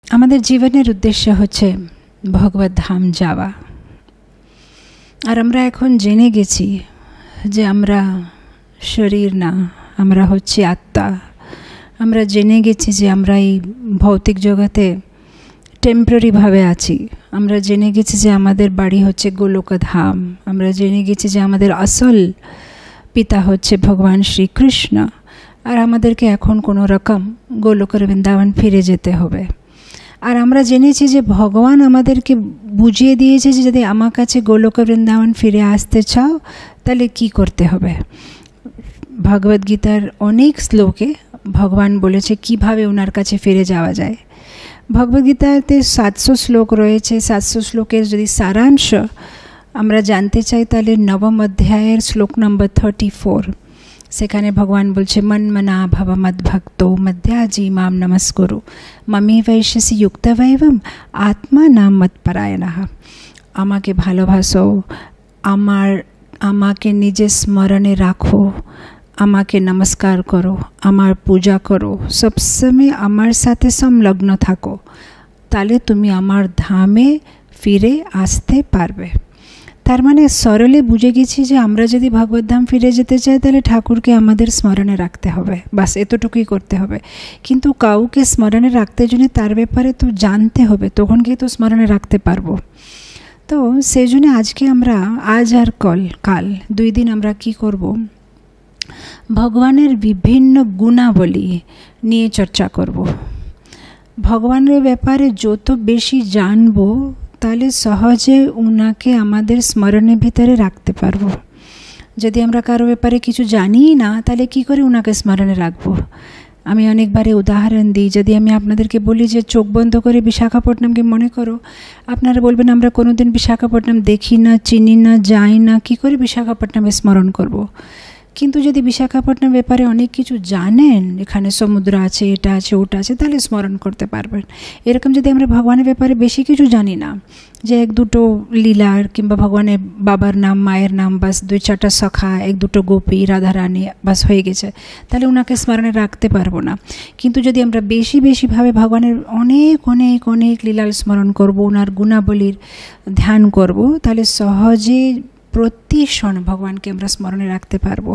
আমাদের জীবনের উদ্দেশ্য হচ্ছে ভগবত ধাম যাওয়া। আর আমরা এখন জেনে গেছি যে আমরা শরীর না, আমরা হচ্ছে আত্মা। আমরা জেনে গেছি যে আমরা এই ভৌতিক জগতে টেম্পোরারিভাবে আছি। আমরা জেনে গেছি যে আমাদের বাড়ি হচ্ছে গোলকধাম। আমরা জেনে গেছি যে আমাদের আসল পিতা হচ্ছে ভগবান শ্রীকৃষ্ণ। আর আমাদেরকে এখন কোনো রকম গোলকের বৃন্দাবন ফিরে যেতে হবে। আর আমরা জেনেছি যে ভগবান আমাদেরকে বুঝিয়ে দিয়েছে যে যদি আমার কাছে গোলক বৃন্দাবন ফিরে আসতে চাও তাহলে কি করতে হবে। ভগবদ্গীতার অনেক শ্লোকে ভগবান বলেছে কিভাবে ওনার কাছে ফিরে যাওয়া যায়। ভগবদ্গীতাতে 700 শ্লোক রয়েছে। 700 শ্লোকের যদি সারাংশ আমরা জানতে চাই তাহলে নবম অধ্যায়ের শ্লোক নম্বর 34। সেখানে ভগবান বলছে মন মনা ভব মদ্ভক্ত মধ্যাজি মাম নমস্কুরু মমে বৈশ্যসি যুক্তবৈবম আত্মা নাম মৎপরায়ণঃ। আমাকে ভালোবাসো, আমাকে নিজের স্মরণে রাখো, আমাকে নমস্কার করো, আমার পূজা করো, সবসময় আমার সাথে সংলগ্ন থাকো, তাহলে তুমি আমার ধামে ফিরে আসতে পারবে। তার মানে সরলে বুঝে গেছি যে আমরা যদি ভগবদ্ধাম ফিরে যেতে চাই তাহলে ঠাকুরকে আমাদের স্মরণে রাখতে হবে, বাস এতটুকুই করতে হবে। কিন্তু কাউকে স্মরণে রাখতে জন্য তার ব্যাপারে তো জানতে হবে, তখন গিয়ে তো স্মরণে রাখতে পারবো। তো সেই জন্য আজকে আমরা আজ আর কাল 2 দিন আমরা কি করব, ভগবানের বিভিন্ন গুণাবলী নিয়ে চর্চা করব। ভগবানের ব্যাপারে যত বেশি জানবো তাহলে সহজে উনাকে আমাদের স্মরণের ভিতরে রাখতে পারবো। যদি আমরা কারো ব্যাপারে কিছু জানিই না তাহলে কি করে উনাকে স্মরণে রাখবো। আমি অনেকবারে উদাহরণ দিই। যদি আমি আপনাদেরকে বলি যে চোখ বন্ধ করে বিশাখাপট্টনমকে মনে করো, আপনারা বলবেন আমরা কোনোদিন বিশাখাপট্টনম দেখি না, চিনি না, যাই না, কি করে বিশাখাপট্টনমে স্মরণ করব। কিন্তু যদি বিশাখাপট্টনম ব্যাপারে অনেক কিছু জানেন, এখানে সমুদ্র আছে, এটা আছে, ওটা আছে, তাহলে স্মরণ করতে পারবেন। এরকম যদি আমরা ভগবানের ব্যাপারে বেশি কিছু জানি না, যে 1-2 লীলার কিংবা ভগবানের বাবার নাম, মায়ের নাম, বাস 2-4টা সখা, 1-2 গোপী, রাধারানী, বাস হয়ে গেছে, তাহলে ওনাকে স্মরণে রাখতে পারবো না। কিন্তু যদি আমরা বেশিভাবে ভগবানের অনেক অনেক অনেক লীলার স্মরণ করব, ওনার গুণাবলীর ধ্যান করব, তাহলে সহজে প্রতি ক্ষণ ভগবানকে আমরা স্মরণে রাখতে পারবো।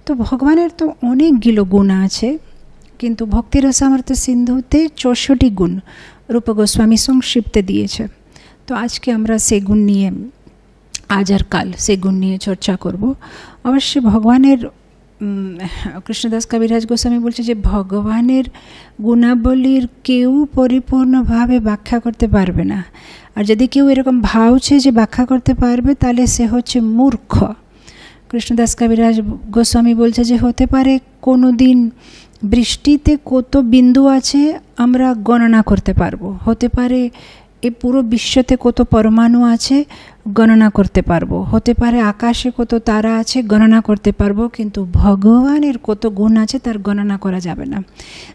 তো ভগবানের তো অনেকগুলো গুণ আছে, কিন্তু ভক্তি রসামৃত সিন্ধুতে 64 গুণ রূপ গোস্বামী সংক্ষিপ্তে দিয়েছে। তো আজকে আমরা সে গুণ নিয়ে, আজ আর কাল সে গুণ নিয়ে চর্চা করব। অবশ্যই ভগবানের কৃষ্ণদাস কবিরাজ গোস্বামী বলছে যে ভগবানের গুণাবলীর কেউ পরিপূর্ণভাবে ব্যাখ্যা করতে পারবে না। আর যদি কেউ এরকম ভাবছে যে ব্যাখ্যা করতে পারবে তাহলে সে হচ্ছে মূর্খ। কৃষ্ণদাস কবিরাজ গোস্বামী বলছে যে হতে পারে কোনো দিন বৃষ্টিতে কত বিন্দু আছে আমরা গণনা করতে পারবো, হতে পারে এই পুরো বিশ্বতে কত পরমাণু আছে গণনা করতে পারবো, হতে পারে আকাশে কত তারা আছে গণনা করতে পারবো, কিন্তু ভগবানের কত গুণ আছে তার গণনা করা যাবে না।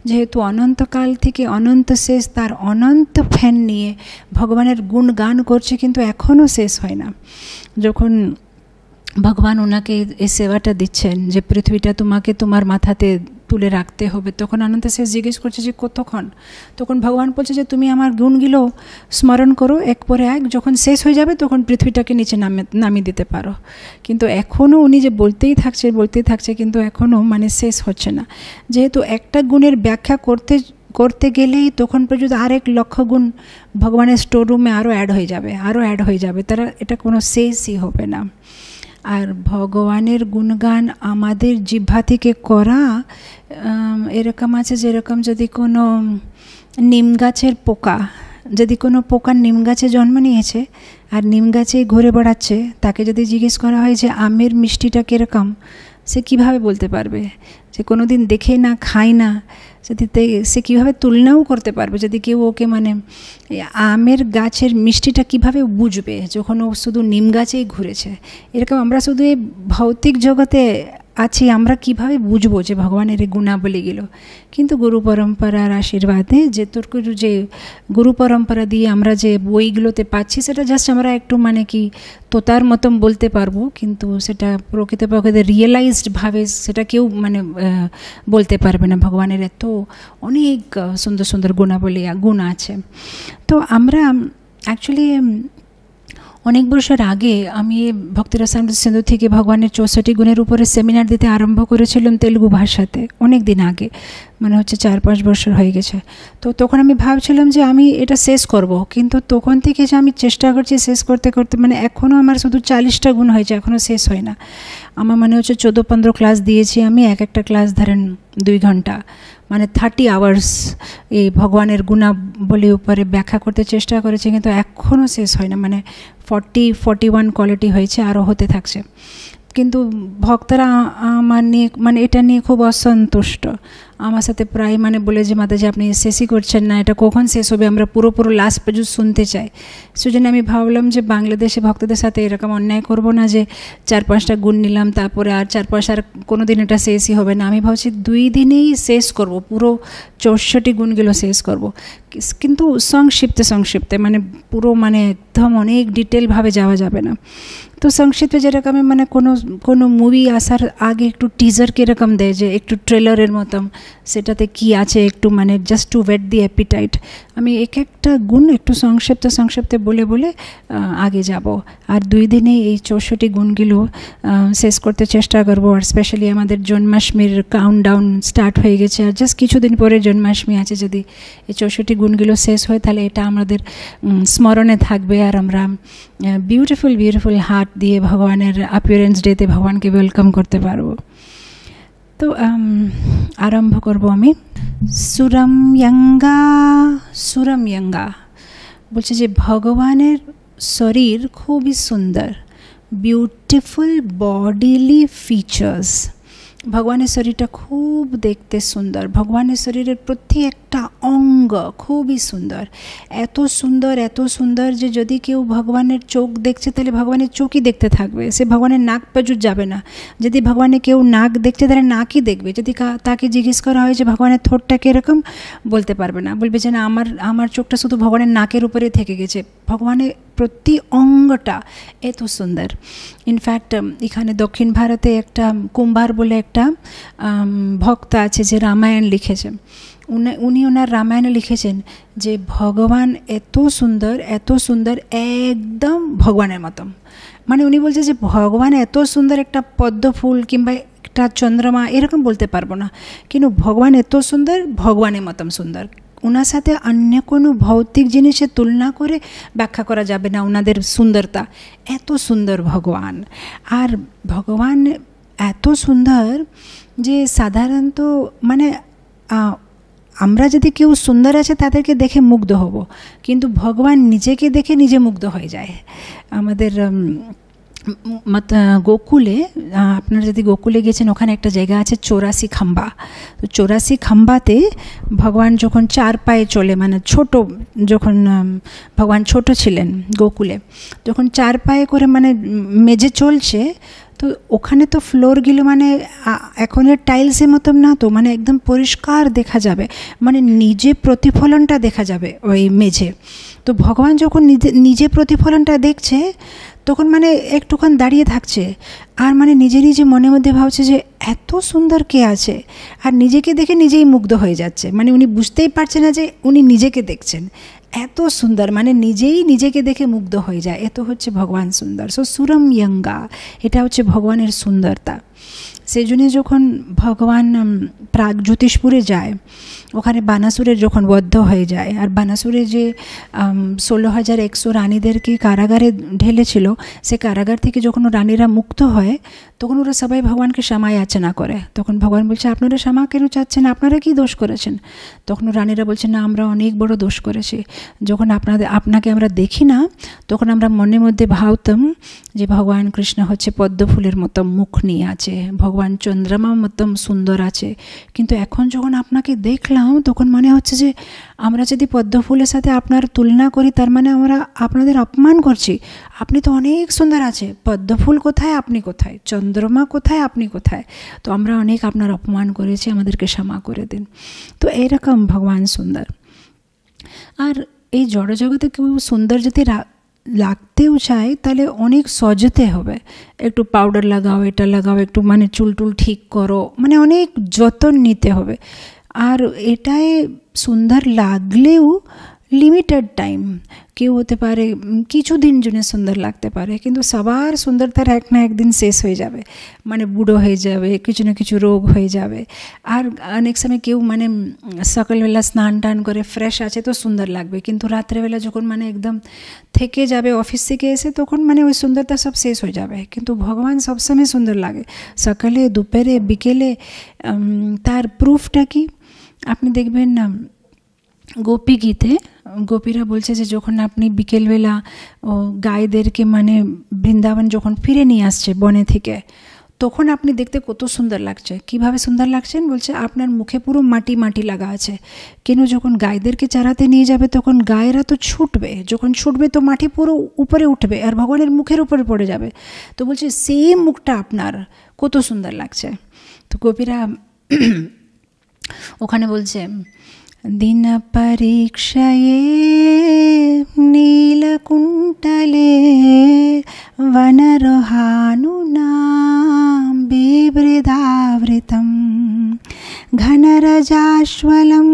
যেহেতু অনন্তকাল থেকে অনন্ত শেষ, তার অনন্ত ফ্যান নিয়ে ভগবানের গুণ গান করছে, কিন্তু এখনও শেষ হয় না। যখন ভগবান ওনাকে এই সেবাটা দিচ্ছেন যে পৃথিবীটা তোমাকে তোমার মাথাতে তুলে রাখতে হবে, তখন অনন্ত শেষ জিজ্ঞেস করছে যে কতক্ষণ। তখন ভগবান বলছে যে তুমি আমার গুণগুলো স্মরণ করো এক পরে এক, যখন শেষ হয়ে যাবে তখন পৃথিবীটাকে নিচে নামিয়ে দিতে পারো। কিন্তু এখনও উনি যে বলতেই থাকছে, কিন্তু এখনও মানে শেষ হচ্ছে না। যেহেতু একটা গুণের ব্যাখ্যা করতে গেলেই তখন পর্যন্ত 1 লক্ষ গুণ ভগবানের স্টোর রুমে আরও অ্যাড হয়ে যাবে, তারা এটা কোনো শেষই হবে না। আর ভগবানের গুণগান আমাদের জিহ্বা থেকে করা এরকম আছে, যেরকম যদি কোনো নিম গাছের পোকা, যদি কোনো পোকা নিম গাছে জন্ম নিয়েছে আর নিম গাছেই ঘুরে বেড়াচ্ছে, তাকে যদি জিজ্ঞেস করা হয় যে আমের মিষ্টিটা কীরকম, সে কীভাবে বলতে পারবে? যে কোনো দিন দেখে না, খায় না, যদি সে কীভাবে তুলনাও করতে পারবে? যদি কেউ ওকে মানে আমের গাছের মিষ্টিটা কীভাবে বুঝবে যখন ও শুধু নিম গাছেই ঘুরেছে? এরকম আমরা শুধু এই ভৌতিক জগতে আছি আমরা কিভাবে বুঝবো যে ভগবানের এই গুণাবলীগুলো? কিন্তু গুরু পরম্পরার আশীর্বাদে যেটুকু যে গুরু পরম্পরা দিয়ে আমরা যে বইগুলোতে পাচ্ছি সেটা জাস্ট আমরা একটু মানে কি তোতার মতন বলতে পারবো, কিন্তু সেটা প্রকৃতপক্ষে রিয়েলাইজডভাবে সেটা কেউ মানে বলতে পারবে না। ভগবানের এত অনেক সুন্দর সুন্দর গুণাবলী গুণ আছে। তো আমরা অ্যাকচুয়ালি অনেক বছর আগে আমি ভক্তিরসামৃত সিন্ধু থেকে ভগবানের 64 গুণের উপরে সেমিনার দিতে আরম্ভ করেছিলাম তেলুগু ভাষাতে, অনেক দিন আগে, মানে হচ্ছে 4-5 বছর হয়ে গেছে। তো তখন আমি ভাবছিলাম যে আমি এটা শেষ করব, কিন্তু তখন থেকে যে আমি চেষ্টা করছি শেষ করতে করতে মানে এখনও আমার শুধু 40টা গুণ হয়েছে, এখনও শেষ হয় না। আমার মানে হচ্ছে 14-15 ক্লাস দিয়েছি আমি, এক একটা ক্লাস ধরেন 2 ঘন্টা, মানে 30 আওয়ার্স এই ভগবানের গুণাবলীর উপরে ব্যাখ্যা করতে চেষ্টা করেছি, কিন্তু এখনও শেষ হয় না। মানে 41 কোয়ালিটি হয়েছে, আরও হতে থাকছে। কিন্তু ভক্তরা আমার নিয়ে মানে এটা নিয়ে খুব অসন্তুষ্ট। আমার সাথে প্রায় মানে বলে যে মাতাজি আপনি শেষই করছেন না, এটা কখন শেষ হবে, আমরা পুরো লাস্ট পর্যন্ত শুনতে চাই। সেজন্য আমি ভাবলাম যে বাংলাদেশে ভক্তদের সাথে এরকম অন্যায় করব না যে 4-5টা গুণ নিলাম তারপরে আর 4-5 আর কোনো দিন এটা শেষই হবে না। আমি ভাবছি 2 দিনেই শেষ করব, পুরো 64 গুণগুলো শেষ করব, কিন্তু সংক্ষিপ্তে মানে পুরো মানে একদম অনেক ডিটেলভাবে যাওয়া যাবে না। তো সংক্ষিপ্তে যেরকম মানে কোনো মুভি আসার আগে একটু টিজার কীরকম দেয়, যে একটু ট্রেলারের মতন, সেটাতে কি আছে একটু মানে জাস্ট টু ওয়েট দি অ্যাপিটাইট। আমি এক একটা গুণ একটু সংক্ষিপ্তে বলে আগে যাব, আর 2 দিনে এই 64 গুণগুলো শেষ করতে চেষ্টা করব। আর স্পেশালি আমাদের জন্মাষ্টমীর কাউন্টডাউন স্টার্ট হয়ে গেছে, আর জাস্ট কিছুদিন পরে জন্মাষ্টমী আছে। যদি এই 64 গুণগুলো শেষ হয় তাহলে এটা আমাদের স্মরণে থাকবে, আর আমরা বিউটিফুল হার্ট দিয়ে ভগবানের অ্যাপিয়ারেন্স ডেতে ভগবানকে ওয়েলকাম করতে পারবো। তো আরম্ভ করব আমি। সুরময়ঙ্গা বলছে যে ভগবানের শরীর খুবই সুন্দর, বিউটিফুল বডিলি ফিচার্স। ভগবানের শরীরটা খুব দেখতে সুন্দর, ভগবানের শরীরের প্রত্যেকটা অঙ্গ খুবই সুন্দর, এত সুন্দর যে যদি কেউ ভগবানের চোখ দেখছে তাহলে ভগবানের চোখই দেখতে থাকবে, সে ভগবানের নাক পর্যন্ত যাবে না। যদি ভগবানের কেউ নাক দেখছে তাহলে নাকই দেখবে। যদি তাকে জিজ্ঞেস করা হয় যে ভগবানের ঠোঁটটা কীরকম, বলতে পারবে না, বলবে যে না আমার চোখটা শুধু ভগবানের নাকের উপরে থেকে গেছে। ভগবানের প্রতি অঙ্গটা এত সুন্দর। ইনফ্যাক্ট এখানে দক্ষিণ ভারতে একটা কুম্ভার বলে একটা ভক্ত আছে যে রামায়ণ লিখেছেন। উনি ওনার রামায়ণে লিখেছেন যে ভগবান এত সুন্দর একদম ভগবানের মতন। মানে উনি বলছে যে ভগবান এত সুন্দর, একটা পদ্ম ফুল কিংবা একটা চন্দ্রমা এরকম বলতে পারবো না, কিন্তু ভগবান এত সুন্দর, ভগবানের মতন সুন্দর। ওনার সাথে অন্য কোনো ভৌতিক জিনিসের তুলনা করে ব্যাখ্যা করা যাবে না ওনাদের সুন্দরতা। এত সুন্দর ভগবান, আর ভগবান এত সুন্দর যে সাধারণত মানে আমরা যদি কেউ সুন্দর আছে তাদেরকে দেখে মুগ্ধ হব, কিন্তু ভগবান নিজেকে দেখে নিজে মুগ্ধ হয়ে যায়। আমাদের গোকুলে, আপনারা যদি গোকুলে গেছেন, ওখানে একটা জায়গা আছে 84 খাম্বা। তো 84 খাম্বাতে ভগবান যখন 4 পায়ে চলে, মানে যখন ভগবান ছোট ছিলেন গোকুলে, যখন 4 পায়ে করে মানে মেঝে চলছে, তো ওখানে তো ফ্লোরগুলো মানে এখনের টাইলসের মতন না, তো মানে একদম পরিষ্কার দেখা যাবে, মানে নিজে প্রতিফলনটা দেখা যাবে ওই মেঝে। তো ভগবান যখন নিজে প্রতিফলনটা দেখছে তখন মানে একটুক্ষণ দাঁড়িয়ে থাকছে, আর মানে নিজে মনের মধ্যে ভাবছে যে এত সুন্দর কে আছে, আর নিজেকে দেখে নিজেই মুগ্ধ হয়ে যাচ্ছে। মানে উনি বুঝতেই পারছে না যে উনি নিজেকে দেখছেন, এত সুন্দর, মানে নিজেই নিজেকে দেখে মুগ্ধ হয়ে যায়। এত হচ্ছে ভগবান সুন্দর। সো সুরময়ঙ্গা, এটা হচ্ছে ভগবানের সুন্দরতা। সেই জন্য যখন ভগবান প্রাগজ্যোতিষপুরে যায়, ওখানে বানাসুরের যখন বদ্ধ হয়ে যায়, আর বানাসুরে যে 16,100 রানীদেরকে কারাগারে ঢেলেছিল, সে কারাগার থেকে যখন রানীরা মুক্ত হয় তখন ওরা সবাই ভগবানকে ক্ষমা যাচনা করে। তখন ভগবান বলছে আপনারা ক্ষমা কেন চাচ্ছেন, আপনারা কি দোষ করেছেন? তখন রানীরা বলছে না, আমরা অনেক বড় দোষ করেছি। যখন আপনাকে আমরা দেখি না তখন আমরা মনের মধ্যে ভাবতাম যে ভগবান কৃষ্ণ হচ্ছে পদ্ম ফুলের মতো মুখ নিয়ে আছে, ভগবান চন্দ্রমা মতো সুন্দর আছে, কিন্তু এখন যখন আপনাকে দেখলাম তখন মনে হচ্ছে যে আমরা যদি পদ্ম ফুলের সাথে আপনার তুলনা করি তার মানে আমরা আপনাদের অপমান করছি। আপনি তো অনেক সুন্দর আছে, পদ্ম ফুল কোথায়, আপনি কোথায়, চন্দ্রমা কোথায়, আপনি কোথায়। তো আমরা অনেক আপনার অপমান করেছি, আমাদেরকে ক্ষমা করে দিন। তো এরকম ভগবান সুন্দর। আর এই জড়জগতে কেউ সুন্দর যদি লাগতেও চায় তাহলে অনেক সজতে হবে, একটু পাউডার লাগাও, এটা লাগাও, একটু মানে চুল টুল ঠিক করো, মানে অনেক যত্ন নিতে হবে। আর এটাই সুন্দর লাগলেও লিমিটেড টাইম, কেউ হতে পারে কিছুদিন জন্য সুন্দর লাগতে পারে, কিন্তু সবার সুন্দরতার এক না একদিন শেষ হয়ে যাবে, মানে বুড়ো হয়ে যাবে, কিছু না কিছু রোগ হয়ে যাবে। আর অনেক সময় কেউ মানে সকালবেলা স্নান টান করে ফ্রেশ আছে তো সুন্দর লাগবে, কিন্তু রাত্রেবেলা যখন মানে একদম থেকে যাবে অফিস থেকে এসে, তখন মানে ওই সুন্দরতা সব শেষ হয়ে যাবে। কিন্তু ভগবান সবসময় সুন্দর লাগে, সকালে দুপুরে বিকেলে। তার প্রুফটা কি আপনি দেখবেন না, গোপী গীতে গোপীরা বলছে যে যখন আপনি বিকেলবেলা গাইদেরকে মানে বৃন্দাবন যখন ফিরে নিয়ে আসছে বনে থেকে, তখন আপনি দেখতে কত সুন্দর লাগছে। কিভাবে সুন্দর লাগছেন বলছে, আপনার মুখে পুরো মাটি মাটি লাগা আছে, কেন যখন গাইদেরকে চারাতে নিয়ে যাবে তখন গায়েরা তো ছুটবে, যখন ছুটবে তো মাটি পুরো উপরে উঠবে আর ভগবানের মুখের উপরে পড়ে যাবে। তো বলছে সেই মুখটা আপনার কত সুন্দর লাগছে। তো গোপীরা ওখানে বলছে, दिन परीक्षये नीलकुण्टले वनरोहानुना बिभृदावृतं घनरजाश्वलं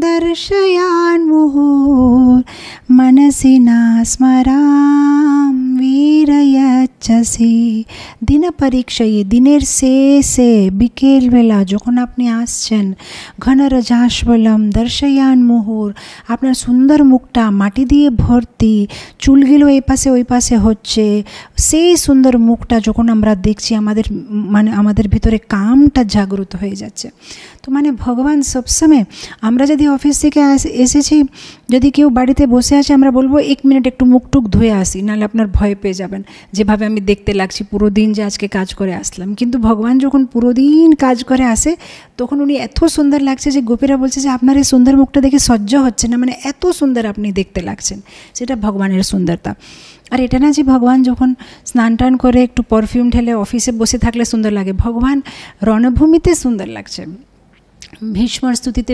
दर्शयान्मुहुर् मनसि न स्मराम वीरयच्छसि। दिन परीक्षये दिनेर शेषे बिकेल बेला যখন আপনি আসছেন, ঘনরজাস্বলম দর্শয়ান মুহুর, আপনার সুন্দর মুখটা মাটি দিয়ে ভর্তি, চুলগুলো এই পাশে ওই পাশে হচ্ছে, সেই সুন্দর মুখটা যখন আমরা দেখছি আমাদের মানে আমাদের ভিতরে কামটা জাগ্রত হয়ে যাচ্ছে। তো মানে ভগবান সবসময়, আমরা যদি অফিস থেকে এসেছি, যদি কেউ বাড়িতে বসে আছে, আমরা বলবো 1 মিনিট একটু মুখ টুক ধুয়ে আসি, নাহলে আপনার ভয় পেয়ে যাবেন যেভাবে আমি দেখতে লাগছি পুরো দিন যে আজকে কাজ করে আসলাম। কিন্তু ভগবান যখন পুরো দিন কাজ করে আসে তখন উনি এত সুন্দর লাগছে যে গোপীরা বলছে যে আপনার এই সুন্দর মুখটা দেখে সহ্য হচ্ছে না, মানে এত সুন্দর আপনি দেখতে লাগছেন, সেটা ভগবানের সুন্দরতা। আর এটা না যে ভগবান যখন স্নান টান করে একটু পারফিউম ঢেলে অফিসে বসে থাকলে সুন্দর লাগে, ভগবান রণভূমিতে সুন্দর লাগছে। ভীষ্মর স্তুতিতে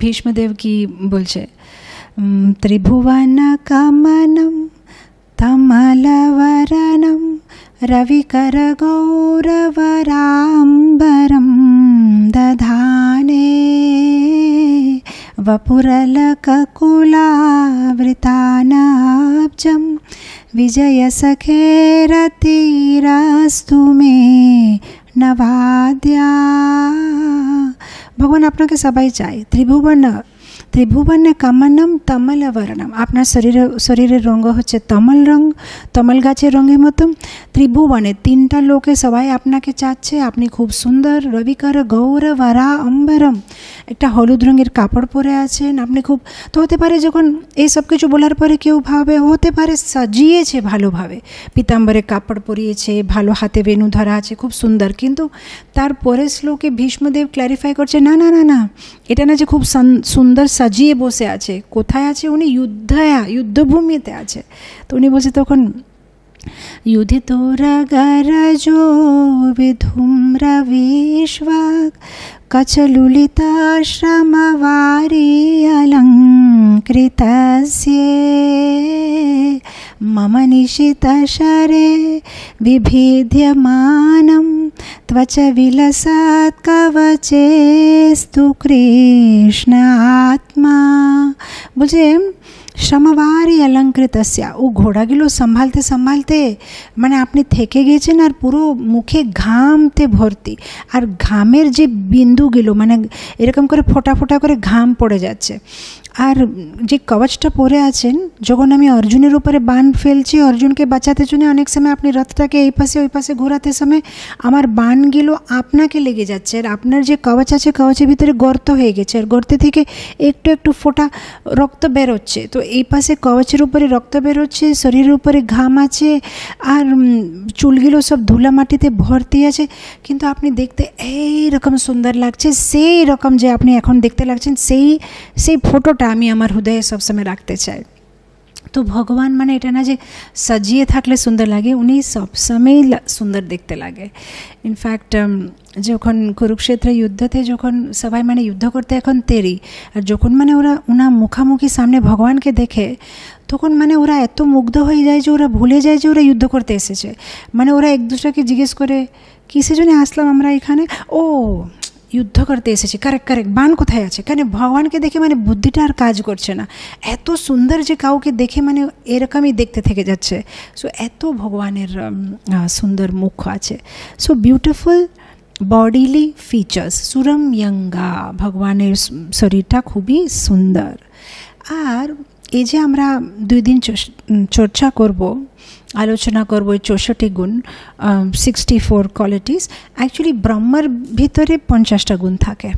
ভীষ্মদেব কি বলছে, ত্রিভুবন কমনম তমলবরণম রবিকর গৌরবরাম্বরম দধানে वपुरलककुलावृतानाब्जं विजयसखेरतिरस्तु मे नवाद्या। भगवान আপনাকে সবাই চায়। ত্রিভুবন কমনম তমল বর্ণম, আপনার শরীরের রঙ হচ্ছে তমল রঙ, তমল গাছের রঙের মতো। ত্রিভুবনে 3টা লোকে সবাই আপনাকে চাচ্ছে, আপনি খুব সুন্দর। রবিকর গৌরবরা অম্বরম, একটা হলুদ রঙের কাপড় পরে আছেন আপনি খুব। তো হতে পারে যখন এই সব কিছু বলার পরে কেউ ভাবে, হতে পারে সাজিয়েছে ভালোভাবে, পিতাম্বরে কাপড় পরিয়েছে, ভালো হাতে বেনু ধরা আছে, খুব সুন্দর। কিন্তু তারপরে শ্লোকে ভীষ্মদেব ক্ল্যারিফাই করছে, না না না না, এটা না যে খুব সুন্দর সাজিয়ে বসে আছে, কোথায় আছে উনি? যুদ্ধভূমিতে আছে। তো উনি বলছে তখন, युधितोरगरजो विधूम्रविश्वक् कचलुलिताश्रमवारी अलङ्कृतस्य मम निशितशरे विभिद्यमानं त्वच विलसत्कवचेस्तु कृष्ण आत्मा। बोले সমবারী অলঙ্কৃতস্যা, ও ঘোড়াগুলো সম্ভালতে সম্ভালতে মানে আপনি থেকে গেছেন আর পুরো মুখে ঘামতে ভর্তি, আর ঘামের যে বিন্দুগুলো মানে এরকম করে ফোঁটা ফোঁটা করে ঘাম পড়ে যাচ্ছে। আর যে কবচটা পরে আছেন, যখন আমি অর্জুনের উপরে বাণ ফেলছি অর্জুনকে বাঁচাতে জন্য, অনেক সময় আপনি রথটাকে এই পাশে ওই পাশে ঘোরাতে সময় আমার বাণগুলো আপনাকে লেগে যাচ্ছে, আর আপনার যে কবচ আছে কবচের ভিতরে গর্ত হয়ে গেছে, আর গর্তে থেকে একটু একটু ফোঁটা রক্ত বেরোচ্ছে। তো এই পাশে কবচের উপরে রক্ত বেরোচ্ছে, শরীরের উপরে ঘাম আছে, আর চুলগুলো সব ধুলা মাটিতে ভর্তি আছে, কিন্তু আপনি দেখতে এইরকম সুন্দর লাগছে, সেই রকম যে আপনি এখন দেখতে লাগছেন, সেই ফটোটা আমি আমার হৃদয়ে সবসময় রাখতে চাই। তো ভগবান মানে এটা না যে সাজিয়ে থাকলে সুন্দর লাগে, উনি সবসময়ই সুন্দর দেখতে লাগে। ইনফ্যাক্ট যখন কুরুক্ষেত্র যুদ্ধতে যখন সবাই মানে যুদ্ধ করতে এখন তৈরি, আর যখন মানে ওরা মুখামুখি সামনে ভগবানকে দেখে, তখন মানে ওরা এত মুগ্ধ হয়ে যায় যে ওরা ভুলে যায় যে ওরা যুদ্ধ করতে এসেছে। মানে ওরা এক দুসরাকে জিজ্ঞেস করে, কিসের জন্য আসলাম আমরা এখানে? ও, যুদ্ধ করতে এসেছি, কারেক্ট বান কোথায় আছে? কেন ভগবানকে দেখে মানে বুদ্ধিটা আর কাজ করছে না, এত সুন্দর যে কাউকে দেখে মানে এরকমই দেখতে থেকে যাচ্ছে। সো এত ভগবানের সুন্দর মুখ আছে। সো বিউটিফুল বডিলি ফিচার্স, সুরময়ঙ্গা, ভগবানের শরীরটা খুবই সুন্দর। আর এই যে আমরা 2 দিন চর্চা করব, আলোচনা করব এই 64 গুণ, 64 কোয়ালিটিস। অ্যাকচুয়ালি ব্রহ্মার ভিতরে 50টা গুণ থাকে,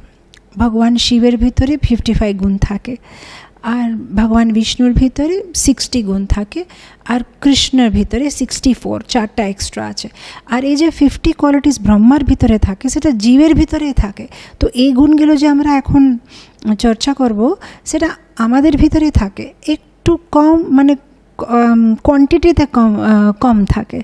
ভগবান শিবের ভিতরে 55 গুণ থাকে, আর ভগবান বিষ্ণুর ভিতরে 60 গুণ থাকে, আর কৃষ্ণের ভিতরে 64, 4টা এক্সট্রা আছে। আর এই যে 50 কোয়ালিটিস ব্রহ্মার ভিতরে থাকে, সেটা জীবের ভিতরে থাকে। তো এই গুণগুলো যে আমরা এখন চর্চা করব, সেটা আমাদের ভিতরে থাকে, একটু কম মানে কোয়ান্টিটিতে কম থাকে।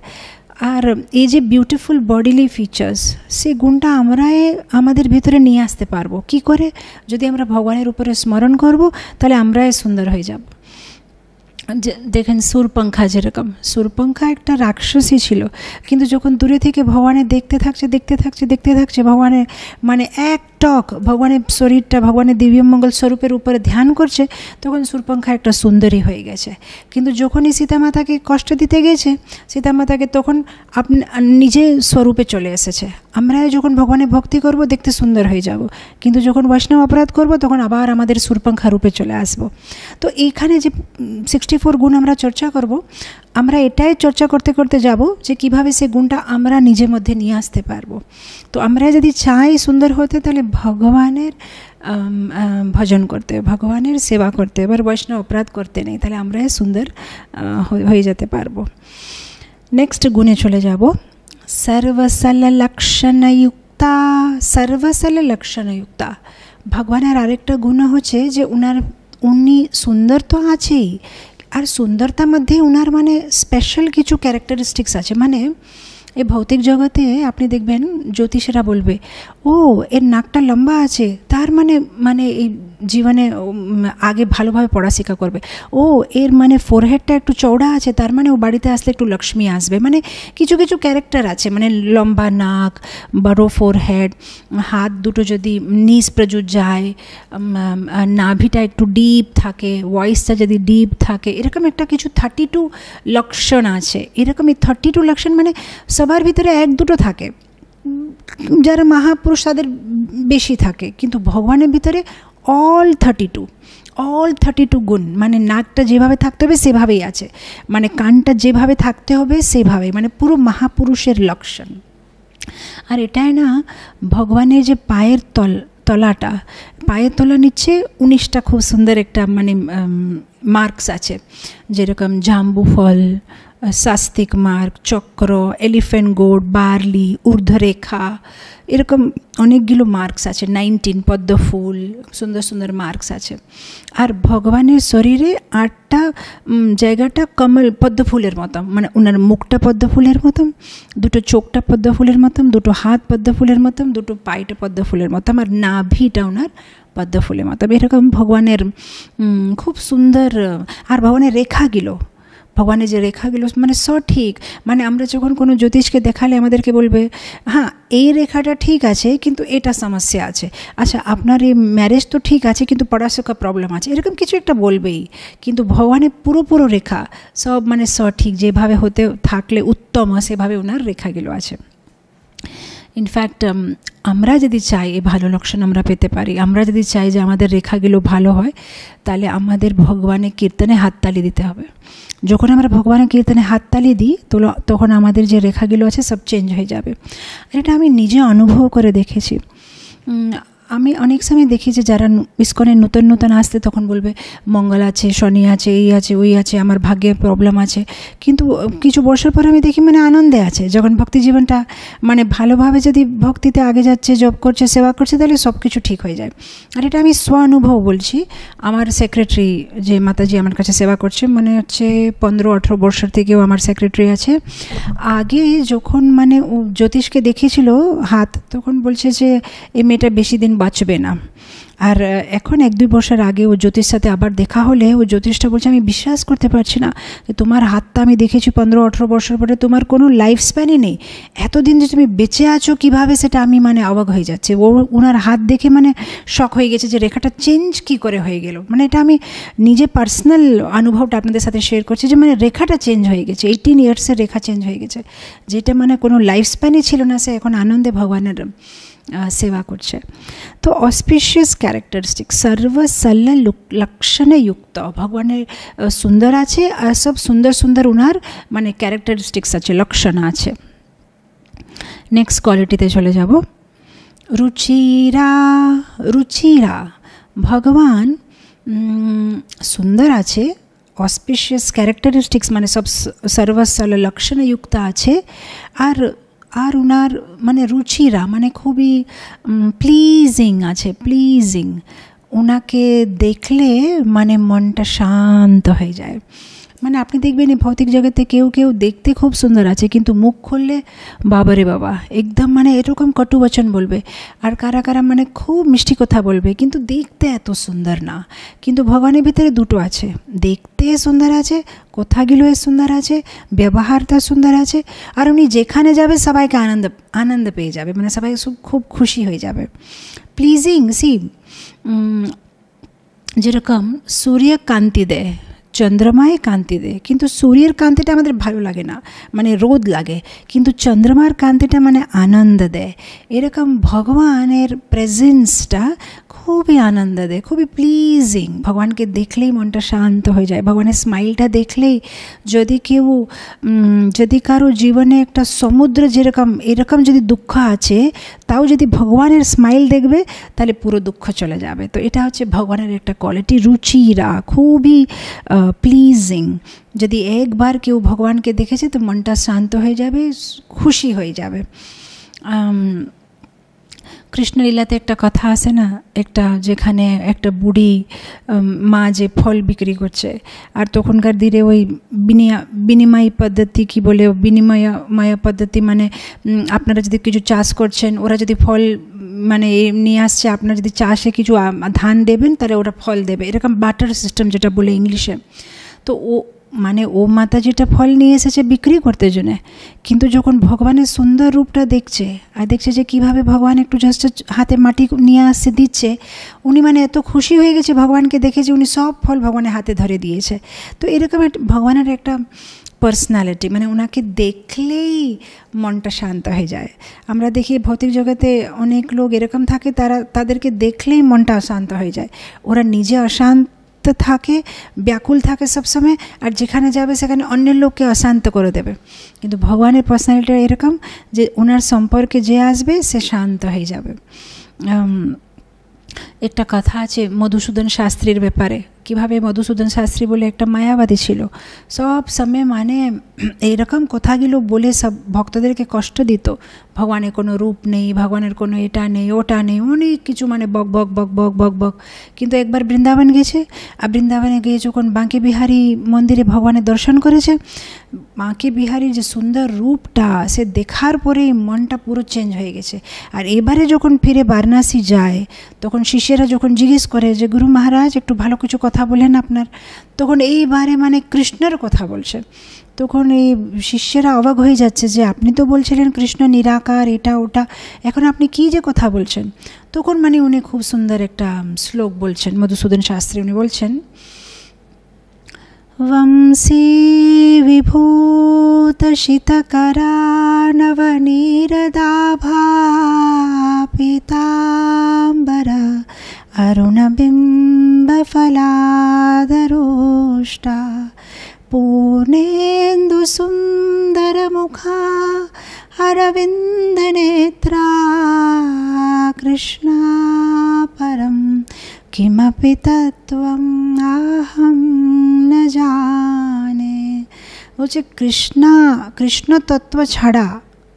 আর এই যে বিউটিফুল বডিলি ফিচার্স, সেই গুণটা আমরাই আমাদের ভিতরে নিয়ে আসতে পারবো কি করে? যদি আমরা ভগবানের উপরে স্মরণ করব, তাহলে আমরাই সুন্দর হয়ে যাব। দেখেন সুরপঙ্খা, যেরকম সুরপঙ্খা একটা রাক্ষসী ছিল, কিন্তু যখন দূরে থেকে ভগবানের দেখতে থাকছে ভগবানের মানে এক টক ভগবানের শরীরটা, ভগবানের দিব্যমঙ্গল স্বরূপের উপরে ধ্যান করছে, তখন সুরপঙ্খা একটা সুন্দরী হয়ে গেছে। কিন্তু যখনই সীতামাতাকে কষ্ট দিতে গেছে, সীতামাতাকে তখন আপনি নিজে স্বরূপে চলে এসেছে। আমরা যখন ভগবানের ভক্তি করব, দেখতে সুন্দর হয়ে যাব, কিন্তু যখন বৈষ্ণব অপরাধ করব, তখন আবার আমাদের সুরপঙ্খা রূপে চলে আসব। তো এইখানে যে 64 গুণ আমরা চর্চা করব, আমরা এটাই চর্চা করতে যাব যে কিভাবে সে গুণটা আমরা নিজের মধ্যে নিয়ে আসতে পারবো। তো আমরা যদি চাই সুন্দর হতে, তাহলে ভগবানের ভজন করতে, ভগবানের সেবা করতে, এবার বৈষ্ণব অপরাধ করতে নেই, তাহলে আমরা সুন্দর হয়ে যেতে পারবো। নেক্সট গুণে চলে যাব, সর্বসল লক্ষণযুক্তা। সর্বসল লক্ষণযুক্তা ভগবানের আরেকটা গুণ হচ্ছে যে উনি সুন্দর তো আছেই, আর সুন্দরতার মধ্যে উনার মানে স্পেশাল কিছু ক্যারেক্টারিস্টিক্স আছে। মানে এই ভৌতিক জগতে আপনি দেখবেন জ্যোতিষেরা বলবে, ও এর নাকটা লম্বা আছে, তার মানে এই জীবনে আগে ভালোভাবে পড়াশোনা করবে। ও এর মানে ফোরহেডটা একটু চওড়া আছে, তার মানে ও বাড়িতে আসলে একটু লক্ষ্মী আসবে। মানে কিছু কিছু ক্যারেক্টার আছে, মানে লম্বা নাক, বড় ফোরহেড, হাত দুটো যদি নিচ প্রজুত যায়, নাভিটা একটু ডিপ থাকে, ভয়েসটা যদি ডিপ থাকে, এরকম একটা কিছু 32 লক্ষণ আছে। এরকম এই 32 লক্ষণ মানে সবার ভিতরে 1-2 থাকে, যারা মহাপুরুষ তাদের বেশি থাকে, কিন্তু ভগবানের ভিতরে অল 32 গুণ। মানে নাকটা যেভাবে থাকতে হবে সেভাবেই আছে, মানে কানটা যেভাবে থাকতে হবে সেভাবে, মানে পুরো মহাপুরুষের লক্ষণ। আর এটাই না ভগবানের যে পায়ের তলাটা, পায়ের তলা নিচ্ছে 19টা খুব সুন্দর একটা মানে মার্কস আছে, যেরকম জাম্বু ফল, শাস্তিক মার্ক, চক্র, এলিফ্যান্ট গোড, বার্লি, ঊর্ধ্বরেখা, এরকম অনেকগুলো মার্কস আছে। 19 পদ্ম ফুল, সুন্দর সুন্দর মার্কস আছে। আর ভগবানের শরীরে 8টা জায়গাটা কমল পদ্ম ফুলের মতন, মানে ওনার মুখটা পদ্ম ফুলের মতন, 2টো চোখটা পদ্ম ফুলের মতন, 2টো হাত পদ্ম ফুলের মতন, 2টো পাইটা পদ্ম ফুলের মতন, আর নাভিটা ওনার পদ্ম ফুলের মতন। এরকম ভগবানের খুব সুন্দর। আর ভগবানের রেখাগুলো, ভগবানের যে রেখাগুলো মানে সঠিক, মানে আমরা যখন কোনো জ্যোতিষকে দেখালে আমাদেরকে বলবে, হ্যাঁ এই রেখাটা ঠিক আছে কিন্তু এটা সমস্যা আছে, আচ্ছা আপনার এই ম্যারেজ তো ঠিক আছে কিন্তু পড়াশোনা প্রবলেম আছে, এরকম কিছু একটা বলবেই। কিন্তু ভগবানের পুরো রেখা সব মানে সঠিক, যেভাবে হতে থাকলে উত্তম সেভাবে ওনার রেখাগুলো আছে। ইনফ্যাক্ট আমরা যদি চাই এই ভালো লক্ষণ আমরা পেতে পারি, আমরা যদি চাই যে আমাদের রেখাগুলো ভালো হয়, তাহলে আমাদের ভগবানের কীর্তনে হাততালি দিতে হবে। যখন আমরা ভগবানের কীর্তনে হাততালি দিই, তখন আমাদের যে রেখাগুলো আছে সব চেঞ্জ হয়ে যাবে। এটা আমি নিজে অনুভব করে দেখেছি। আমি অনেক সময় দেখি যে যারা ইস্কনে নতুন নতুন আসতে তখন বলবে মঙ্গল আছে, শনি আছে, এই আছে, ওই আছে, আমার ভাগ্যে প্রবলেম আছে। কিন্তু কিছু বছর পর আমি দেখি মানে আনন্দে আছে। যখন ভক্তি জীবনটা মানে ভালোভাবে যদি ভক্তিতে আগে যাচ্ছে, জব করছে, সেবা করছে, তাহলে সব কিছু ঠিক হয়ে যায়। আর এটা আমি স্বানুভব বলছি। আমার সেক্রেটারি যে মাতাজি আমার কাছে সেবা করছে, মনে হচ্ছে 15-18 বছর থেকেও আমার সেক্রেটারি আছে। আগে যখন মানে ও জ্যোতিষকে দেখিয়েছিল হাত, তখন বলছে যে এই মেয়েটা বেশি দিন বাঁচবে না। আর এখন 1-2 বছর আগে ও জ্যোতিষ সাথে আবার দেখা হলে ও জ্যোতিষটা বলছে আমি বিশ্বাস করতে পারছি না যে তোমার হাতটা আমি দেখেছি 15-18 বছর পরে, তোমার কোনো লাইফ স্প্যানই নেই, এতদিন যে তুমি বেঁচে আছো কীভাবে সেটা আমি মানে অবাক হয়ে যাচ্ছে। ওনার হাত দেখে মানে শক হয়ে গেছে যে রেখাটা চেঞ্জ কি করে হয়ে গেল। মানে এটা আমি নিজে পার্সোনাল অনুভবটা আপনাদের সাথে শেয়ার করছি যে মানে রেখাটা চেঞ্জ হয়ে গেছে, 18 ইয়ার্সের রেখা চেঞ্জ হয়ে গেছে, যেটা মানে কোনো লাইফ স্প্যানই ছিল না। সে এখন আনন্দে ভগবানের सेवा করছে। তো অসপিশিয়াস ক্যারেক্টারিস্টিক সর্ব সল্ল লক্ষণে যুক্ত ভগবানের সুন্দর আছে, আর সব সুন্দর সুন্দর ওনার মানে ক্যারেক্টারিস্টিক্স আছে, লক্ষণ আছে। নেক্সট কোয়ালিটিতে চলে যাব, রুচিরা। রুচিরা ভগবান সুন্দর আছে, অসপিশিয়াস ক্যারেক্টারিস্টিক্স মানে সব সর্বসল্ল লক্ষণে যুক্ত আছে, আর ওনার মানে রুচিরা মানে খুবই প্লিজিং আছে, প্লিজিং। ওনাকে দেখলে মানে মনটা শান্ত হয়ে যায়। মানে আপনি দেখবেন এই ভৌতিক জগতে কেউ কেউ দেখতে খুব সুন্দর আছে, কিন্তু মুখ খুললে বাবারে বাবা একদম মানে এরকম কটু বচন বলবে, আর কারা কারা মানে খুব মিষ্টি কথা বলবে, কিন্তু দেখতে এত সুন্দর না। কিন্তু ভগবানের ভিতরে দুটো আছে, দেখতে সুন্দর আছে, কথাগুলো সুন্দর আছে, ব্যবহারটা সুন্দর আছে, আর উনি যেখানে যাবে সবাইকে আনন্দ পেয়ে যাবে, মানে সবাই খুব খুশি হয়ে যাবে। প্লিজিং সি যেরকম সূর্য কান্তি দেয়, চন্দ্রমায় কান্তি দেয়, কিন্তু সূর্যের কান্তিটা আমাদের ভালো লাগে না, মানে রোদ লাগে, কিন্তু চন্দ্রমার কান্তিটা মানে আনন্দ দেয়। এরকম ভগবানের প্রেজেন্সটা খুবই আনন্দ দেয়, খুবই প্লিজিং। ভগবানকে দেখলেই মনটা শান্ত হয়ে যায়। ভগবানের স্মাইলটা দেখলেই যদি কারো জীবনে একটা সমুদ্র যেরকম এরকম যদি দুঃখ আছে, তাও যদি ভগবানের স্মাইল দেখবে তাহলে পুরো দুঃখ চলে যাবে। তো এটা হচ্ছে ভগবানের একটা কোয়ালিটি, রুচিরা, খুবই প্লিজিং। যদি একবার কেউ ভগবানকে দেখেছে তো মনটা শান্ত হয়ে যাবে, খুশি হয়ে যাবে। কৃষ্ণলীলাতে একটা কথা আছে না, একটা যেখানে একটা বুড়ি মা যে ফল বিক্রি করছে, আর তখনকার দিনে ওই বিনিময় পদ্ধতি কি বলে, বিনিময় পদ্ধতি মানে আপনারা যদি কিছু চাষ করছেন, ওরা যদি ফল মানে নিয়ে আসছে, আপনারা যদি চাষে কিছু ধান দেবেন তাহলে ওরা ফল দেবে, এরকম বাটার সিস্টেম যেটা বলে ইংলিশে। তো ও মাতা যেটা ফল নিয়ে এসেছে বিক্রি করতে জন্যে, কিন্তু যখন ভগবানের সুন্দর রূপটা দেখছে আর দেখছে যে কীভাবে ভগবান একটু জাস্ট হাতে মাটি নিয়ে আসছে দিচ্ছে, উনি মানে এত খুশি হয়ে গেছে ভগবানকে দেখে যে উনি সব ফল ভগবানের হাতে ধরে দিয়েছে। তো এরকম ভগবানের একটা পার্সোনালিটি, মানে ওনাকে দেখলেই মনটা শান্ত হয়ে যায়। আমরা দেখি ভৌতিক জগতে অনেক লোক এরকম থাকে, তাদেরকে দেখলেই মনটা অশান্ত হয়ে যায়, ওরা নিজে অশান্ত থাকে, ব্যাকুল থাকে সবসময়, আর যেখানে যাবে সেখানে অন্যের লোককে অশান্ত করে দেবে। কিন্তু ভগবানের পার্সোনালিটি এরকম যে ওনার সম্পর্কে যে আসবে সে শান্ত হয়ে যাবে। একটা কথা আছে মধুসূদন শাস্ত্রীর ব্যাপারে, কীভাবে মধুসূদন শাস্ত্রী বলে একটা মায়াবাদী ছিল, সব সময় মানে এইরকম কথাগুলো বলে সব ভক্তদেরকে কষ্ট দিত। ভগবানের কোনো রূপ নেই, ভগবানের কোনো এটা নেই, ওটা নেই, অনেক কিছু মানে বক বক বক বক বক বক। কিন্তু একবার বৃন্দাবন গেছে, আর বৃন্দাবনে গিয়ে যখন বাঁকে বিহারী মন্দিরে ভগবানের দর্শন করেছে, বাঁকে বিহারীর যে সুন্দর রূপটা সে দেখার পরেই মনটা পুরো চেঞ্জ হয়ে গেছে। আর এবারে যখন ফিরে বারাণসী যায়, তখন শিষ্যেরা যখন জিজ্ঞেস করে যে গুরু মহারাজ একটু ভালো কিছু কথা বলেন আপনার, তখন এইবারে মানে কৃষ্ণের কথা বলছে। তখন এই শিষ্যেরা অবাক হয়ে যাচ্ছে যে আপনি তো বলছিলেন কৃষ্ণ নিরাকার, এটা ওটা, এখন আপনি কী যে কথা বলছেন। তখন মানে উনি খুব সুন্দর একটা শ্লোক বলছেন, মধুসূদন শাস্ত্রী উনি বলছেন, वंशी विभूतशितकरा नवनीरदाभा पीताम्बरा अरुणबिम्बफलादरोष्टा पूर्णेन्दुसुन्दरमुखा अरविंद नेत्रा कृष्णा परम किमपि तत्त्वम् आहं न जाने। বলছে কৃষ্ণ তত্ত্ব ছাড়া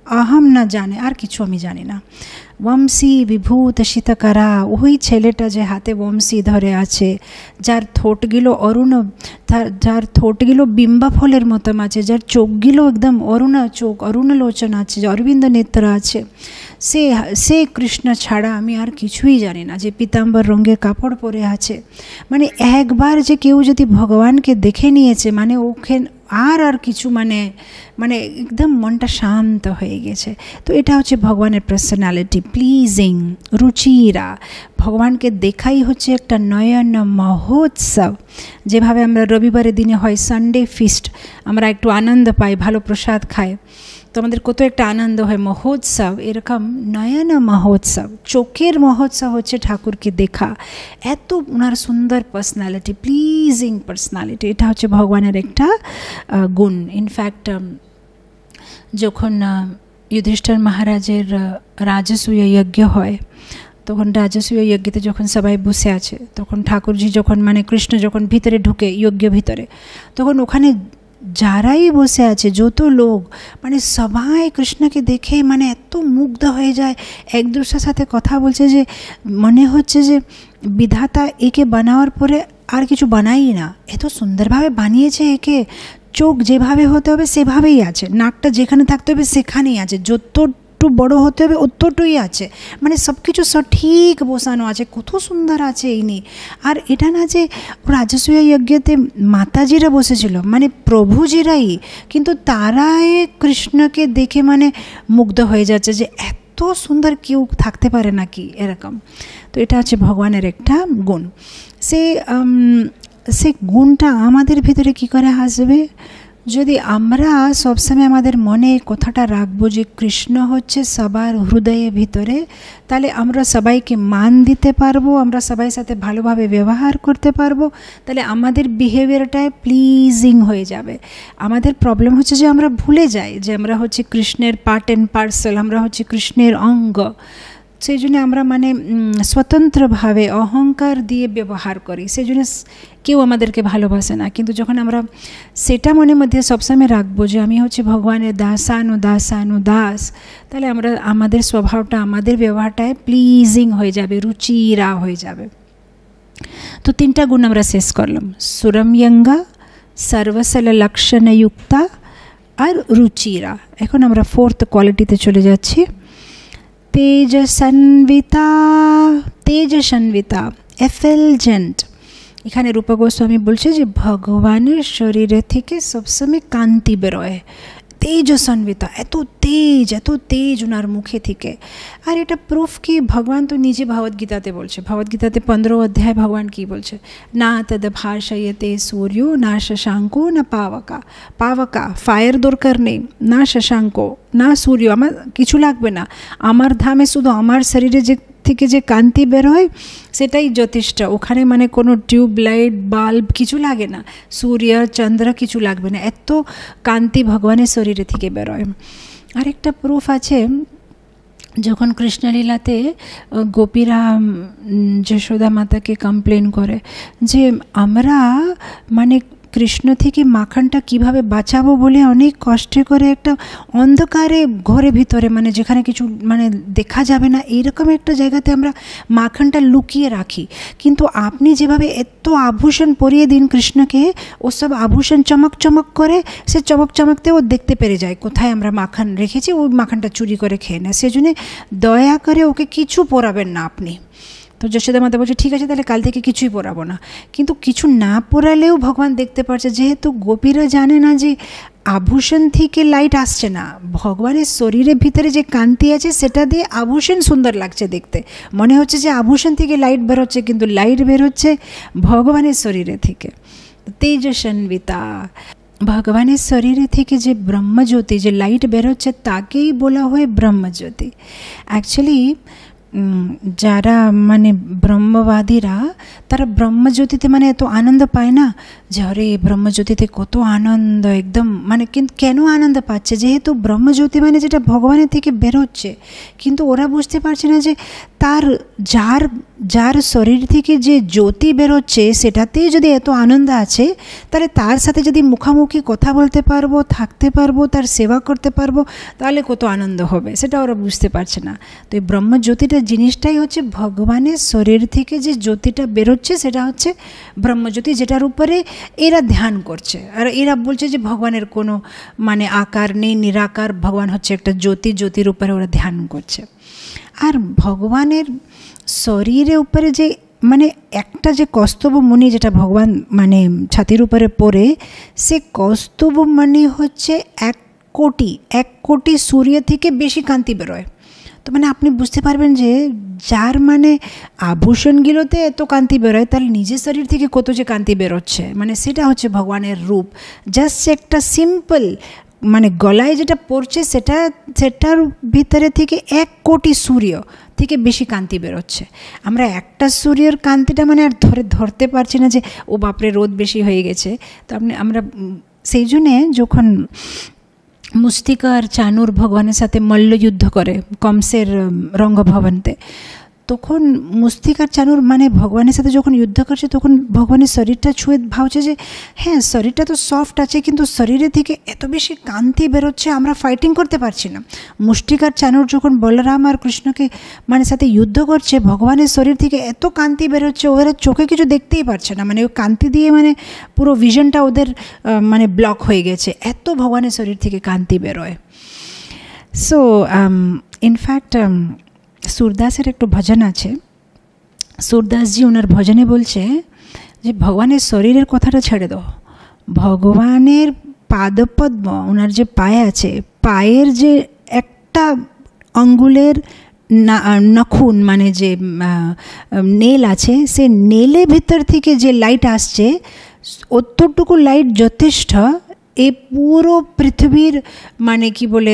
আহম না জানে, আর কিছু আমি জানি না। বংশী বিভূত শীতকরা, ওই ছেলেটা যে হাতে বংশী ধরে আছে, যার ঠোঁটগুলো যার ঠোঁটগুলো বিম্বা ফলের মতন আছে, যার চোখগুলো একদম অরুণ লোচন আছে, যে অরবিন্দ নেত্র আছে, সে কৃষ্ণ ছাড়া আমি আর কিছুই জানি না। যে পীতাম্বর রঙের কাপড় পরে আছে, মানে একবার যে কেউ যদি ভগবানকে দেখে নিয়েছে, মানে ওখানে আর কিছু মানে একদম মনটা শান্ত হয়ে গেছে। তো এটা হচ্ছে ভগবানের পার্সোনালিটি, প্লিজিং, রুচিরা। ভগবানকে দেখাই হচ্ছে একটা নয়ন মহোৎসব। যেভাবে আমরা রবিবারের দিনে হয় সানডে ফিস্ট, আমরা একটু আনন্দ পাই, ভালো প্রসাদ খাই, তো আমাদের কত একটা আনন্দ হয়, মহোৎসব। এরকম নয়ন মহোৎসব, চোখের মহোৎসব হচ্ছে ঠাকুরকে দেখা। এত ওনার সুন্দর পার্সোনালিটি, প্লিজিং পার্সোনালিটি, এটা হচ্ছে ভগবানের একটা গুণ। ইনফ্যাক্ট যখন যুধিষ্ঠির মহারাজের রাজসূয় যজ্ঞ হয়, তখন রাজসূয় যজ্ঞতে যখন সবাই বসে আছে, তখন ঠাকুরজি যখন মানে কৃষ্ণ যখন ভিতরে ঢুকে যজ্ঞ ভিতরে, তখন ওখানে যারাই বসে আছে, যত লোক, মানে সবাই কৃষ্ণকে দেখে মানে এত মুগ্ধ হয়ে যায়, এক দুসরার সাথে কথা বলছে যে মনে হচ্ছে যে বিধাতা একে বানাওয়ার পরে আর কিছু বানাই না, এত সুন্দরভাবে বানিয়েছে একে। চোখ যেভাবে হতে হবে সেভাবেই আছে, নাকটা যেখানে থাকতে হবে সেখানেই আছে, যতটু বড় হতে হবে অতটুই আছে, মানে সব কিছু সঠিক বসানো আছে, কত সুন্দর আছে ইনি। আর এটা না যে রাজসূয় যজ্ঞতে মাতাজিরা বসেছিল, মানে প্রভুজিরাই, কিন্তু তারাই কৃষ্ণকে দেখে মানে মুগ্ধ হয়ে যাচ্ছে যে এত সুন্দর কেউ থাকতে পারে নাকি, এরকম। তো এটা হচ্ছে ভগবানের একটা গুণ। সে গুণটা আমাদের ভিতরে কি করে আসবে? যদি আমরা সবসময় আমাদের মনে কথাটা রাখবো যে কৃষ্ণ হচ্ছে সবার হৃদয়ে ভিতরে, তাহলে আমরা সবাইকে মান দিতে পারবো, আমরা সবাই সাথে ভালোভাবে ব্যবহার করতে পারবো, তাহলে আমাদের বিহেভিয়ারটায় প্লিজিং হয়ে যাবে। আমাদের প্রবলেম হচ্ছে যে আমরা ভুলে যাই যে আমরা হচ্ছে কৃষ্ণের পার্ট অ্যান্ড পার্সেল, আমরা হচ্ছে কৃষ্ণের অঙ্গ। সেই জন্য আমরা মানে স্বতন্ত্রভাবে অহংকার দিয়ে ব্যবহার করি, সেই জন্য কেউ আমাদেরকে ভালোবাসে না। কিন্তু যখন আমরা সেটা মনের মধ্যে সবসময় রাখবো যে আমি হচ্ছে ভগবানের দাস, তাহলে আমরা আমাদের স্বভাবটা, আমাদের ব্যবহারটায় প্লিজিং হয়ে যাবে, রুচিরা হয়ে যাবে। তো তিনটা গুণ আমরা শেষ করলাম, সুরম্যঙ্গা, সর্বসল লক্ষণযুক্তা আর রুচিরা। এখন আমরা ফোর্থ কোয়ালিটিতে চলে যাচ্ছি, তেজসন্বিতা, এফেলজেন্ট। এখানে রূপা গোস্বামী বলছে যে ভগবানের শরীরে থেকে সবসময় কান্তি বেরোয়, তেজসন্বিতা, এত তেজ ওনার মুখে থেকে। আর এটা প্রুফ কি, ভগবান তো নিজে ভগবদ্গীতাতে বলছে, ভগবদ্গীতাতে 15 অধ্যায় ভগবান কি বলছে, না তদ ভাষয়তে সূর্য না শশাঙ্কো না পাবকা, ফায়ার দরকার নেই, না শশাঙ্কো না সূর্য, আমার কিছু লাগবে না, আমার ধামে শুধু আমার শরীরে যে থেকে যে কান্তি বেরোয় সেটাই যথেষ্ট, ওখানে মানে কোনো টিউব লাইট বাল্ব কিছু লাগে না, সূর্য চন্দ্র কিছু লাগবে না, এত কান্তি ভগবানের শরীরে থেকে বেরোয়। আরেকটা প্রুফ আছে, যখন কৃষ্ণলীলাতে গোপীরা যশোদা মাতাকে কমপ্লেন করে যে আমরা মানে কৃষ্ণ থেকে মাখনটা কিভাবে বাঁচাবো বলে অনেক কষ্টে করে একটা অন্ধকারে ঘরে ভিতরে, মানে যেখানে কিছু মানে দেখা যাবে না, এইরকম একটা জায়গাতে আমরা মাখনটা লুকিয়ে রাখি। কিন্তু আপনি যেভাবে এত আভূষণ পরিয়ে দিন কৃষ্ণকে, ওসব আভূষণ চমক করে, সে চমকতে ও দেখতে পেরে যায় কোথায় আমরা মাখন রেখেছি, ওই মাখনটা চুরি করে খেয়ে নেয়। সেজন্য দয়া করে ওকে কিছু পরাবেন না আপনি। তো যশোদা মাতা বলছে ঠিক আছে, তাহলে কাল থেকে কিছুই পরাবো না। কিন্তু কিছু না পরালেও ভগবান দেখতে পারছে, যেহেতু গোপীরা জানে না যে আভূষণ থেকে লাইট আসছে না, ভগবানের শরীরের ভিতরে যে কান্তি আছে সেটা দিয়ে আভূষণ সুন্দর লাগছে দেখতে, মনে হচ্ছে যে আভূষণ থেকে লাইট বেরোচ্ছে, কিন্তু লাইট বেরোচ্ছে ভগবানের শরীরে থেকে। তেজসন্বিতা, ভগবানের শরীরে থেকে যে ব্রহ্মজ্যোতি, যে লাইট বেরোচ্ছে তাকেই বলা হয় ব্রহ্মজ্যোতি। অ্যাকচুয়ালি যারা মানে ব্রহ্মবাদীরা তারা ব্রহ্মজ্যোতিতে মানে এত আনন্দ পায় না যে আরে ব্রহ্মজ্যোতিতে কত আনন্দ একদম মানে কিন্তু কেন আনন্দ পাচ্ছে যেহেতু ব্রহ্মজ্যোতি মানে যেটা ভগবানের থেকে বেরোচ্ছে কিন্তু ওরা বুঝতে পারছে না যে তার যার শরীর থেকে যে জ্যোতি বেরোচ্ছে সেটাতেই যদি এত আনন্দ আছে তাহলে তার সাথে যদি মুখামুখি কথা বলতে পারবো থাকতে পারবো তার সেবা করতে পারবো তাহলে কত আনন্দ হবে সেটা ওরা বুঝতে পারছে না। তো এই ব্রহ্মজ্যোতিটা জিনিসটাই হচ্ছে ভগবানের শরীর থেকে যে জ্যোতিটা বেরোচ্ছে সেটা হচ্ছে ব্রহ্মজ্যোতি যেটার উপরে এরা ধ্যান করছে আর এরা বলছে যে ভগবানের কোনো মানে আকার নেই নিরাকার ভগবান হচ্ছে একটা জ্যোতি জ্যোতির উপরে ওরা ধ্যান করছে। আর ভগবানের শরীরের উপরে যে মানে একটা যে কৌস্তব মুনি যেটা ভগবান মানে ছাতির উপরে পড়ে সে কৌস্তব মানে হচ্ছে 1 কোটি সূর্য থেকে বেশি কান্তি বেরোয়। তো মানে আপনি বুঝতে পারবেন যে যার মানে আভূষণগুলোতে এত কান্তি বেরোয় তার নিজের শরীর থেকে কত যে কান্তি বেরোচ্ছে মানে সেটা হচ্ছে ভগবানের রূপ। জাস্ট একটা সিম্পল মানে গলায় যেটা পড়ছে সেটার ভিতরে থেকে 1 কোটি সূর্য থেকে বেশি কান্তি বেরোচ্ছে। আমরা একটা সূর্যের কান্তিটা মানে আর ধরতে পারছি না যে ও বাপরে রোদ বেশি হয়ে গেছে। তো আমরা সেই জন্যে যখন মুস্তিকা আর চানুর ভগবানের সাথে মল্লযুদ্ধ করে কমসের রঙ্গভবনতে তখন মুস্তিকা আর চানুর মানে ভগবানের সাথে যখন যুদ্ধ করছে তখন ভগবানের শরীরটা ছুঁয়ে ভাবছে যে হ্যাঁ শরীরটা তো সফট আছে কিন্তু শরীরে থেকে এত বেশি কান্তি বেরোচ্ছে আমরা ফাইটিং করতে পারছি না। মুস্তিকা আর চানুর যখন বলরাম আর কৃষ্ণকে মানে সাথে যুদ্ধ করছে ভগবানের শরীর থেকে এত কান্তি বেরোচ্ছে ওরা চোখে কিছু দেখতেই পারছে না মানে ওই কান্তি দিয়ে মানে পুরো ভিশনটা ওদের মানে ব্লক হয়ে গেছে এত ভগবানের শরীর থেকে কান্তি বেরোয়। সো ইনফ্যাক্ট সুরদাসের একটু ভজন আছে সুরদাসজি ওনার ভজনে বলছে যে ভগবানের শরীরের কথাটা ছেড়ে দাও ভগবানের পাদপদ্ম ওনার যে পায়ে আছে পায়ের যে একটা আঙ্গুলের নখুন মানে যে নেল আছে সে নেলের ভিতর থেকে যে লাইট আসছে অতটুকু লাইট যথেষ্ট এই পুরো পৃথিবীর মানে কি বলে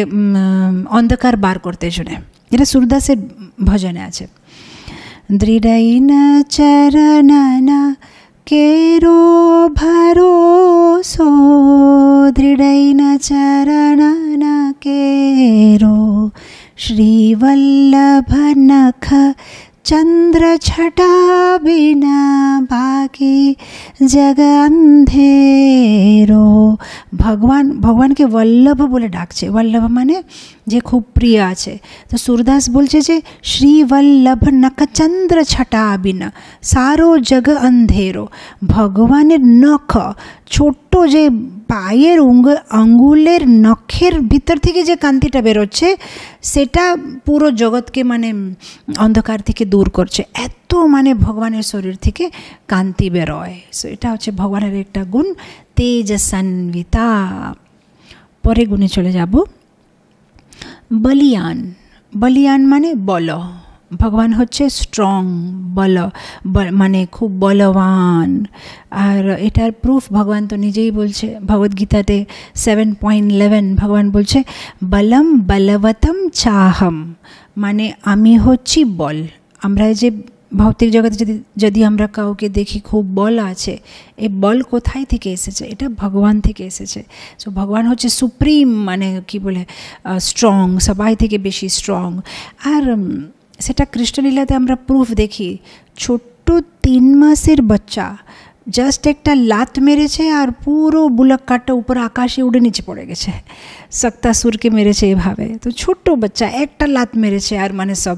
অন্ধকার বার করতে জন্য। এটা সুরদাসের ভজনে আছে দৃঢ়ইনা চরণনা কেরো ভরোসো দৃঢ়ইনা চরণনা কেরো শ্রীবল্লভ নখ চন্দ্র ছটা বিনা বাকি জগ অন্ধেরো। ভগবানকে বল্লভ বলে ডাকছে বল্লভ মানে যে খুব প্রিয় আছে। তো সুরদাস বলছে যে শ্রী বল্লভ নখ চন্দ্র ছটা বিনা সারো জগ অন্ধেরো ভগবানের নখ ছোট্ট যে পায়ের আঙ্গুলের নখের ভিতর থেকে যে কান্তিটা বেরোচ্ছে সেটা পুরো জগৎকে মানে অন্ধকার থেকে দূর করছে এত মানে ভগবানের শরীর থেকে কান্তি বেরোয়। সো এটা হচ্ছে ভগবানের একটা গুণ তেজসান্বিতা। পরে গুণে চলে যাব বলিয়ান। বলিয়ান মানে বল ভগবান হচ্ছে স্ট্রং বল মানে খুব বলবান। আর এটার প্রুফ ভগবান তো নিজেই বলছে ভগবদ্গীতাতে 7.11 ভগবান বলছে বলম বলবতম চাহম মানে আমি হচ্ছি বল। আমরা যে ভৌতিক জগতে যদি আমরা কাউকে দেখি খুব বল আছে এই বল কোথায় থেকে এসেছে এটা ভগবান থেকে এসেছে। সো ভগবান হচ্ছে সুপ্রিম মানে কি বলে স্ট্রং সবাই থেকে বেশি স্ট্রং। আর সেটা কৃষ্ণলীলাতে আমরা প্রুফ দেখি ছোট্ট 3 মাসের বাচ্চা জাস্ট একটা লাত মেরেছে আর পুরো বুলক কাটটা উপর আকাশে উড়ে নিচে পড়ে গেছে সক্তাসুরকে মেরেছে এভাবে। তো ছোট্ট বাচ্চা একটা লাত মেরেছে আর মানে সব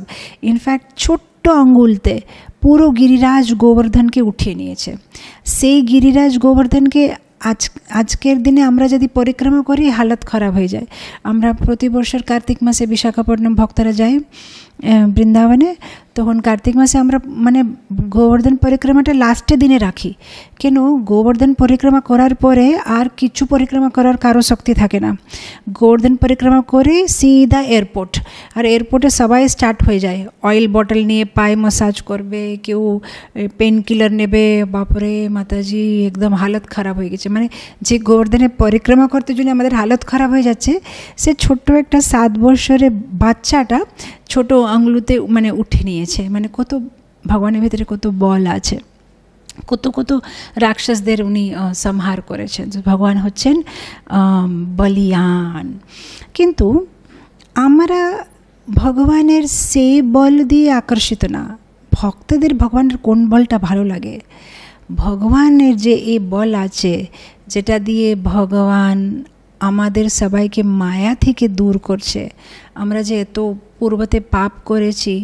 ইনফ্যাক্ট ছোট্ট আঙ্গুলতে পুরো গিরিরাজ গোবর্ধনকে উঠিয়ে নিয়েছে। সেই গিরিরাজ গোবর্ধনকে আজকের দিনে আমরা যদি পরিক্রমা করি হালত খারাপ হয়ে যায়। আমরা প্রতি বছর কার্তিক মাসে বিশাখাপট্টনম ভক্তরা যাই বৃন্দাবনে তখন কার্তিক মাসে আমরা মানে গোবর্ধন পরিক্রমাটা লাস্টের দিনে রাখি। কেন? গোবর্ধন পরিক্রমা করার পরে আর কিছু পরিক্রমা করার কারো শক্তি থাকে না। গোবর্ধন পরিক্রমা করে সিধা এয়ারপোর্ট, আর এয়ারপোর্টে সবাই স্টার্ট হয়ে যায়, অয়েল বটল নিয়ে পায়ে ম্যাসাজ করবে, কেউ পেন কিলার নেবে। বাপরে মাতাজি, একদম হালত খারাপ হয়ে গেছে। মানে যে গোবর্ধনে পরিক্রমা করতে জন্য আমাদের হালত খারাপ হয়ে যাচ্ছে, সে ছোট্ট একটা 7 বছরের বাচ্চাটা ছোট আঙুলতে মানে উঠে নিয়েছে। মানে কত ভগবানের ভিতরে কত বল আছে, কত কত রাক্ষসদের উনি সংহার করেছেন। ভগবান হচ্ছেন বলিয়ান। কিন্তু আমরা ভগবানের সেই বল দিয়ে আকর্ষিত না। ভক্তদের ভগবানের কোন বলটা ভালো লাগে? ভগবানের যে এই বল আছে, যেটা দিয়ে ভগবান আমাদের সবাইকে মায়া থেকে দূর করছে। আমরা যে এত পূর্বতে পাপ করেছি,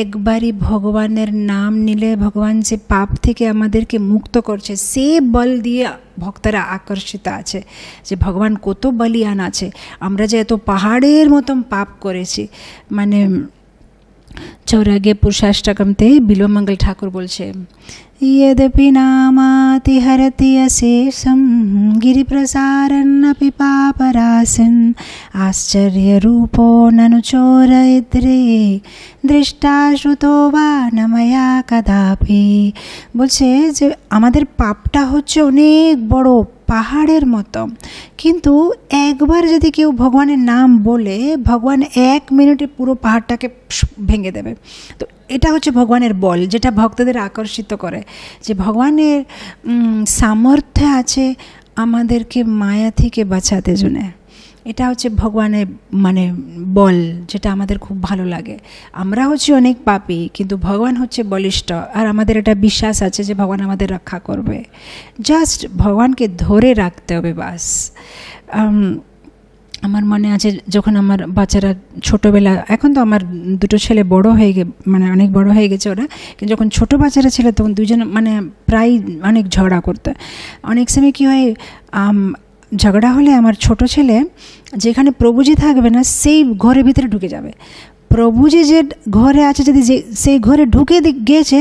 একবারই ভগবানের নাম নিলে ভগবান যে পাপ থেকে আমাদেরকে মুক্ত করছে, সে বল দিয়ে ভক্তরা আকর্ষিত আছে যে ভগবান কত বলিয়ান আছে। আমরা যে এত পাহাড়ের মতন পাপ করেছি। মানে চৌরাগে পুরুষাষ্টকমতে বিল্বমঙ্গল ঠাকুর বলছে, यद्यपि नामातिहरति अशेषं गिरिप्रसारन्नपि पापराशन् आश्चर्यरूपो ननु चोरयिद्रे दृष्टा श्रुतो वा न मया कदापि। বলছে যে আমাদের পাপটা হচ্ছে অনেক বড়, পাহাড়ের মতো, কিন্তু একবার যদি কেউ ভগবানের নাম বলে, ভগবান 1 মিনিটে পুরো পাহাড়টাকে ভেঙে দেবে। তো এটা হচ্ছে ভগবানের বল, যেটা ভক্তদের আকর্ষিত করে, যে ভগবানের সামর্থ্য আছে আমাদেরকে মায়া থেকে বাঁচাতে জন্য। এটা হচ্ছে ভগবানের মানে বল, যেটা আমাদের খুব ভালো লাগে। আমরা হচ্ছে অনেক পাপী, কিন্তু ভগবান হচ্ছে বলিষ্ঠ, আর আমাদের এটা বিশ্বাস আছে যে ভগবান আমাদের রক্ষা করবে। জাস্ট ভগবানকে ধরে রাখতে হবে বাস। আমার মনে আছে যখন আমার বাচ্চারা ছোটোবেলা, এখন তো আমার 2 ছেলে বড় হয়ে মানে অনেক বড় হয়ে গেছে ওরা, কিন্তু যখন ছোটো বাচ্চারা ছিল তখন দুজন মানে প্রায় অনেক ঝগড়া করতো। অনেক সময় কী হয়, ঝগড়া হলে আমার ছোট ছেলে যেখানে প্রভুজি থাকবে না সেই ঘরের ভিতরে ঢুকে যাবে। প্রভুজি যে ঘরে আছে, যদি সেই ঘরে ঢুকে গিয়েছে,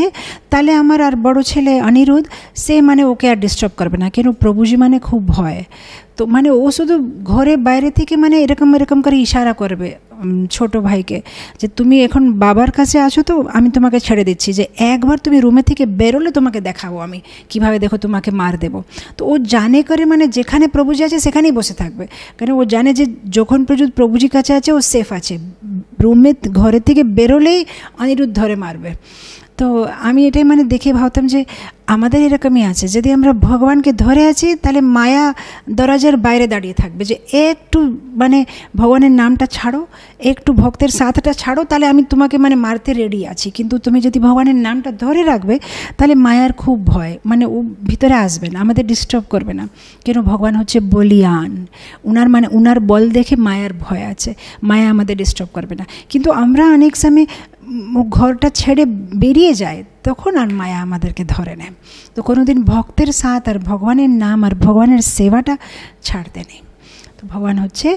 তাহলে আমার আর বড় ছেলে অনিরুদ্ধ, সে মানে ওকে আর ডিস্টার্ব করবে না। কেন? প্রভুজি মানে খুব ভয়। তো মানে ও শুধু ঘরে বাইরে থেকে মানে এরকম এরকম করে ইশারা করবে ছোট ভাইকে, যে তুমি এখন বাবার কাছে আছো, তো আমি তোমাকে ছেড়ে দিচ্ছি, যে একবার তুমি রুমে থেকে বেরোলে তোমাকে দেখাবো আমি কিভাবে, দেখো তোমাকে মার দেবো। তো ও জানে করে মানে যেখানে প্রভুজি আছে সেখানেই বসে থাকবে, কারণ ও জানে যে যখন পর্যন্ত প্রভুজির কাছে আছে ও সেফ আছে। রুমে ঘরে থেকে বেরোলেই অনিরুদ্ধ ধরে মারবে। তো আমি এটাই মানে দেখে ভাবতাম যে আমাদের এরকমই আছে, যদি আমরা ভগবানকে ধরে আছি তাহলে মায়া দরজার বাইরে দাঁড়িয়ে থাকবে, যে একটু মানে ভগবানের নামটা ছাড়ো, একটু ভক্তের সাথটা ছাড়ো, তাহলে আমি তোমাকে মানে মারতে রেডি আছি। কিন্তু তুমি যদি ভগবানের নামটা ধরে রাখবে, তাহলে মায়ার খুব ভয়, মানে ও ভিতরে আসবে না, আমাদের ডিস্টার্ব করবে না। কেন? ভগবান হচ্ছে বলিয়ান, উনার বল দেখে মায়ার ভয় আছে, মায়া আমাদের ডিস্টার্ব করবে না। কিন্তু আমরা অনেক সময় ঘরটা ছেড়ে বেরিয়ে যায়, তখন আর মায়া আমাদেরকে ধরে নেয়। তো কোনোদিন ভক্তের সাথ আর ভগবানের নাম আর ভগবানের সেবাটা ছাড়তে নেই। তো ভগবান হচ্ছে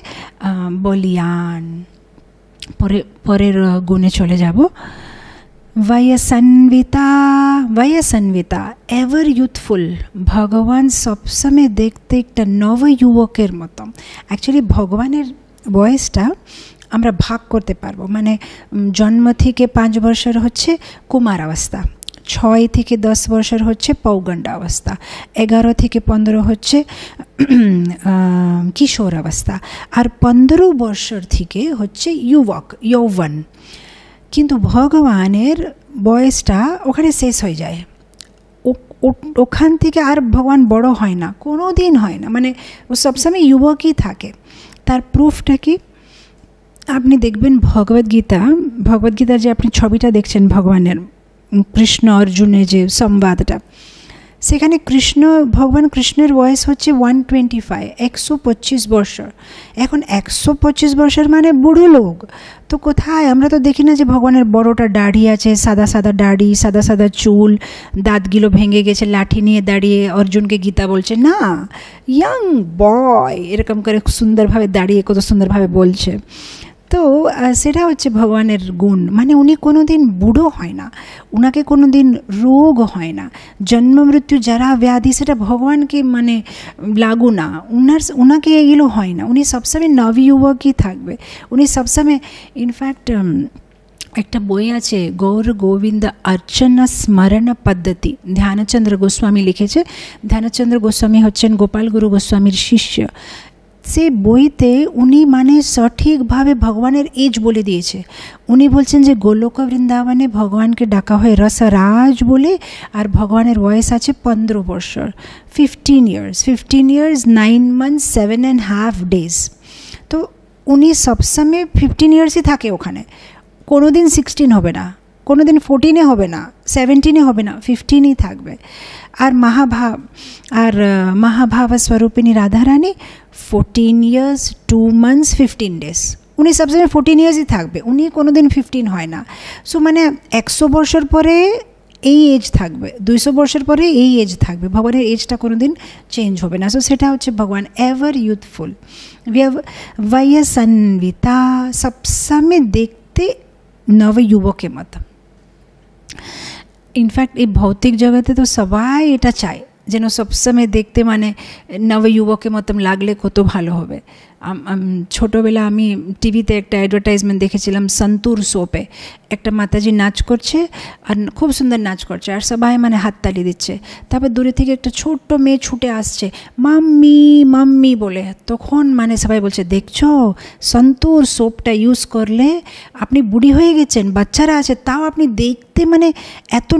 বলিয়ান। পরের গুণে চলে যাব। বয়সন্বিতা এভার ইউথফুল। ভগবান সবসময় দেখতে একটা নবযুবকের মতো। অ্যাকচুয়ালি ভগবানের বয়সটা আমরা ভাগ করতে পারবো, মানে জন্ম থেকে 5 বছর হচ্ছে কুমার অবস্থা, 6 থেকে 10 বছর হচ্ছে পৌগণ্ড অবস্থা, 11 থেকে 15 হচ্ছে কিশোর অবস্থা, আর 15 বছর থেকে হচ্ছে যৌবন। কিন্তু ভগবানের বয়সটা ওখানে শেষ হয়ে যায়, ওখান থেকে আর ভগবান বড় হয় না, কোনো দিন হয় না, মানে ও সবসময় যুবকই থাকে। তার প্রুফটা কি? আপনি দেখবেন ভগবদ্গীতার যে আপনি ছবিটা দেখছেন ভগবানের, কৃষ্ণ অর্জুনের যে সংবাদটা, সেখানে ভগবান কৃষ্ণের বয়স হচ্ছে 125 বছর। এখন 125 বছর মানে বুড়ো লোক। তো কোথায়? আমরা তো দেখি না যে ভগবানের বড়টা দাড়ি আছে, সাদা সাদা দাড়ি, সাদা সাদা চুল, দাঁতগুলো ভেঙে গেছে, লাঠি নিয়ে দাঁড়িয়ে অর্জুনকে গীতা বলছে। না, ইয়াং বয় এরকম করে সুন্দরভাবে দাঁড়িয়ে কত সুন্দরভাবে বলছে। তো সেটা হচ্ছে ভগবানের গুণ, মানে উনি কোনো দিন বুড়ো হয় না, উনাকে কোনো দিন রোগ হয় না, জন্ম মৃত্যু যারা ব্যাধি সেটা ভগবানকে মানে লাগু না, উনাকে এগুলো হয় না, উনি সবসময় নবযুবকই থাকবে, উনি সবসময় ইনফ্যাক্ট একটা বই আছে গৌর গোবিন্দ অর্চনা স্মরণ পদ্ধতি, ধ্যানচন্দ্র গোস্বামী লিখেছে। ধ্যানচন্দ্র গোস্বামী হচ্ছেন গোপাল গুরু গোস্বামীর শিষ্য। সে বইতে উনি মানে সঠিকভাবে ভগবানের এজ বলে দিয়েছে। উনি বলছেন যে গোলক বৃন্দাবনে ভগবানকে ডাকা হয় রসরাজ বলে, আর ভগবানের বয়স আছে 15 বছর, 15 years 9 months 7.5 days। তো উনি সবসময় 15 yearsই থাকে ওখানে, কোনো দিন 16 হবে না, কোনো দিন 14 হবে না, 17 হবে না, 15ই থাকবে। আর মহাভাব স্বরূপিনী রাধারানী 14 years 2 months 15 days, উনি সবসময় 14 yearsই থাকবে, উনি কোনো দিন 15 হয় না। সো মানে 100 বছর পরে এই এজ থাকবে, 200 বছর পরে এই এজ থাকবে, ভগবানের এজটা কোনো দিন চেঞ্জ হবে না। সো সেটা হচ্ছে ভগবান এভার ইউথফুল, বয়সন্বিতা, সবসময় দেখতে নবযুবকের মতো। ইনফ্যাক্ট এই ভৌতিক জগতে তো সবাই এটা চায় যেন সবসময় দেখতে মানে নবযুবকের মতন লাগলে কত ভালো হবে। ছোটোবেলা আমি টিভিতে একটা অ্যাডভার্টাইজমেন্ট দেখেছিলাম সন্তুর সোপে, একটা মাতাজি নাচ করছে আর খুব সুন্দর নাচ করছে আর সবাই মানে হাততালি দিচ্ছে, তারপর দূরে থেকে একটা ছোট্ট মেয়ে ছুটে আসছে মাম্মি মাম্মি বলে, তখন মানে সবাই বলছে দেখছো সন্তুর সোপটা ইউজ করলে আপনি বুড়ি হয়ে গেছেন, বাচ্চারা আছে তাও আপনি দেখতে মানে এত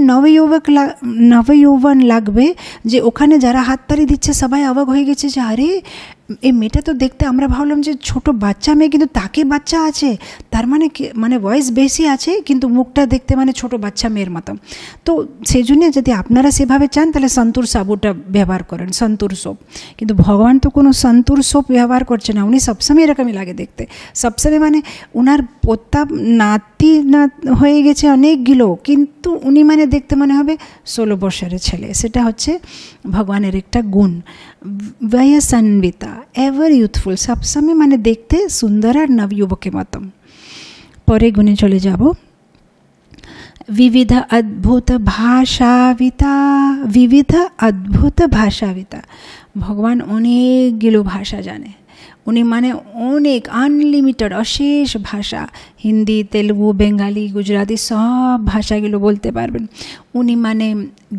নবযৌবন লাগবে যে ওখানে যারা হাততালি দিচ্ছে সবাই অবাক হয়ে গেছে যে আরে এই মেয়েটা তো দেখতে, আমরা ভাবলাম যে ছোট বাচ্চা মেয়ে কিন্তু তাকে বাচ্চা আছে, তার মানে ভয়েস বেশি আছে কিন্তু মুখটা দেখতে মানে ছোট বাচ্চা মেয়ের মতো। তো সেই জন্য যদি আপনারা সেভাবে চান তাহলে সন্তুর সাবুটা ব্যবহার করেন, সন্তুর সোপ। কিন্তু ভগবান তো কোনো সন্তুর সোপ ব্যবহার করছে না, উনি সবসময় এরকমই লাগে দেখতে, সবসময় মানে উনার পোতা নাতি না হয়ে গেছে অনেকগুলো, কিন্তু উনি মানে দেখতে মনে হবে 16 বছরের ছেলে। সেটা হচ্ছে ভগবানের একটা গুণ, বয়সন্বিতা, এভার ইউথফুল, সবসময় মানে দেখতে সুন্দর আর নবযুবকের মতো। পরে গুণে চলে যাব, विविध अद्भुत भाषाविता, विविध अद्भुत भाषाविता, भगवान অনেকগুলো ভাষা জানে, উনি মানে অনেক আনলিমিটেড অশেষ ভাষা, হিন্দি তেলুগু বেঙ্গালি গুজরাটি সব ভাষাগুলো বলতে পারবেন। উনি মানে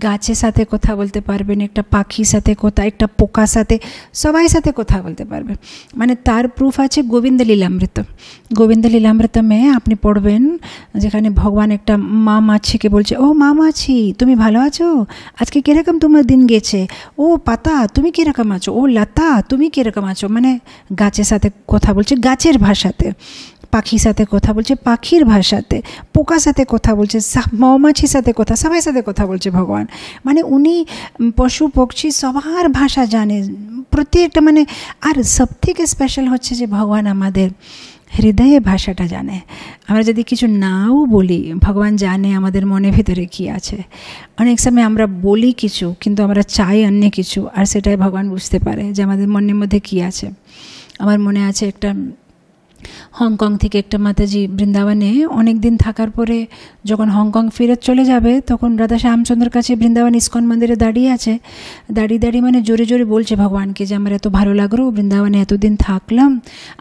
গাছের সাথে কথা বলতে পারবেন, একটা পাখির সাথে কথা, একটা পোকার সাথে, সবাই সাথে কথা বলতে পারবেন। মানে তার প্রুফ আছে গোবিন্দ লীলামৃত। গোবিন্দ লীলামৃতমে আপনি পড়বেন যেখানে ভগবান একটা মা মাছিকে বলছে, ও মা মাছি তুমি ভালো আছো, আজকে কীরকম তোমার দিন গেছে, ও পাতা তুমি কীরকম আছো, ও লতা তুমি কীরকম আছো, মানে গাছের সাথে কথা বলছে গাছের ভাষাতে, পাখির সাথে কথা বলছে পাখির ভাষাতে, পোকার সাথে কথা বলছে, মৌমাছির সাথে কথা, সবাই সাথে কথা বলছে ভগবান। মানে উনি পশু পক্ষী সবার ভাষা জানে প্রত্যেকটা, মানে আর সবথেকে স্পেশাল হচ্ছে যে ভগবান আমাদের হৃদয়ে ভাষাটা জানে। আমরা যদি কিছু নাও বলি ভগবান জানে আমাদের মনের ভিতরে কি আছে। অনেক সময় আমরা বলি কিছু কিন্তু আমরা চাই অন্য কিছু, আর সেটাই ভগবান বুঝতে পারে যে আমাদের মনের মধ্যে কি আছে। আমার মনে আছে একটা হংকং থেকে একটা মাতাজি বৃন্দাবনে অনেক দিন থাকার পরে যখন হংকং ফেরত চলে যাবে তখন রাধা শ্যামচন্দ্রের কাছে বৃন্দাবন ইস্কন মন্দিরে দাঁড়িয়ে আছে, দাঁড়িয়ে মানে জোরে জোরে বলছে ভগবানকে যে আমার এত ভালো লাগলো, বৃন্দাবনে এতদিন থাকলাম,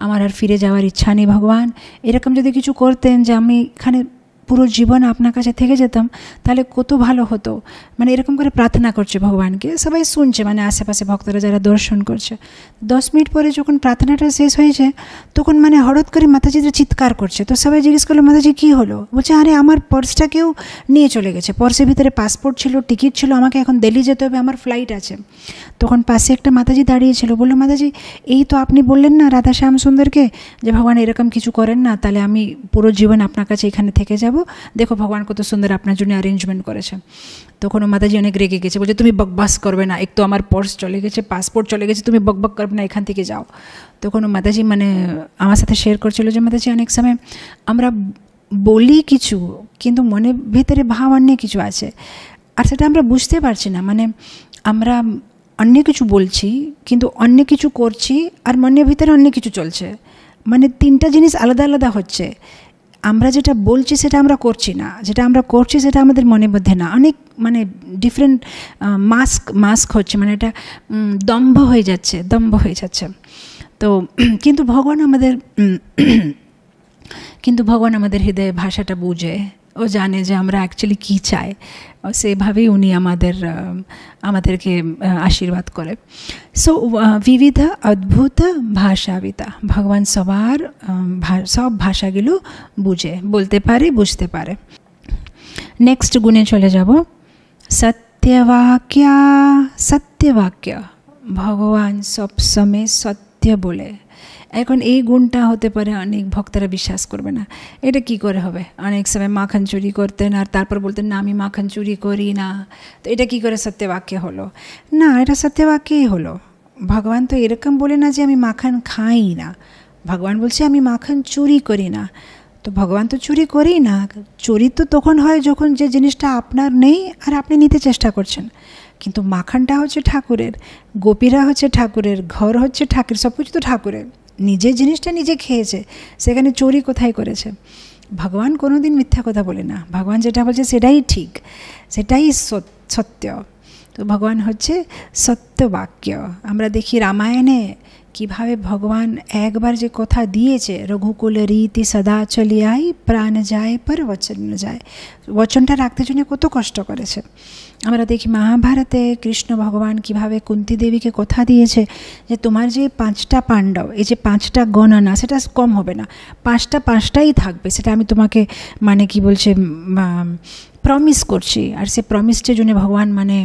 আমার আর ফিরে যাওয়ার ইচ্ছা নেই ভগবান, এরকম যদি কিছু করতেন যে আমি এখানে পুরো জীবন আপনার কাছে থেকে যেতাম তাহলে কত ভালো হতো। মানে এরকম করে প্রার্থনা করছে ভগবানকে, সবাই শুনছে, মানে আশেপাশে ভক্তরা যারা দর্শন করছে। 10 মিনিট পরে যখন প্রার্থনাটা শেষ হয়েছে তখন মানে হঠাৎ করে মাতাজিদের চিৎকার করছে। তো সবাই জিজ্ঞেস করলো মাতাজি কী হলো? বলছে আরে আমার পার্সটা কেউ নিয়ে চলে গেছে, পার্সের ভিতরে পাসপোর্ট ছিল, টিকিট ছিল, আমাকে এখন দিল্লি যেতে হবে, আমার ফ্লাইট আছে। তখন পাশে একটা মাতাজি দাঁড়িয়েছিল, বললো মাতাজি এই তো আপনি বললেন না রাধা শ্যাম সুন্দরকে যে ভগবান এরকম কিছু করেন না, তাহলে আমি পুরো জীবন আপনার কাছে এখানে থেকে যাব, দেখো ভগবান কত সুন্দর আপনার জন্য অ্যারেঞ্জমেন্ট করেছে। তখন মাতাজি অনেক রেগে গেছে, বলছে তুমি বকবাস করবে না, এক তো আমার পার্স চলে গেছে, পাসপোর্ট চলে গেছে, তুমি বকবক করবে না, এখান থেকে যাও। তখন মাতাজি মানে আমার সাথে শেয়ার করছিল যে মাতাজি অনেক সময় আমরা বলি কিছু কিন্তু মনের ভিতরে ভাব অন্য কিছু আছে, আর সেটা আমরা বুঝতে পারছি না। মানে আমরা অন্য কিছু বলছি কিন্তু অন্য কিছু করছি আর মনের ভিতরে অন্য কিছু চলছে, মানে তিনটা জিনিস আলাদা আলাদা হচ্ছে। আমরা যেটা বলছি সেটা আমরা করছি না, যেটা আমরা করছি সেটা আমাদের মনের মধ্যে না, অনেক মানে ডিফারেন্ট মাস্ক হচ্ছে, মানে এটা দম্ভ হয়ে যাচ্ছে। তো কিন্তু ভগবান আমাদের হৃদয়ে ভাষাটা বুঝে, ও জানে যে আমরা অ্যাকচুয়ালি কী চাই, সেভাবেই উনি আমাদেরকে আশীর্বাদ করে। সো বিবিধ অদ্ভুত ভাষাবিতা, ভগবান সব ভাষাগুলো বুঝে, বলতে পারে, বুঝতে পারে। নেক্সট গুণে চলে যাব, সত্যবাক্য। ভগবান সবসময় সত্য বলে। এখন এই গুণটা হতে পারে অনেক ভক্তরা বিশ্বাস করবে না, এটা কি করে হবে, অনেক সময় মাখন চুরি করতেন আর তারপর বলতেন না আমি মাখন চুরি করি না, তো এটা কি করে সত্যবাক্য হলো? না, এটা সত্যবাক্যই হলো। ভগবান তো এরকম বলে না যে আমি মাখন খাই না, ভগবান বলছে আমি মাখন চুরি করি না। তো ভগবান তো চুরি করেই না। চুরি তো তখন হয় যখন যে জিনিসটা আপনার নেই আর আপনি নিতে চেষ্টা করছেন, কিন্তু মাখনটা হচ্ছে ঠাকুরের, গোপীরা হচ্ছে ঠাকুরের, ঘর হচ্ছে ঠাকুরের, সব কিছু তো ঠাকুরের। নিজের জিনিসটা নিজে খেয়েছে, সেখানে চুরি কোথায় করেছে? ভগবান কোনো দিন মিথ্যা কথা বলে না, ভগবান যেটা বলছে সেটাই ঠিক, সেটাই সত্য। তো ভগবান হচ্ছে সত্যবাক্য। আমরা দেখি রামায়ণে কিভাবে ভগবান একবার যে কথা দিয়েছে, রঘুকুল রীতি সদা চলি আই, প্রাণ যায় পর বচন যায়, বচনটা রাখতে জন্য কত কষ্ট করেছে। আমরা দেখি মহাভারতে কৃষ্ণ ভগবান কিভাবে কুন্তি দেবীকে কথা দিয়েছে যে তোমার যে 5টা পাণ্ডব, এই যে 5টা গণনা, সেটা কম হবে না, 5টাই থাকবে, সেটা আমি তোমাকে মানে কি বলছে প্রমিস করছি। আর সে প্রমিসটার জন্য ভগবান মানে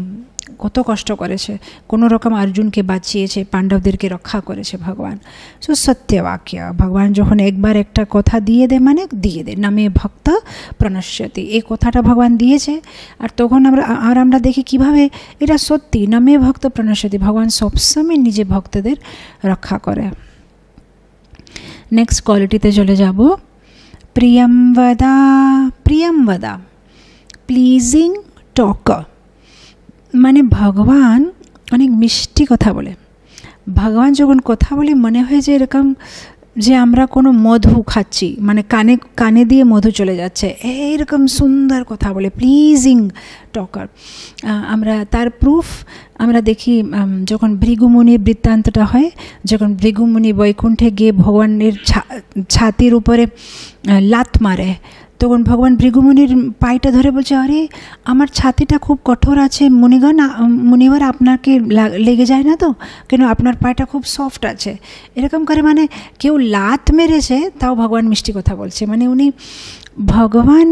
কত কষ্ট করেছে, কোনো রকম অর্জুনকে বাঁচিয়েছে, পাণ্ডবদেরকে রক্ষা করেছে ভগবান। সো সত্যবাক্য, ভগবান যখন একবার একটা কথা দিয়ে দেয় মানে দিয়ে দেয়, নামে ভক্ত প্রণশ্যতি, এই কথাটা ভগবান দিয়েছে। আর তখন আমরা দেখি কিভাবে এটা সত্যি, নামে ভক্ত প্রণশ্যতি, ভগবান সবসময় নিজে ভক্তদের রক্ষা করে। নেক্সট কোয়ালিটিতে চলে যাব, প্রিয়মবদা। প্লিজিং টকার, মানে ভগবান অনেক মিষ্টি কথা বলে। ভগবান যখন কথা বলে মনে হয় যে এরকম যে আমরা কোনো মধু খাচ্ছি, মানে কানে দিয়ে মধু চলে যাচ্ছে, এইরকম সুন্দর কথা বলে, প্লিজিং টকার। আমরা তার প্রুফ আমরা দেখি যখন ভৃগুমুনির বৃত্তান্তটা হয়, যখন ভৃগুমুনি বৈকুণ্ঠে গিয়ে ভগবানের ছাতির উপরে লাত মারে, তখন ভগবান ভৃগুমুনির পায়টা ধরে বলছে, আরে আমার ছাতিটা খুব কঠোর আছে মুনিবার, আপনাকে লেগে যায় না তো, কেন আপনার পায়টা খুব সফট আছে, এরকম করে মানে কেউ লাত মেরেছে তাও ভগবান মিষ্টি কথা বলছে। মানে উনি ভগবান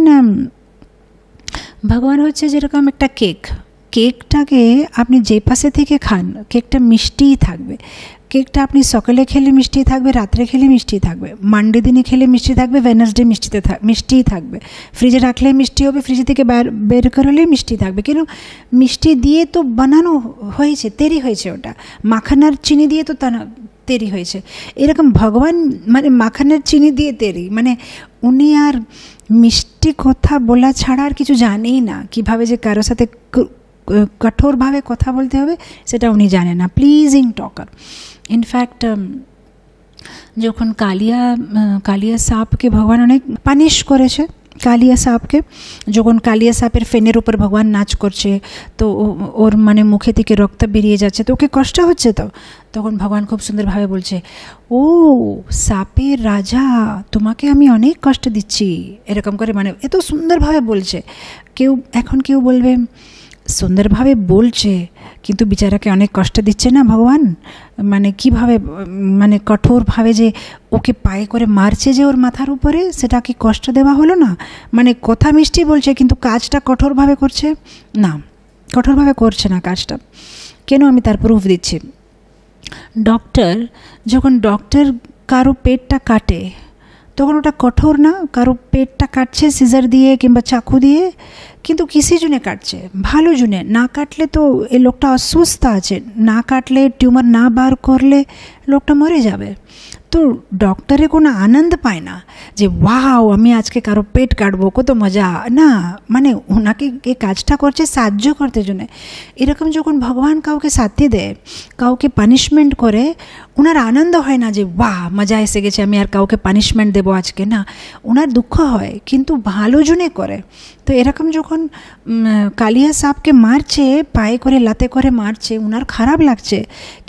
হচ্ছে যেরকম একটা কেকটাকে আপনি যে পাশে থেকে খান, কেকটা মিষ্টিই থাকবে। কেকটা আপনি সকালে খেলে মিষ্টি থাকবে, রাত্রে খেলে মিষ্টি থাকবে, মানডে দিনে খেলে মিষ্টি থাকবে, ওয়েডনেসডে মিষ্টিই থাকবে, ফ্রিজে রাখলে মিষ্টি হবে, ফ্রিজ থেকে বের করলে মিষ্টি থাকবে। কেন? মিষ্টি দিয়ে তো বানানো হয়েছে, তৈরি হয়েছে, ওটা মাখানার চিনি দিয়ে তো তৈরি হয়েছে। এরকম ভগবান মানে মাখানার চিনি দিয়ে তৈরি, মানে উনি আর মিষ্টি কথা বলা ছাড়া আর কিছু জানেই না, কিভাবে যে কারোর সাথে কঠোরভাবে কথা বলতে হবে সেটা উনি জানেন না। Pleasing talker. ইনফ্যাক্ট যখন কালিয়া সাপকে ভগবান অনেক পানিশ করেছে, কালিয়া সাপকে যখন কালিয়া সাপের ফেনের উপর ভগবান নাচ করছে, তো ওর মানে মুখে থেকে রক্ত বেরিয়ে যাচ্ছে, তো ওকে কষ্ট হচ্ছে, তো তখন ভগবান খুব সুন্দরভাবে বলছে, ও সাপের রাজা, তোমাকে আমি অনেক কষ্ট দিচ্ছি, এরকম করে মানে এত সুন্দরভাবে বলছে। কেউ বলবে সুন্দরভাবে বলছে কিন্তু বিচারাকে অনেক কষ্ট দিচ্ছে না ভগবান, মানে কিভাবে মানে কঠোরভাবে যে ওকে পায়ে করে মারছে যে ওর মাথার উপরে, সেটা কি কষ্ট দেওয়া হলো না? মানে কথা মিষ্টি বলছে কিন্তু কাজটা কঠোরভাবে করছে না, কঠোরভাবে করছে না কাজটা। কেন? আমি তার প্রুফ দিচ্ছি। যখন ডক্টর কারো পেটটা কাটে তখন ওটা কঠোর না? কারো পেটটা কাটছে সিজার দিয়ে কিংবা চাকু দিয়ে, কিন্তু কিসের জন্য কাটছে? ভালো জন্য। না কাটলে তো এই লোকটা অসুস্থ আছে, না কাটলে টিউমার না বার করলে লোকটা মরে যাবে। তো ডক্টরে কোনো আনন্দ পায় না যে ওয়াও আমি আজকে কারো পেট কাটবো, কত মজা না, মানে ওনাকে এই কাজটা করছে সাহায্য করতে জন্য। এরকম যখন ভগবান কাউকে শাস্তি দেয়, কাউকে পানিশমেন্ট করে, ওনার আনন্দ হয় না যে বাহ মজা এসে গেছে, আমি আর কাউকে পানিশমেন্ট দেবো আজকে, না, ওনার দুঃখ হয়, কিন্তু ভালো জন্যে করে। তো এরকম যখন কালিয়া সাপকে মারছে, পায়ে করে লাতে করে মারছে, ওনার খারাপ লাগছে,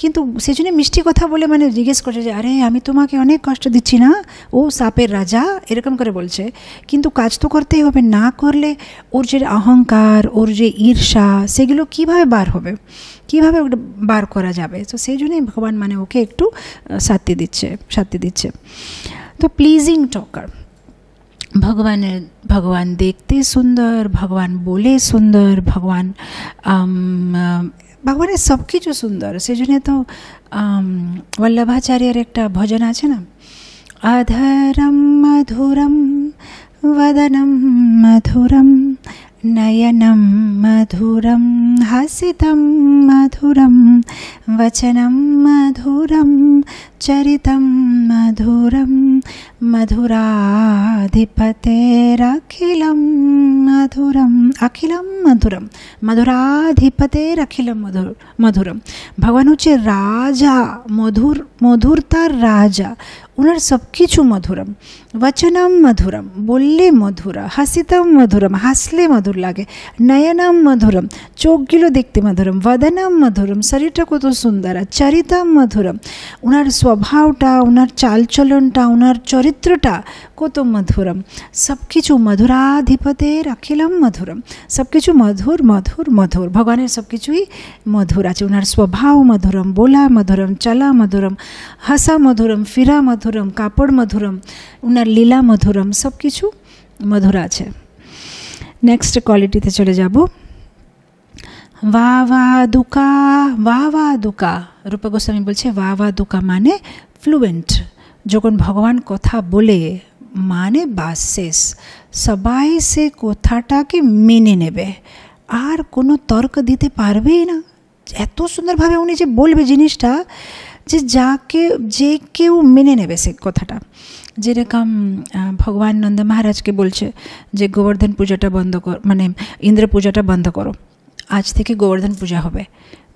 কিন্তু সেই জন্য মিষ্টি কথা বলে মানে জিজ্ঞেস করছে যে আরে আমি তোমাকে অনেক কষ্ট দিচ্ছি না, ও সাপের রাজা, এরকম করে বলছে। কিন্তু কাজ তো করতেই হবে, না করলে ওর যে অহংকার, ওর যে ঈর্ষা, সেগুলো কিভাবে বার হবে, কিভাবে ওটা বার করা যাবে? তো সেই জন্যই ভগবান মানে ওকে একটু শাস্তি দিচ্ছে। তো প্লিজিং টকার, ভগবান দেখতে সুন্দর, ভগবান বলে সুন্দর, ভগবানের সব কিছু সুন্দর। সেই জন্যে তো বল্লভাচার্যের একটা ভজন আছে না, অধরম মধুরম वदनं मधुरं नयनं मधुरं हासितं मधुरं वचनं मधुरं चरितं मधुरं मधुराधिपतेरखिलं मधुरम अखिलम मधुरम मधुराधिपतेरखिलम मधुरम। भगवान হচ্ছে রাজা, মধুরতার রাজা, ওনার সব কিছু মধুরম। वचनम मधुरम, বললে মধুরা, হাসিতম মধুরম, হাসলে মধুর লাগে, নয়নম মধুরম, চোখগুলো দেখতে মধুরম, বদনম মধুরম, শরীরটা কত সুন্দর, চরিতম মধুরম, ওনার স্বভাবটা, ওনার চালচলনটা, ওনার চরিত্রটা কত মধুরম। সব কিছু মধুরাধিপতের অখিলম মধুরম, সব কিছু মধুর মধুর মধুর। ভগবানের সব কিছুই মধুর আছে, ওনার স্বভাব মধুরম, বলা মধুরম, চলা মধুরম, হাসা মধুরম, ফিরা মধুরম, কাপড় মধুরম, ওনার লীলা মধুরম, সব কিছু মধুর আছে। নেক্সট কোয়ালিটিতে চলে যাব, ভাবাদুকা। ভাবাদুকা, রূপা গোস্বামী বলছে ভাবাদুকা মানে ফ্লুয়েন্ট। যখন ভগবান কথা বলে মানে বাস শেষ, সবাই সে কথাটাকে মেনে নেবে, আর কোনো তর্ক দিতে পারবেই না। এত সুন্দরভাবে উনি যে বলবে জিনিসটা, যে কেউ মেনে নেবে সে কথাটা। যেরকম ভগবান নন্দ মহারাজকে বলছে যে গোবর্ধন পূজাটা বন্ধ কর, মানে ইন্দ্র পূজাটা বন্ধ করো, আজ থেকে গোবর্ধন পূজা হবে।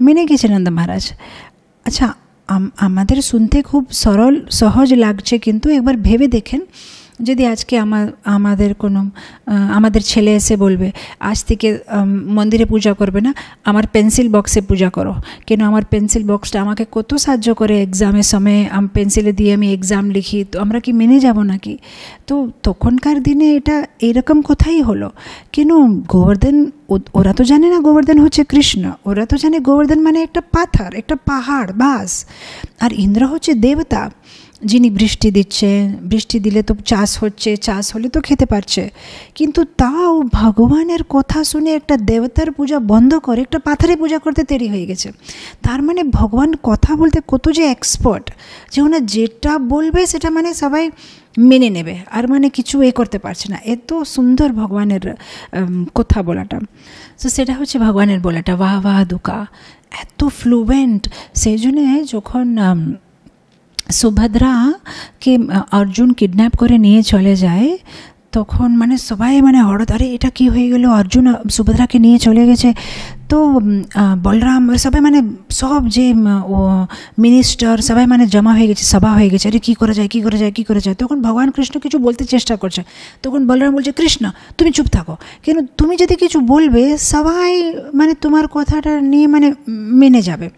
মেনে গেছে নন্দ মহারাজ। আচ্ছা, আমাদের শুনতে খুব সরল সহজ লাগছে, কিন্তু একবার ভেবে দেখেন, যদি আজকে আমাদের ছেলে এসে বলবে আজ থেকে মন্দিরে পূজা করবে না, আমার পেন্সিল বক্সে পূজা করো, কেন আমার পেন্সিল বক্সটা আমাকে কত সাহায্য করে এক্সামের সময়, পেন্সিলে দিয়ে আমি এক্সাম লিখি, তো আমরা কি মেনে যাব নাকি? তো তখনকার দিনে এটা এরকম কথাই হলো। কেন গোবর্ধন, ওরা তো জানে না গোবর্ধন হচ্ছে কৃষ্ণ, ওরা তো জানে গোবর্ধন মানে একটা পাথর, একটা পাহাড় বাস, আর ইন্দ্র হচ্ছে দেবতা, যিনি বৃষ্টি দিচ্ছে, বৃষ্টি দিলে তো চাষ হচ্ছে, চাষ হলে তো খেতে পারছে। কিন্তু তাও ভগবানের কথা শুনে একটা দেবতার পূজা বন্ধ করে একটা পাথরের পূজা করতে দেরি হয়ে গেছে। তার মানে ভগবান কথা বলতে কত যে এক্সপার্ট, যে ওনার যেটা বলবে সেটা মানে সবাই মেনে নেবে, আর মানে কিছু করতে পারছে না। এত সুন্দর ভগবানের কথা বলাটা। তো সেটা হচ্ছে ভগবানের বলাটা, ভাবাদুকা, এত ফ্লুয়েন্ট। সেই জন্যে যখন সুভদ্রাকে অর্জুন কিডন্যাপ করে নিয়ে চলে যায়, তখন মানে সবাই মানে হঠাৎ আরে এটা কি হয়ে গেল, অর্জুন সুভদ্রাকে নিয়ে চলে গেছে। তো বলরাম সবাই মানে সব যে মিনিস্টার সবাই মানে জমা হয়ে গেছে, সভা হয়ে গেছে, আরে কী করা যায়। তখন ভগবান কৃষ্ণ কিছু বলতে চেষ্টা করছে, তখন বলরাম বলছে কৃষ্ণ তুমি চুপ থাকো, কেন তুমি যদি কিছু বলবে সবাই মানে তোমার কথাটা নিয়ে মানে মেনে যাবে,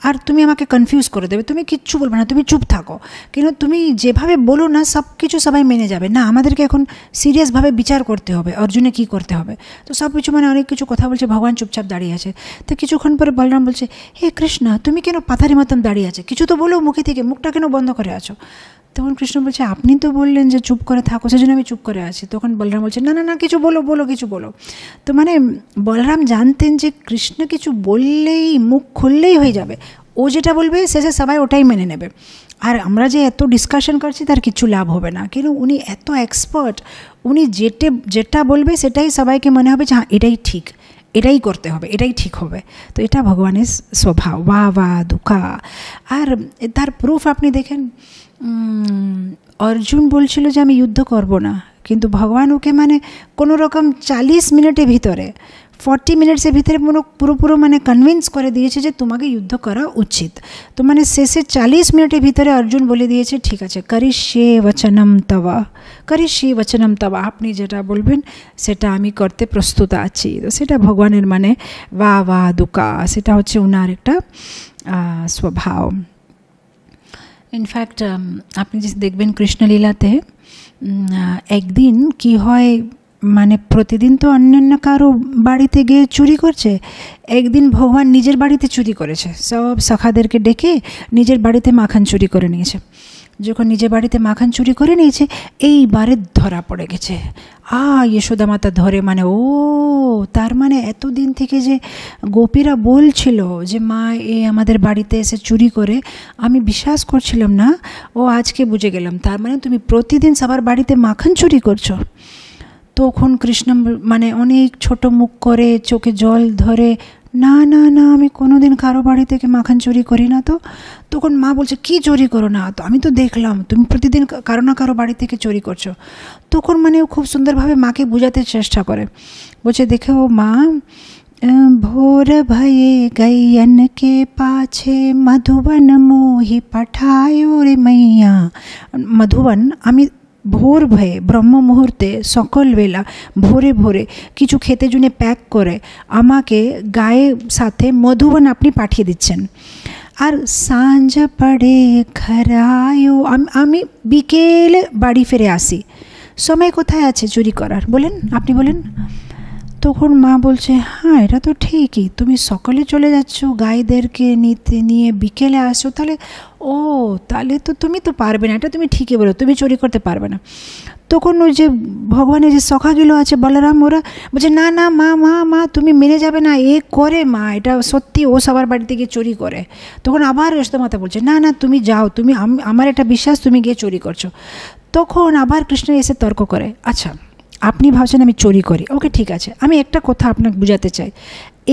আর তুমি আমাকে কনফিউজ করে দেবে, তুমি কিচ্ছু বলবে না, তুমি চুপ থাকো, কেন তুমি যেভাবে বলো না সব কিছু সবাই মেনে যাবে না, আমাদেরকে এখন সিরিয়াসভাবে বিচার করতে হবে অর্জুনে কী করতে হবে। তো সব কিছু মানে অনেক কিছু কথা বলছে, ভগবান চুপচাপ দাঁড়িয়ে আছে। তো কিছুক্ষণ পরে বলরাম বলছে হে কৃষ্ণ তুমি কেন পাথারের মতন দাঁড়িয়ে আছে, কিছু তো বলো মুখে থেকে, মুখটা কেন বন্ধ করে আছো? তখন কৃষ্ণ বলছে আপনি তো বললেন যে চুপ করে থাকো, সেজন্য আমি চুপ করে আছি। তখন বলরাম বলছে না কিছু বলো কিছু বলো। তো মানে বলরাম জানতেন যে কৃষ্ণ কিছু বললেই, মুখ খুললেই হয়ে যাবে, ও যেটা বলবে শেষে সবাই ওটাই মেনে নেবে। আর আমরা যে এত ডিসকাশন করছি তার কিছু লাভ হবে না, কিন্তু উনি এত এক্সপার্ট, উনি যেটা বলবে সেটাই সবাইকে মনে হবে যে হ্যাঁ এটাই ঠিক, এটাই করতে হবে, এটাই ঠিক হবে। তো এটা ভগবানের স্বভাব, বা দুকা। আর তার প্রুফ আপনি দেখেন, অর্জুন বলছিল যে আমি যুদ্ধ করব না, কিন্তু ভগবান ওকে মানে কোনো রকম 40 মিনিটের ভিতরে 40 মিনিটসের ভিতরে পুরো মানে কনভিন্স করে দিয়েছে যে তোমাকে যুদ্ধ করা উচিত। তো মানে শেষে 40 মিনিটের ভিতরে অর্জুন বলে দিয়েছে ঠিক আছে, করিষ্যে বচনম তবা, করিষ্যে বচনম তবা, আপনি যেটা বলবেন সেটা আমি করতে প্রস্তুত আছি। তো সেটা ভগবানের মানে বা দুকা, সেটা হচ্ছে ওনার একটা স্বভাব। ইনফ্যাক্ট আপনি যে দেখবেন কৃষ্ণলীলাতে একদিন কি হয়, মানে প্রতিদিন তো অন্যান্য কারো বাড়িতে গিয়ে চুরি করছে, একদিন ভগবান নিজের বাড়িতে চুরি করেছে, সব সখাদেরকে ডেকে নিজের বাড়িতে মাখন চুরি করে নিয়েছে। যখন নিজের বাড়িতে মাখন চুরি করে নিয়েছে এইবারে ধরা পড়ে গেছে। যশোদা মাতা ধরে, মানে ও তার মানে এতদিন থেকে যে গোপীরা বলছিল যে মা এ আমাদের বাড়িতে এসে চুরি করে, আমি বিশ্বাস করছিলাম না, ও আজকে বুঝে গেলাম তার মানে তুমি প্রতিদিন সবার বাড়িতে মাখন চুরি করছো। তখন কৃষ্ণ মানে অনেক ছোট মুখ করে চোখে জল ধরে, না না না আমি কোনোদিন কারো বাড়ি থেকে মাখন চুরি করি না। তো তখন মা বলছে কি চুরি করো না, তো আমি তো দেখলাম তুমি প্রতিদিন কারো না কারো বাড়ি থেকে চুরি করছো। তখন মানে ও খুব সুন্দরভাবে মাকে বোঝাতে চেষ্টা করে, বলছে দেখো মা, ভোর ভয়ে গैयन के पाछे मधुबन मोहि पठायो रे मैया। मधुबन আমি ভোর ভয়ে ব্রহ্ম মুহূর্তে সকালবেলা ভোরে ভোরে কিছু খেতে জন্য প্যাক করে আমাকে গায়ে সাথে মধুবন আপনি পাঠিয়ে দিচ্ছেন। আর সাঁঝ পড়ে ঘর আয়ো, আমি বিকেলে বাড়ি ফিরে আসি, সময় কোথায় আছে চুরি করার বলেন, আপনি বলেন। তখন মা বলছে হ্যাঁ এটা তো ঠিকই, তুমি সকালে চলে যাচ্ছ গাইদেরকে নিয়ে বিকেলে আসছো, তাহলে তো তুমি তো পারবে না, এটা তুমি ঠিকই বলো, তুমি চুরি করতে পারবে না। তখন ওই যে ভগবানের যে সখাগুলো আছে বলরাম, ওরা বলছে না না মা মা মা তুমি মেনে যাবে না, এ করে মা, এটা সত্যি ও সবার বাড়িতে গিয়ে চুরি করে। তখন আবার যশোদা মাতা বলছে না না তুমি যাও, তুমি আমার এটা বিশ্বাস তুমি গিয়ে চুরি করছো। তখন আবার কৃষ্ণ এসে তর্ক করে, আচ্ছা আপনি ভাবছেন আমি চুরি করি, ওকে ঠিক আছে, আমি একটা কথা আপনাকে বুঝাতে চাই,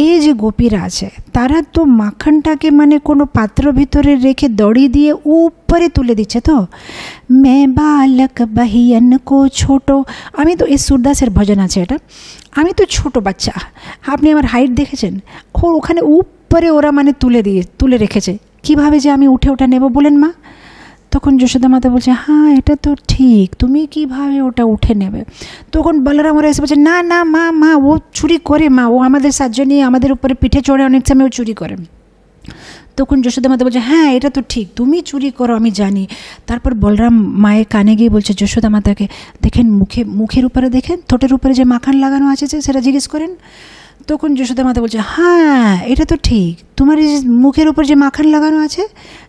এই যে গোপীরা আছে তারা তো মাখনটাকে মানে কোনো পাত্র ভিতরে রেখে দড়ি দিয়ে উপরে তুলে দিচ্ছে। তো মে বালক বহিয়ন কো ছোটো, আমি তো এই সুরদাসের ভজন আছে এটা, আমি তো ছোট বাচ্চা, আপনি আমার হাইট দেখেছেন, ওখানে উপরে ওরা মানে তুলে রেখেছে, কিভাবে যে আমি উঠে ওটা নেব বলেন মা। তখন যশোদা মাতা বলছে হ্যাঁ এটা তো ঠিক, তুমি কিভাবে ওটা উঠে নেবে। তখন বলরাম ওরা এসে বলছে না না মা মা ও চুরি করে মা, ও আমাদের সাহায্য নিয়ে আমাদের উপরে পিঠে চড়ে অনেক সময় ও চুরি করে। তখন যশোদা মাতা বলছে হ্যাঁ এটা তো ঠিক, তুমি চুরি করো আমি জানি। তারপর বলরাম মায়ের কানে গিয়ে বলছে যশোদা মাতাকে, দেখেন মুখের উপরে দেখেন ঠোঁটের উপরে যে মাখন লাগানো আছে সেটা জিজ্ঞেস করেন। তখন যশোদা মাতা বলছে হ্যাঁ এটা তো ঠিক, তোমার এই মুখের উপর যে মাখন লাগানো আছে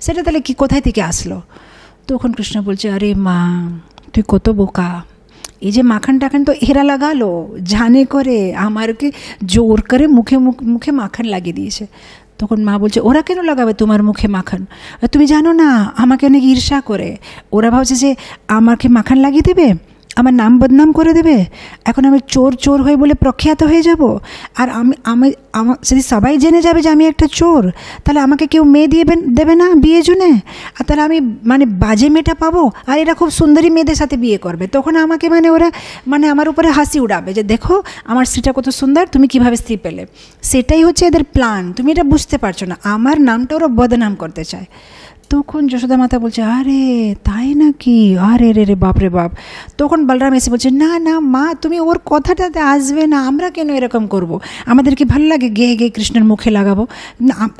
সেটা তাহলে কি কোথায় থেকে আসলো। তখন কৃষ্ণ বলছে আরে মা তুই কত বোকা, এই যে মাখন টাখন তো এরা লাগালো জানে করে, আমারকে জোর করে মুখে মাখন লাগিয়ে দিয়েছে। তখন মা বলছে ওরা কেন লাগাবে তোমার মুখে মাখন, তুমি জানো না আমাকে অনেক ঈর্ষা করে, ওরা ভাবছে যে আমাকে মাখন লাগিয়ে দেবে, আমার নাম বদনাম করে দেবে, এখন আমি চোর হয়ে বলে প্রখ্যাত হয়ে যাব, আর আমার যদি সবাই জেনে যাবে যে আমি একটা চোর, তাহলে আমাকে কেউ মেয়ে দেবে না বিয়ে জন্যে, আর তাহলে আমি মানে বাজে মেয়েটা পাবো, আর এরা খুব সুন্দরী মেয়েদের সাথে বিয়ে করবে, তখন আমাকে মানে ওরা মানে আমার উপরে হাসি উড়াবে যে দেখো আমার স্ত্রীটা কত সুন্দর, তুমি কিভাবে স্ত্রী পেলে। সেটাই হচ্ছে এদের প্ল্যান, তুমি এটা বুঝতে পারছো না, আমার নামটা ওরা বদনাম করতে চায়। তখন যশোদা মাতা বলছে আরে তাই নাকি, আরে রে বাপরে বাপ। তখন বলরাম এসে বলছে না না মা তুমি ওর কথাটাতে আসবে না, আমরা কেন এরকম করব, আমাদের কি ভালো লাগে গেয়ে কৃষ্ণের মুখে লাগাবো,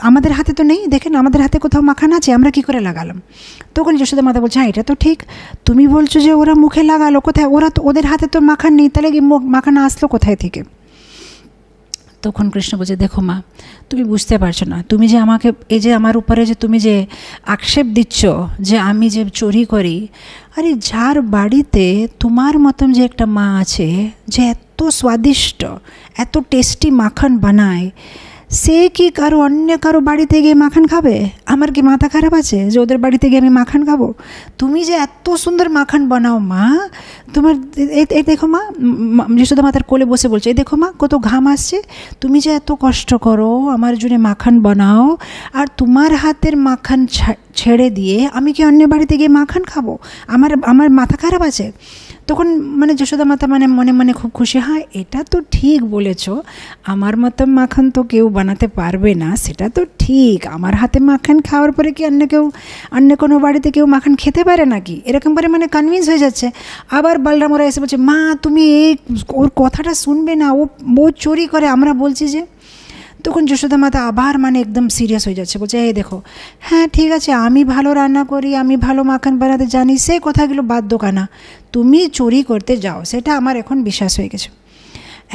আমাদের হাতে তো নেই, দেখেন আমাদের হাতে কোথাও মাখন আছে, আমরা কি করে লাগালাম। তখন যশোদা মাতা বলছে হ্যাঁ এটা তো ঠিক, তুমি বলছো যে ওরা মুখে লাগালো, কোথায়, ওদের হাতে তো মাখন নেই, তাহলে কি মাখন আসলো কোথায় থেকে। তখন কৃষ্ণ বলছে দেখো মা তুমি বুঝতে পারছো না, তুমি যে আমাকে এই যে আমার উপরে যে তুমি যে আক্ষেপ দিচ্ছ যে আমি যে চুরি করি, আরে যার বাড়িতে তোমার মতন যে একটা মা আছে যে এত স্বাদিষ্ট এত টেস্টি মাখন বানায়, সে কি অন্য কারো বাড়িতে গিয়ে মাখন খাবে? আমার কি মাথা খারাপ আছে যে ওদের বাড়িতে গিয়ে আমি মাখন খাবো? তুমি যে এত সুন্দর মাখন বানাও মা, তোমার এই দেখো মা, যশোদা মা তার কোলে বসে বলছে, এই দেখো মা কত ঘাম আসছে, তুমি যে এত কষ্ট করো আমার জন্য মাখন বানাও, আর তোমার হাতের মাখন ছেড়ে দিয়ে আমি কি অন্য বাড়িতে গিয়ে মাখন খাবো? আমার মাথা খারাপ আছে? তখন মানে যশোদা মাতা মানে মনে মনে খুব খুশি, হ্যাঁ এটা তো ঠিক বলেছ, আমার মতো মাখন তো কেউ বানাতে পারবে না, সেটা তো ঠিক, আমার হাতে মাখন খাওয়ার পরে কি অন্য কোনো বাড়িতে কেউ মাখন খেতে পারে নাকি? এরকম করে মানে কনভিন্স হয়ে যাচ্ছে। আবার বলরাম ওরা এসে বলছে, মা তুমি ওর কথাটা শুনবে না, ও চুরি করে, আমরা বলছি যে। তখন যশোদা মাতা আবার মানে একদম সিরিয়াস হয়ে যাচ্ছে, বলছে এই দেখো, হ্যাঁ ঠিক আছে আমি ভালো রান্না করি, আমি ভালো মাখন বানাতে জানি, সে কথাগুলো বাদ দোকানা, তুমি চুরি করতে যাও, সেটা আমার এখন বিশ্বাস হয়ে গেছে।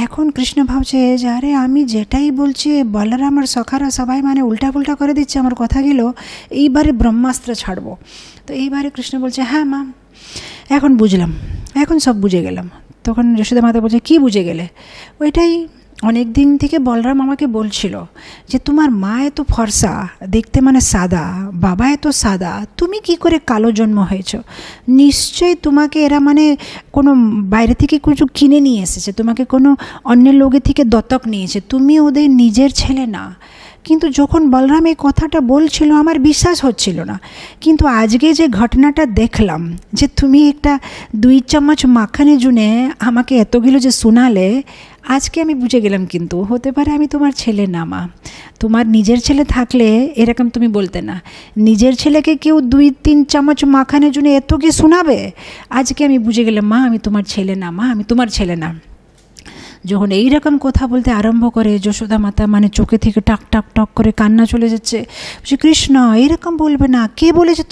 এখন কৃষ্ণ ভাবছে যে আরে আমি যেটাই বলছি বলরাম আর সখারা সবাই মানে উল্টা পুল্টা করে দিচ্ছে আমার কথাগুলো, এইবারে ব্রহ্মাস্ত্র ছাড়বো। তো এইবারে কৃষ্ণ বলছে, হ্যাঁ মা এখন বুঝলাম, এখন সব বুঝে গেলাম। তখন যশোদা মাতা বলছে, কি বুঝে গেলে? ওইটাই অনেক দিন থেকে বলরাম আমাকে বলছিল যে তোমার মা এত ফর্সা দেখতে, মানে সাদা, বাবা এত সাদা, তুমি কি করে কালো জন্ম হয়েছ? নিশ্চয়ই তোমাকে এরা মানে কোনো বাইরে থেকে কিছু কিনে নিয়ে এসেছে, তোমাকে কোনো অন্য লোকের থেকে দত্তক নিয়েছে, তুমি ওদের নিজের ছেলে না। কিন্তু যখন বলরাম এই কথাটা বলছিল আমার বিশ্বাস হচ্ছিল না, কিন্তু আজকে যে ঘটনাটা দেখলাম যে তুমি একটা 2 চামচ মাখনের জন্য আমাকে এতগুলো যে শোনালে, আজকে আমি বুঝে গেলাম কিন্তু হতে পারে আমি তোমার ছেলে না মা। তোমার নিজের ছেলে থাকলে এরকম তুমি বলতে না, নিজের ছেলেকে কেউ 2-3 চামচ মাখানের জন্য এত কি শোনাবে? আজকে আমি বুঝে গেলাম মা আমি তোমার ছেলে না, মা আমি তোমার ছেলে না। যখন এইরকম কথা বলতে আরম্ভ করে যশোদা মাতা মানে চোখে থেকে টাক টাক টক করে কান্না চলে যাচ্ছে। বলছে, কৃষ্ণ এইরকম বলবে না, কে বলেছে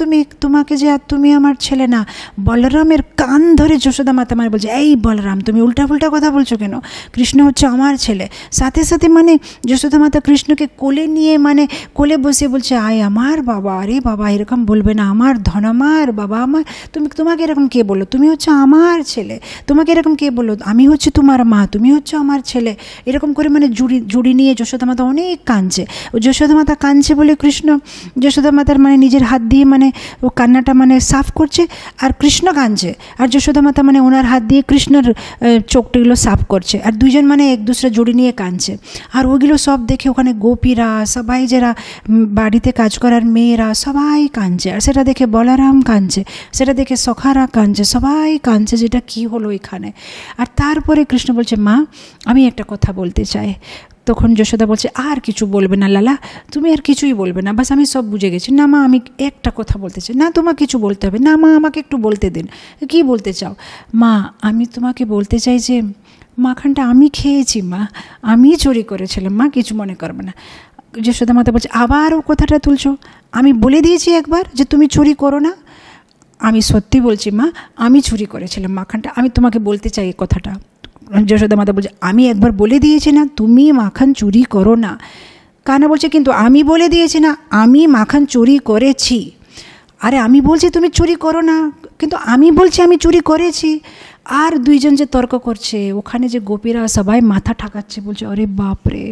তোমাকে যে তুমি আমার ছেলে না? বলরামের কান ধরে যশোদা মাতা মানে বলছে, এই বলরাম তুমি উল্টা পুল্টা কথা বলছো কেন? কৃষ্ণ হচ্ছে আমার ছেলে। সাথে সাথে মানে যশোদা মাতা কৃষ্ণকে কোলে নিয়ে মানে কোলে বসে বলছে, আয় আমার বাবা, আরে বাবা এরকম বলবে না, আমার ধন আমার বাবা, আমার তোমাকে এরকম কে বললো? তুমি হচ্ছে আমার ছেলে, তোমাকে এরকম কে বললো? আমি হচ্ছে তোমার মা, তুমি হচ্ছে আমার ছেলে। এরকম করে মানে জুড়ি নিয়ে যশোদা মাতা অনেক কাঁদছে। ও যশোদা মাতা কাঁদছে বলে কৃষ্ণ যশোদা মাতার মানে নিজের হাত দিয়ে মানে ও কান্নাটা মানে সাফ করছে, আর কৃষ্ণ কাঁদছে, আর যশোদা মাতা মানে ওনার হাত দিয়ে কৃষ্ণর চোখগুলো সাফ করছে, আর দুজন মানে এক দুসরা জুড়ি নিয়ে কাঁদছে। আর ওগুলো সব দেখে ওখানে গোপীরা সবাই, যারা বাড়িতে কাজ করার মেয়েরা সবাই কাঁদছে, আর সেটা দেখে বলরাম কাঁদছে, সেটা দেখে সখারা কাঁদছে, সবাই কাঁদছে যেটা কি হলো এখানে। আর তারপরে কৃষ্ণ বলছে, মা আমি একটা কথা বলতে চাই। তখন যশোদা বলছে, আর কিছু বলবে না লালা, তুমি আর কিছুই বলবে না, বাস আমি সব বুঝে গেছি। না মা আমি একটা কথা বলতে চাই। না তোমাকে কিছু বলতে হবে না মা, আমাকে একটু বলতে দিন। কি বলতে চাও? মা আমি তোমাকে বলতে চাই যে মাখনটা আমি খেয়েছি মা, আমি চুরি করেছিলাম মা, কিছু মনে করবে না। যশোদা মাতা বলছে, আবারও কথাটা তুলছো? আমি বলে দিয়েছি একবার যে তুমি চুরি করো না। আমি সত্যি বলছি মা, আমি চুরি করেছিলাম মাখনটা, আমি তোমাকে বলতে চাই এই কথাটা। যশোদা মাতা বলছে, আমি একবার বলে দিয়েছি না তুমি মাখন চুরি করো না। কানা বলছে, কিন্তু আমি বলে দিয়েছি না আমি মাখন চুরি করেছি। আরে আমি বলছি তুমি চুরি করো না, কিন্তু আমি বলছি আমি চুরি করেছি। আর দুইজন যে তর্ক করছে, ওখানে যে গোপীরা সবাই মাথা ঠাকাচ্ছে, বলছে আরে বাপরে,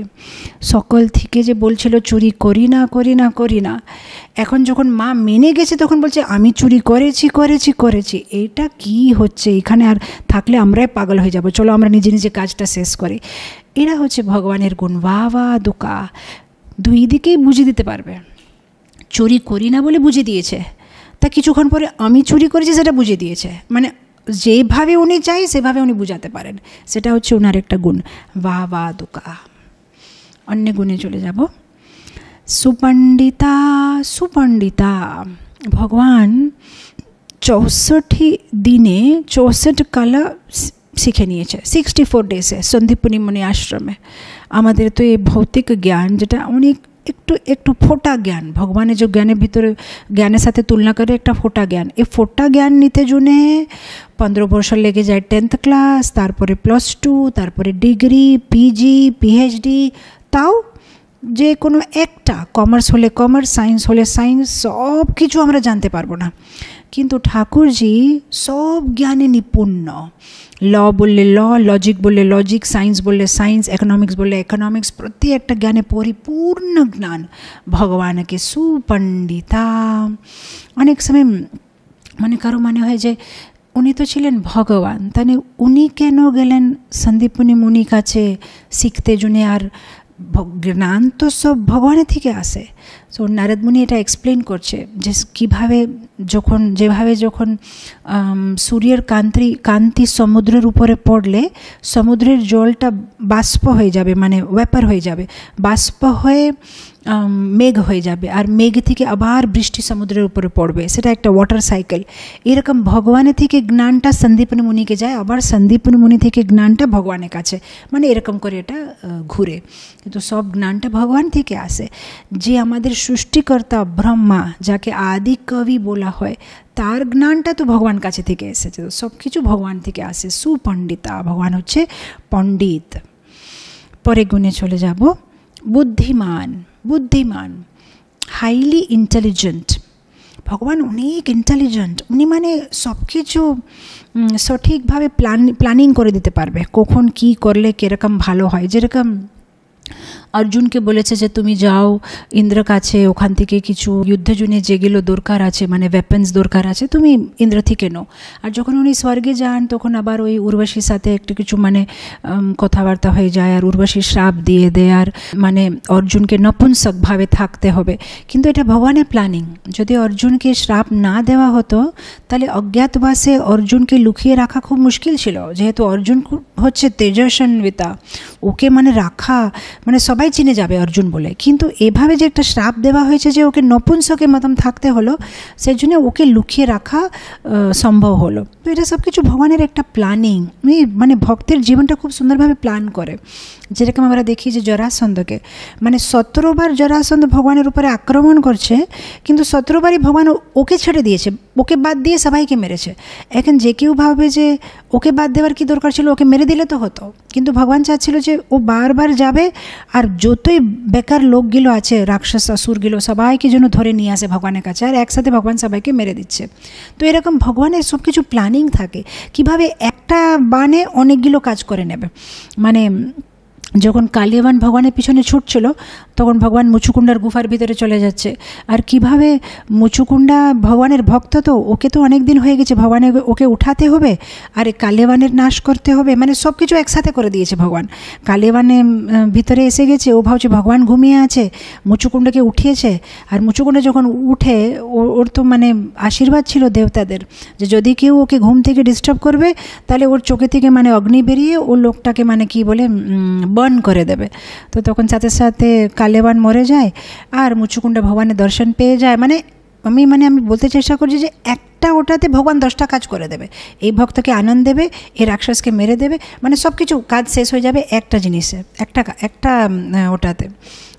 সকল থেকে যে বলছিল চুরি করি না করি না করি না, এখন যখন মা মেনে গেছে তখন বলছে আমি চুরি করেছি করেছি করেছি। এটা কি হচ্ছে এখানে? আর থাকলে আমরাই পাগল হয়ে যাব, চলো আমরা নিজে নিজে কাজটা শেষ করি। এরা হচ্ছে ভগবানের গুণ, বাবা দোকা, দুই দিকেই বুঝিয়ে দিতে পারবে। চুরি করি না বলে বুঝিয়ে দিয়েছে, তা কিছুক্ষণ পরে আমি চুরি করেছি সেটা বুঝিয়ে দিয়েছে, মানে যেভাবে উনি চাই সেভাবে উনি বুঝাতে পারেন, সেটা হচ্ছে ওনার একটা গুণ, বাবা দোকা। অন্য গুণে চলে যাব। সুপণ্ডিতা সুপণ্ডিতা, ভগবান 64 দিনে 64 কলা শিখে নিয়েছে, 64 ডেজে সন্দীপনী মুনি আশ্রমে। আমাদের তো এই ভৌতিক জ্ঞান যেটা অনেক একটু একটু ফোটা জ্ঞান, ভগবানের যে জ্ঞানের ভিতরে জ্ঞানের সাথে তুলনা করে একটা ফোটা জ্ঞান, এই ফোটা জ্ঞান নিতে জন্যে 15 বছর লেগে যায় 10th ক্লাস, তারপরে +2, তারপরে ডিগ্রি, পিজি, পিএইচডি, তাও যে কোনো একটা, কমার্স হলে কমার্স, সায়েন্স হলে সায়েন্স, সব কিছু আমরা জানতে পারবো না, কিন্তু ঠাকুরজি সব জ্ঞানে নিপুণ্য। ল বললে ল, লজিক বললে লজিক, সায়েন্স বললে সায়েন্স, ইকোনমিক্স বললে ইকোনমিক্স, প্রতি একটা জ্ঞানে পরিপূর্ণ জ্ঞান। ভগবানকে সুপণ্ডিতা। অনেক সময় মানে কারো মনে হয় যে উনি তো ছিলেন ভগবান, তাহলে উনি কেন গেলেন সন্দীপনী মুনির কাছে শিখতে জন্যে? আর জ্ঞান তো সব ভগবানের থেকে আসে। সো নারদ মুনি এটা এক্সপ্লেন করছে যে কীভাবে যেভাবে যখন সূর্যের কান্তি সমুদ্রের উপরে পড়লে সমুদ্রের জলটা বাষ্প হয়ে যাবে, মানে ওয়েপার হয়ে যাবে, বাষ্প হয়ে মেঘ হয়ে যাবে, আর মেঘ থেকে আবার বৃষ্টি সমুদ্রের উপরে পড়বে, সেটা একটা ওয়াটার সাইকেল। এরকম ভগবানের থেকে জ্ঞানটা সন্দীপনী মুনিকে যায়, আবার সন্দীপনী মুনি থেকে জ্ঞানটা ভগবানের কাছে, মানে এরকম করে এটা ঘুরে। কিন্তু সব জ্ঞানটা ভগবান থেকে আসে। যে আমাদের সৃষ্টিকর্তা ব্রহ্মা, যাকে আদি কবি বলা হয়, তার জ্ঞানটা তো ভগবান কাছে থেকে এসেছে। তো সব কিছু ভগবান থেকে আসে। সুপণ্ডিতা, ভগবান হচ্ছে পণ্ডিত। পরে গুণে চলে যাব। বুদ্ধিমান, বুদ্ধিমান, হাইলি ইন্টেলিজেন্ট। ভগবান অনেক ইন্টেলিজেন্ট। উনি মানে সব কিছু সঠিকভাবে প্ল্যানিং করে দিতে পারবে, কখন কি করলে কীরকম ভালো হয়। যেরকম অর্জুনকে বলেছে যে তুমি যাও ইন্দ্র কাছে, ওখান থেকে কিছু যুদ্ধের জন্য যেগুলো দরকার আছে, মানে ওয়েপন্স দরকার আছে, তুমি ইন্দ্র থেকে নো। আর যখন উনি স্বর্গে যান তখন আবার ওই উর্বশীর সাথে একটু কিছু মানে কথাবার্তা হয়ে যায়, আর উর্বশী শ্রাপ দিয়ে দেয়, আর মানে অর্জুনকে নপুংসকভাবে থাকতে হবে। কিন্তু এটা ভগবানের প্ল্যানিং। যদি অর্জুনকে শ্রাপ না দেওয়া হতো তাহলে অজ্ঞাতবাসে অর্জুনকে লুকিয়ে রাখা খুব মুশকিল ছিল, যেহেতু অর্জুন হচ্ছে তেজস্বিতা, ওকে মানে রাখা মানে সবাই চিনে যাবে অর্জুন বলে। কিন্তু এভাবে যে একটা শ্রাপ দেওয়া হয়েছে যে ওকে নপুংসকের মতন থাকতে হলো, সেই জন্য ওকে লুকিয়ে রাখা সম্ভব হলো। তো এটা সব কিছু ভগবানের একটা প্ল্যানিং। মানে ভক্তের জীবনটা খুব সুন্দরভাবে প্ল্যান করে। যেরকম আমরা দেখি যে জরাসন্ধকে, মানে 17 বার জরাসন্ধ ভগবানের উপরে আক্রমণ করছে, কিন্তু 17 বারই ভগবান ওকে ছেড়ে দিয়েছে, ওকে বাদ দিয়ে সবাইকে মেরেছে। এখন যে কেউ ভাববে যে ওকে বাদ দেওয়ার কি দরকার ছিল, ওকে মেরে দিলে তো হতো, কিন্তু ভগবান চাচ্ছিল যে ও বারবার যাবে, আর যতই বেকার লোকগুলো আছে, রাক্ষস অসুরগুলো, সবাইকে যেন ধরে নিয়ে আসে ভগবানের কাছে, আর একসাথে ভগবান সবাইকে মেরে দিচ্ছে। তো এরকম ভগবানের সব কিছু প্ল্যানিং থাকে, কিভাবে একটা বানে অনেকগুলো কাজ করে নেবে। মানে যখন কালিয়াবান ভগবানের পিছনে ছুটছিল, তখন ভগবান মুচুকুন্ডার গুফার ভিতরে চলে যাচ্ছে। আর কিভাবে মুচুকুন্ডা ভগবানের ভক্ত, তো ওকে তো অনেক দিন হয়ে গেছে, ভগবানের ওকে উঠাতে হবে, আর কালিয়াবানের নাশ করতে হবে, মানে সব কিছু একসাথে করে দিয়েছে ভগবান। কালিয়াবানের ভিতরে এসে গেছে, ও ভাবছে ভগবান ঘুমিয়ে আছে, মুচুকুন্ডাকে উঠিয়েছে। আর মুচুকুন্ডা যখন উঠে, ওর তো মানে আশীর্বাদ ছিল দেবতাদের যে যদি কেউ ওকে ঘুম থেকে ডিস্টার্ব করবে তাহলে ওর চোখে থেকে মানে অগ্নি বেরিয়ে ও লোকটাকে মানে কি বলে বার্ন করে দেবে। তো তখন সাথে সাথে কালেবান মরে যায়, আর মুচুকুন্ডা ভগবানের দর্শন পেয়ে যায়। মানে আমি বলতে চেষ্টা করছি যে একটা ওটাতে ভগবান 10টা কাজ করে দেবে। এই ভক্তকে আনন্দ দেবে, এই রাক্ষসকে মেরে দেবে, মানে সব কিছু কাজ শেষ হয়ে যাবে একটা জিনিসে, একটা ওটাতে।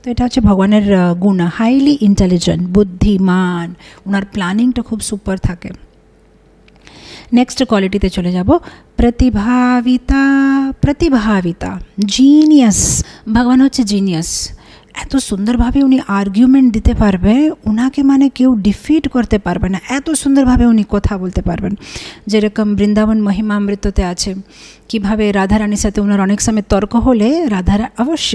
তো এটা হচ্ছে ভগবানের গুণ, হাইলি ইন্টেলিজেন্ট, বুদ্ধিমান, ওনার প্ল্যানিংটা খুব সুপার থাকে। নেক্সট কোয়ালিটিতে চলে যাব, প্রতিভাবিতা। প্রতিভাবিতা, জিনিয়াস। ভগবান হচ্ছে জিনিয়াস। এত সুন্দরভাবে উনি আর্গুমেন্ট দিতে পারবে, ওনাকে মানে কেউ ডিফিট করতে পারবে না, এত সুন্দরভাবে উনি কথা বলতে পারবেন। যেরকম বৃন্দাবন মহিমামৃততে আছে, কিভাবে রাধারানীর সাথে ওনার অনেক সময় তর্ক হলে অবশ্য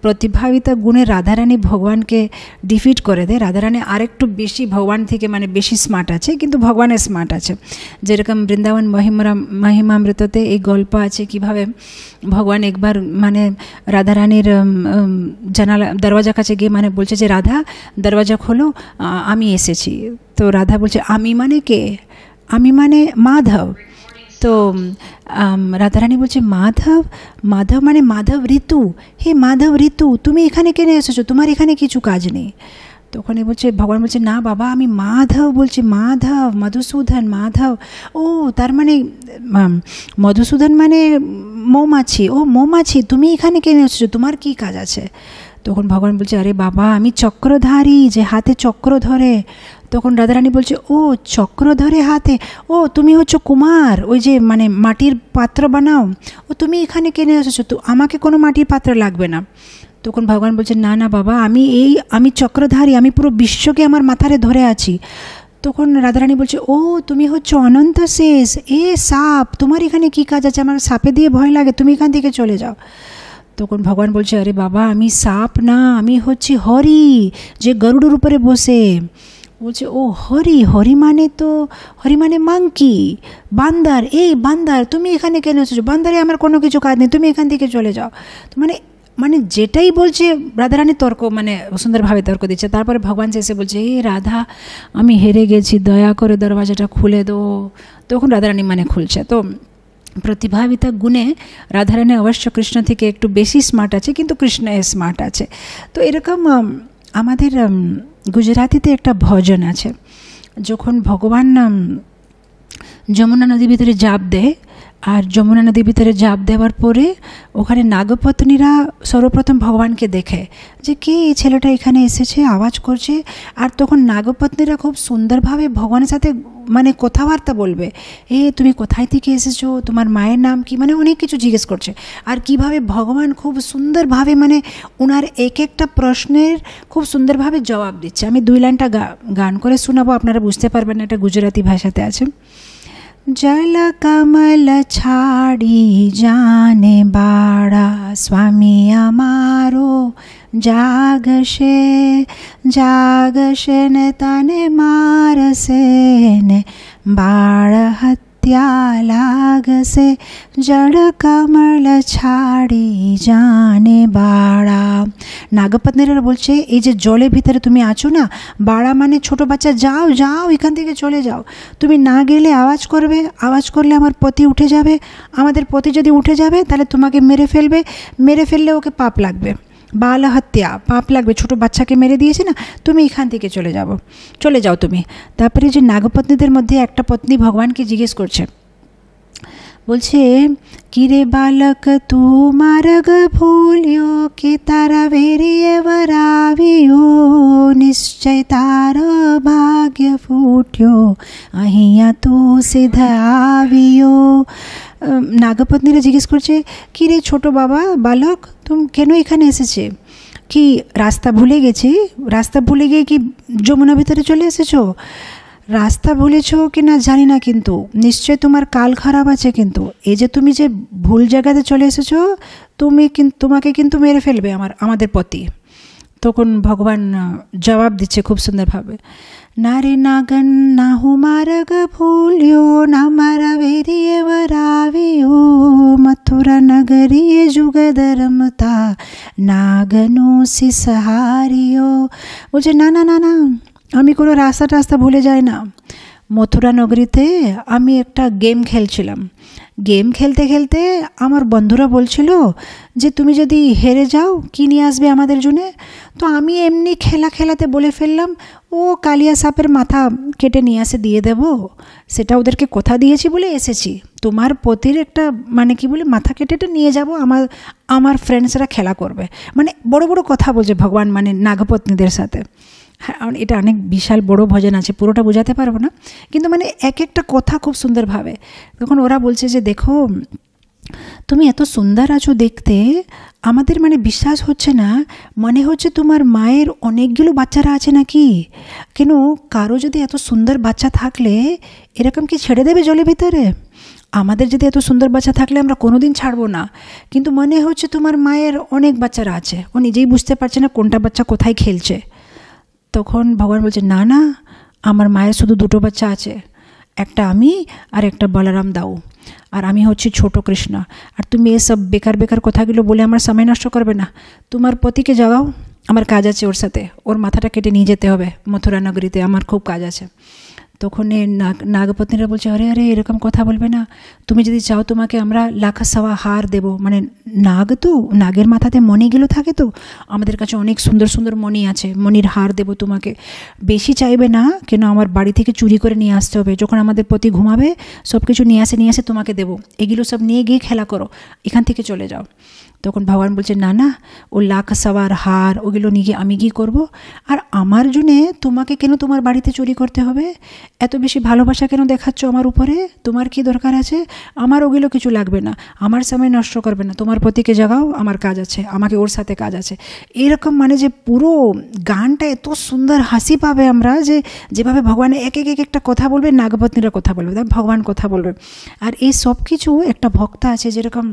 প্রতিভাবিতা গুণে রাধারানী ভগবানকে ডিফিট করে দেয়। রাধারানী আরেকটু বেশি ভগবান থেকে মানে বেশি স্মার্ট আছে, কিন্তু ভগবানের স্মার্ট আছে। যেরকম বৃন্দাবন মহিমামৃততে এই গল্প আছে, কিভাবে ভগবান একবার মানে রাধারানীর জানালা দরওয়াজা কাছে গিয়ে মানে বলছে যে রাধা দরওয়াজা খোলো, আমি এসেছি। তো রাধা বলছে আমি মানে কে? আমি মানে মাধব। তো রাধারানী বলছে মাধব? মাধব মানে মাধব ঋতু। হে মাধব ঋতু, তুমি এখানে কেন এসেছো? তোমার এখানে কিছু কাজ নেই। তখন বলছে, ভগবান বলছে না বাবা, আমি মাধব বলছি, মাধব, মধুসূদন, মাধব। ও তার মানে মধুসূদন মানে মৌমাছি। ও মৌমাছি, তুমি এখানে কেন এসেছো? তোমার কি কাজ আছে? তখন ভগবান বলছে আরে বাবা, আমি চক্রধারী, যে হাতে চক্র ধরে। তখন রাধারানী বলছে ও চক্র ধরে হাতে, ও তুমি হচ্ছে কুমার, ওই যে মানে মাটির পাত্র বানাও। ও তুমি এখানে কেন এসেছো? তো আমাকে কোনো মাটির পাত্র লাগবে না। তখন ভগবান বলছে না না বাবা, আমি চক্রধারী, আমি পুরো বিশ্বকে আমার মাথারে ধরে আছি। তখন রাধারানী বলছে ও তুমি হচ্ছে অনন্ত শেষ, এ সাপ, তোমার এখানে কী কাজ আছে? আমার সাপে দিয়ে ভয় লাগে, তুমি এখান থেকে চলে যাও। তখন ভগবান বলছে আরে বাবা আমি সাপ না, আমি হচ্ছি হরি, যে গরুড়ের উপরে বসে। বলছে ও হরি, হরি মানে মাংকি, বান্দার। এই বান্দার, তুমি এখানে কেন এসেছো? বান্দারে আমার কোনো কিছু কাজ নেই, তুমি এখান থেকে চলে যাও। তো মানে যেটাই বলছে রাধারানী তর্ক, মানে সুন্দরভাবে তর্ক দিচ্ছে। তারপরে ভগবান এসে বলছে এই রাধা আমি হেরে গেছি, দয়া করে দরওয়াজাটা খুলে দো। তখন রাধারানী খুলছে। তো প্রতিভাবিতা গুণে রাধারানী অবশ্য কৃষ্ণ থেকে একটু বেশি স্মার্ট আছে, কিন্তু কৃষ্ণ স্মার্ট আছে। তো এরকম আমাদের গুজরাটিতে একটা ভজন আছে, যখন ভগবান যমুনা নদীর ভিতরে জাপ দেয়, আর যমুনা নদীর ভিতরে জাপ দেওয়ার পরে ওখানে নাগপত্নীরা সর্বপ্রথম ভগবানকে দেখে যে কে এই ছেলেটা এখানে এসেছে, আওয়াজ করছে। আর তখন নাগপত্নীরা খুব সুন্দরভাবে ভগবানের সাথে কথাবার্তা বলবে, তুমি কোথায় থেকে এসেছো, তোমার মায়ের নাম কি, অনেক কিছু জিজ্ঞেস করছে। আর কিভাবে ভগবান খুব সুন্দরভাবে ওনার এক একটা প্রশ্নের খুব সুন্দরভাবে জবাব দিচ্ছে। আমি 2 লাইনটা গান করে শোনাবো, আপনারা বুঝতে পারবেন, এটা গুজরাটি ভাষাতে আছে। জল কমল ছাড়ি জানে বাড়া, স্বামী আমারো জাগসে নে তনে মারসে নে, বাড় হত্যা লাগসে, জল কমল ছাড়ি জানে বাড়া। নাগপত্নীরা বলছে এই যে জলের ভিতরে তুমি আছো না, বাড়া ছোট বাচ্চা, যাও যাও এখান থেকে চলে যাও, তুমি না গেলে আওয়াজ করবে, আওয়াজ করলে আমার পতি উঠে যাবে, আমাদের পতি যদি উঠে যাবে তাহলে তোমাকে মেরে ফেললে ওকে পাপ লাগবে, বাল হত্যা পাপ লাগবে, ছোট বাচ্চাকে মেরে দিয়েছে না, তুমি এখান থেকে চলে যাও তুমি। তারপরে যে নাগপত্নীদের মধ্যে একটা পত্নী ভগবানকে জিজ্ঞেস করছে, বলছে কিরে বালক তু মার্গ ভুলিও, কে তারা বেরিয়ে বরাবিও, নিশ্চয় তার ভাগ্য ফুটিও, আহিয়া তু সিধ আবিও। নাগপত্নীরা জিজ্ঞেস করছে কিরে ছোট বাবা বালক, তুমি কেন এখানে এসেছে? কি রাস্তা ভুলে গিয়ে কি যমুনা ভিতরে চলে এসেছো? রাস্তা ভুলেছ কি না জানি না, কিন্তু নিশ্চয় তোমার কাল খারাপ আছে। কিন্তু এই যে তুমি যে ভুল জায়গাতে চলে এসেছো, তোমাকে কিন্তু মেরে ফেলবে আমাদের পতি। তখন ভগবান জবাব দিচ্ছে খুব সুন্দরভাবে, না রে নাগন না হুমারগ ভুলিও, না মারা বেরিয়ে বরাবিও, মথুরা নগরিয়ে যুগধর্মতা, নাগনো সিসহারিও। বলছে না না না না, আমি কোনো রাস্তা ভুলে যাই না। মথুরা নগরীতে আমি একটা গেম খেলছিলাম, গেম খেলতে খেলতে আমার বন্ধুরা বলছিল যে তুমি যদি হেরে যাও কি নিয়ে আসবে আমাদের জন্য। তো আমি এমনি খেলাতে বলে ফেললাম ও কালিয়া সাপের মাথা কেটে নিয়ে আসে দিয়ে দেব, সেটা ওদেরকে কথা দিয়েছি বলে এসেছি। তোমার পতির একটা কি বলে মাথা কেটে নিয়ে যাব, আমার ফ্রেন্ডসরা খেলা করবে। বড় বড় কথা বলছে ভগবান নাগপত্নীদের সাথে। হ্যাঁ, এটা অনেক বিশাল বড় ভজন আছে, পুরোটা বোঝাতে পারবো না, কিন্তু এক একটা কথা খুব সুন্দরভাবে। তখন ওরা বলছে যে দেখো তুমি এত সুন্দর আছো দেখতে, আমাদের বিশ্বাস হচ্ছে না, মনে হচ্ছে তোমার মায়ের অনেকগুলো বাচ্চারা আছে নাকি। কেন কারো যদি এত সুন্দর বাচ্চা থাকলে এরকম কি ছেড়ে দেবে জলের ভিতরে? আমাদের যদি এত সুন্দর বাচ্চা থাকলে আমরা কোনোদিন ছাড়বো না, কিন্তু মনে হচ্ছে তোমার মায়ের অনেক বাচ্চারা আছে, ও নিজেই বুঝতে পারছে না কোনটা বাচ্চা কোথায় খেলছে। তখন ভগবান বলছে না না, আমার মায়ের শুধু 2টো বাচ্চা আছে, একটা আমি আর একটা বলরাম দাও, আর আমি হচ্ছি ছোট কৃষ্ণ। আর তুমি এসব বেকার কথাগুলো বলে আমার সময় নষ্ট করবে না, তোমার পতিকে জাগাও, আমার কাজ আছে ওর সাথে, ওর মাথাটা কেটে নিয়ে যেতে হবে মথুরা নগরীতে, আমার খুব কাজ আছে। তখন নাগপত্নীরা বলছে আরে এরকম কথা বলবে না, তুমি যদি চাও তোমাকে আমরা 1,00,000 হার দেবো। নাগের মাথাতে মণিগুলো থাকে, তো আমাদের কাছে অনেক সুন্দর সুন্দর মণি আছে, মণির হার দেবো তোমাকে, বেশি চাইবে না, কেন আমার বাড়ি থেকে চুরি করে নিয়ে আসতে হবে, যখন আমাদের পতি ঘুমাবে সব কিছু নিয়ে আসে তোমাকে দেবো, এগুলো সব নিয়ে গিয়ে খেলা করো, এখান থেকে চলে যাও। তখন ভগবান বলছে না না, ও লাখ সওয়ার হার ওগুলো নিয়ে আমি কি করব, আর আমার জন্যে তোমাকে কেন তোমার বাড়িতে চুরি করতে হবে, এত বেশি ভালোবাসা কেন দেখাচ্ছ আমার উপরে, তোমার কি দরকার আছে, আমার ওগুলো কিছু লাগবে না, আমার সময় নষ্ট করবে না, তোমার পতিকে জাগাও, আমার কাজ আছে, আমাকে ওর সাথে কাজ আছে। এরকম মানে যে পুরো গানটা এত সুন্দর হাসি পাবে আমরা, যে যেভাবে ভগবান এক এক একটা কথা বলবে, নাগপত্নীরা কথা বলবে, ভগবান কথা বলবে। আর এই সব কিছু একটা ভক্ত আছে, যেরকম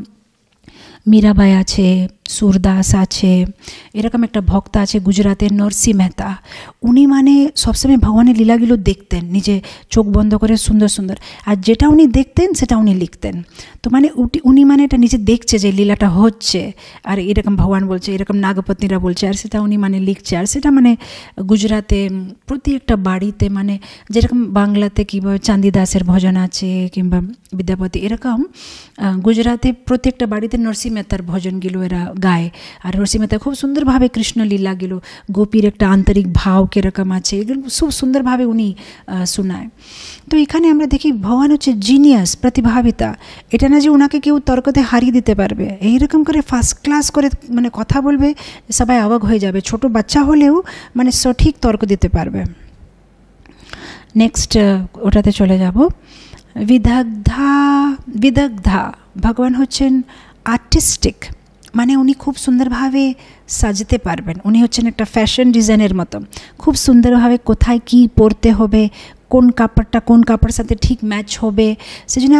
মীরাবাই আছে, সুরদাস আছে, এরকম একটা ভক্ত আছে গুজরাতের নরসি মেহতা। উনি মানে সবসময় ভগবানের লীলাগুলো দেখতেন, নিজে চোখ বন্ধ করে সুন্দর সুন্দর, আর যেটা উনি দেখতেন সেটা উনি লিখতেন। তো মানে উনি মানে এটা নিজে দেখছে যে লীলাটা হচ্ছে, আর এরকম ভগবান বলছে, এরকম নাগপত্নীরা বলছে, আর সেটা উনি মানে লিখছে। আর সেটা মানে গুজরাতে প্রতি একটা বাড়িতে, মানে যেরকম বাংলাতে কীভাবে চান্দিদাসের ভজন আছে কিংবা বিদ্যাপতি, এরকম গুজরাতে প্রত্যেকটা বাড়িতে নরসি মেহতার ভজনগুলো এরা গায়। আর নরসি মেহতা খুব সুন্দরভাবে কৃষ্ণ লীলাগুলো, গোপীর একটা আন্তরিক ভাব কীরকম আছে, এগুলো খুব সুন্দরভাবে উনি শোনায়। তো এখানে আমরা দেখি ভগবান হচ্ছে জিনিয়াস, প্রতিভাবিতা। এটা না যে ওনাকে কেউ তর্কতে হারিয়ে দিতে পারবে, এইরকম করে ফার্স্ট ক্লাস করে মানে কথা বলবে, সবাই অবাক হয়ে যাবে, ছোট বাচ্চা হলেও মানে সঠিক তর্ক দিতে পারবে। নেক্সট ওটাতে চলে যাব। বিদগ্ধা ভগবান হচ্ছেন আর্টিস্টিক, মানে উনি খুব সুন্দরভাবে সাজতে পারবেন। উনি হচ্ছেন একটা ফ্যাশন ডিজাইনের মতো, খুব সুন্দরভাবে কোথায় কি পরতে হবে, কোন কাপড়টা কোন কাপড়ের সাথে ঠিক ম্যাচ হবে। সেজন্য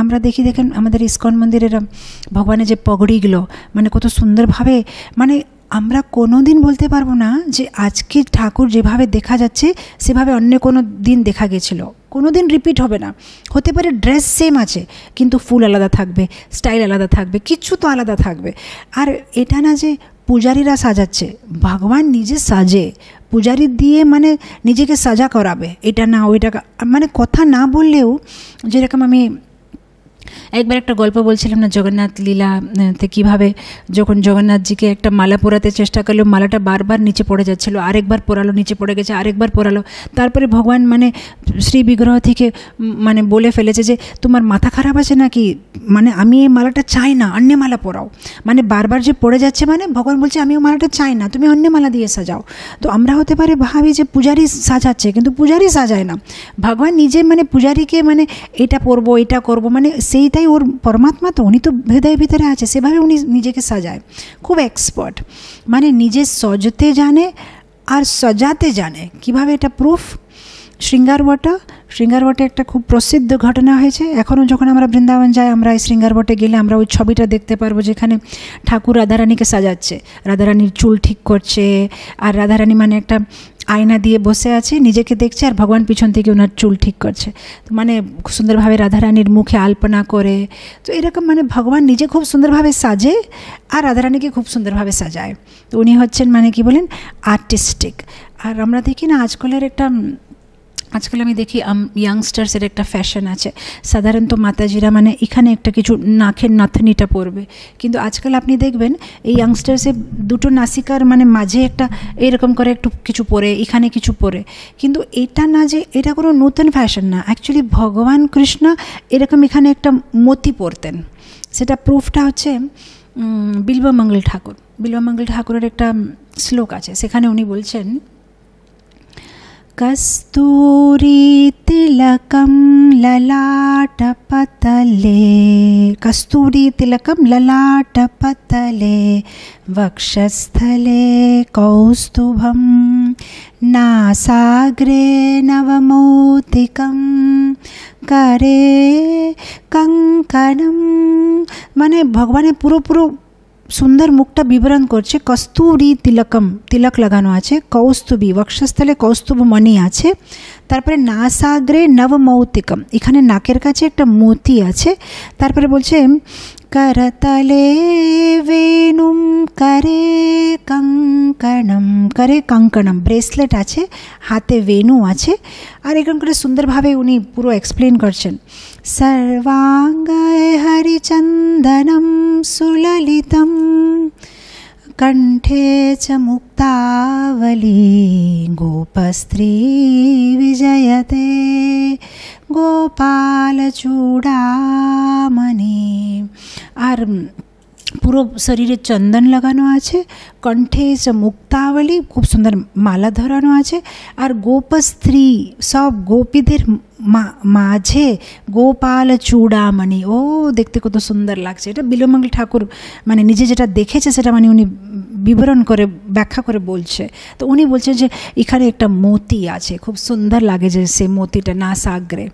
আমরা দেখেন আমাদের ইস্কন মন্দিরের ভগবানের যে পগড়িগুলো, মানে কত সুন্দরভাবে, মানে আমরা কোনো দিন বলতে পারবো না যে আজকে ঠাকুর যেভাবে দেখা যাচ্ছে সেভাবে অন্য কোনো দিন দেখা গেছিলো, কোনো দিন রিপিট হবে না। হতে পারে ড্রেস সেম আছে কিন্তু ফুল আলাদা থাকবে, স্টাইল আলাদা থাকবে, কিচ্ছু তো আলাদা থাকবে। আর এটা না যে পূজারীরা সাজাচ্ছে, ভগবান নিজে সাজে, পূজারি দিয়ে মানে নিজেকে সাজা করাবে, এটা না ওইটা, মানে কথা না বললেও। যেরকম আমি একবার একটা গল্প বলছিলাম না জগন্নাথ লীলাতে, কীভাবে যখন জগন্নাথজিকে একটা মালা পরাতে চেষ্টা করলো, মালাটা বারবার নিচে পড়ে যাচ্ছিলো, আরেকবার পরালো, নিচে পড়ে গেছে, আরেকবার পরালো, তারপরে ভগবান মানে শ্রী বিগ্রহ থেকে মানে বলে ফেলেছে যে তোমার মাথা খারাপ আছে নাকি, মানে আমি এই মালাটা চাই না, অন্য মালা পরাও। মানে বারবার যে পড়ে যাচ্ছে, মানে ভগবান বলছে আমি ও মালাটা চাই না, তুমি অন্য মালা দিয়ে সাজাও। তো আমরা হতে পারে ভাবি যে পূজারি সাজাচ্ছে, কিন্তু পূজারি সাজায় না, ভগবান নিজে মানে পূজারীকে মানে এটা পরবো এটা করবো, মানে সেইটাই ওর পরমাত্মা, তো উনি তো হৃদয়ের ভিতরে আছে, সেভাবে উনি নিজেকে সাজায়, খুব এক্সপার্ট, মানে নিজে সজতে জানে আর সাজাতে জানে। কিভাবে এটা প্রুফ, শৃঙ্গারবটে একটা খুব প্রসিদ্ধ ঘটনা হয়েছে। এখনও যখন আমরা বৃন্দাবন যাই, আমরা এই শৃঙ্গারবটে গেলে আমরা ওই ছবিটা দেখতে পারবো, যেখানে ঠাকুর রাধারানীকে সাজাচ্ছে, রাধারানীর চুল ঠিক করছে, আর রাধারানী মানে একটা আয়না দিয়ে বসে আছে, নিজেকে দেখছে, আর ভগবান পিছন থেকে ওনার চুল ঠিক করছে। তো মানে সুন্দরভাবে রাধারানীর মুখে আলপনা করে, তো এরকম মানে ভগবান নিজে খুব সুন্দরভাবে সাজে আর রাধারানীকে খুব সুন্দরভাবে সাজায়। তো উনি হচ্ছেন মানে কি বলেন, আর্টিস্টিক। আর আমরা দেখি না আজকাল আমি দেখি ইয়াংস্টার্সের একটা ফ্যাশন আছে, সাধারণত মাতাজিরা মানে এখানে একটা কিছু নাকের নাথনিটা পরবে, কিন্তু আজকাল আপনি দেখবেন এই ইয়াংস্টার্সে দুটো নাসিকার মানে মাঝে একটা এরকম করে একটু কিছু পরে, এখানে কিছু পরে, কিন্তু এটা না যে এটা কোনো নতুন ফ্যাশন না, অ্যাকচুয়ালি ভগবান কৃষ্ণ এরকম এখানে একটা মতি পরতেন। সেটা প্রুফটা হচ্ছে বিল্বমঙ্গল ঠাকুরের একটা শ্লোক আছে, সেখানে উনি বলছেন কস্তুরী তিলকম ললাটপতলে বক্ষস্থলে কৌস্তুভম নাসাগ্রে নবমৌতিকম করে কঙ্কণম। মানে ভগবানের পুরো সুন্দর মুখটা বিবরণ করছে। কস্তুরী তিলক লাগানো আছে, কৌস্তুভী বক্ষস্থলে কৌস্তুভ মণি আছে, তারপরে নাসাগ্রে নবমৌতিকম, এখানে নাকের কাছে একটা মতি আছে, তারপরে বলছে করতলে বেনুম করে কঙ্কণম, ব্রেসলেট আছে, হাতে বেনু আছে। আর এরকম করে সুন্দরভাবে উনি পুরো এক্সপ্লেন করছেন। সর্বাঙ্গায় হরিচন্দনম সুললিতম কণ্ঠে চ মুক্তাবলী গোপস্ত্রী বিজয়তে গোপাল চূড়ামণি। আর পুরো শরীরে চন্দন লাগানো আছে, কণ্ঠে সে মুক্তাবলী খুব সুন্দর মালা ধরানো আছে, আর গোপস্ত্রী সব গোপীদের মাঝে গোপাল চূড়ামণি, ও দেখতে কত সুন্দর লাগছে। এটা বিল্বমঙ্গল ঠাকুর মানে নিজে যেটা দেখেছে সেটা মানে উনি বিবরণ করে ব্যাখ্যা করে বলছে। তো উনি বলছেন যে এখানে একটা মতি আছে, খুব সুন্দর লাগে যে সে মতিটা নাসাগ্রে।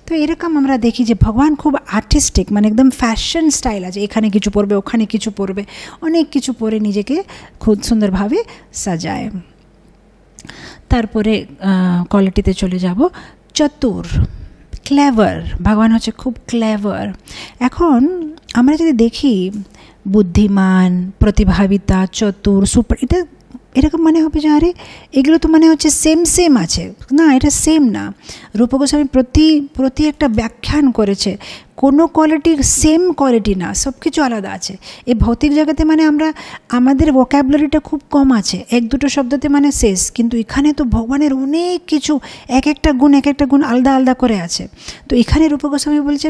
তো এরকম আমরা দেখি যে ভগবান খুব আর্টিস্টিক, মানে একদম ফ্যাশন স্টাইল আছে, এখানে কিছু পরবে, ওখানে কিছু পরবে, অনেক কিছু পরে নিজেকে খুব সুন্দরভাবে সাজায়। তারপরে কোয়ালিটিতে চলে যাব, চতুর, ক্লেভার। ভগবান হচ্ছে খুব ক্লেভার। এখন আমরা যদি দেখি বুদ্ধিমান, প্রতিভাবিতা, চতুর, সুপার, এটা এরকম মানে হবে যে আরে এগুলো তো মানে হচ্ছে সেম আছে না, এটা সেম না। রূপ গোস্বামী প্রতি একটা ব্যাখ্যান করেছে, কোনো কোয়ালিটি সেম কোয়ালিটি না, সব কিছু আলাদা আছে। এই ভৌতিক জগতে মানে আমাদের ভোক্যাবুলারিটা খুব কম আছে, এক দুটো শব্দতে মানে শেষ, কিন্তু এখানে তো ভগবানের অনেক কিছু, এক একটা গুণ আলাদা আলাদা করে আছে। তো এখানে রূপ গোস্বামী বলছে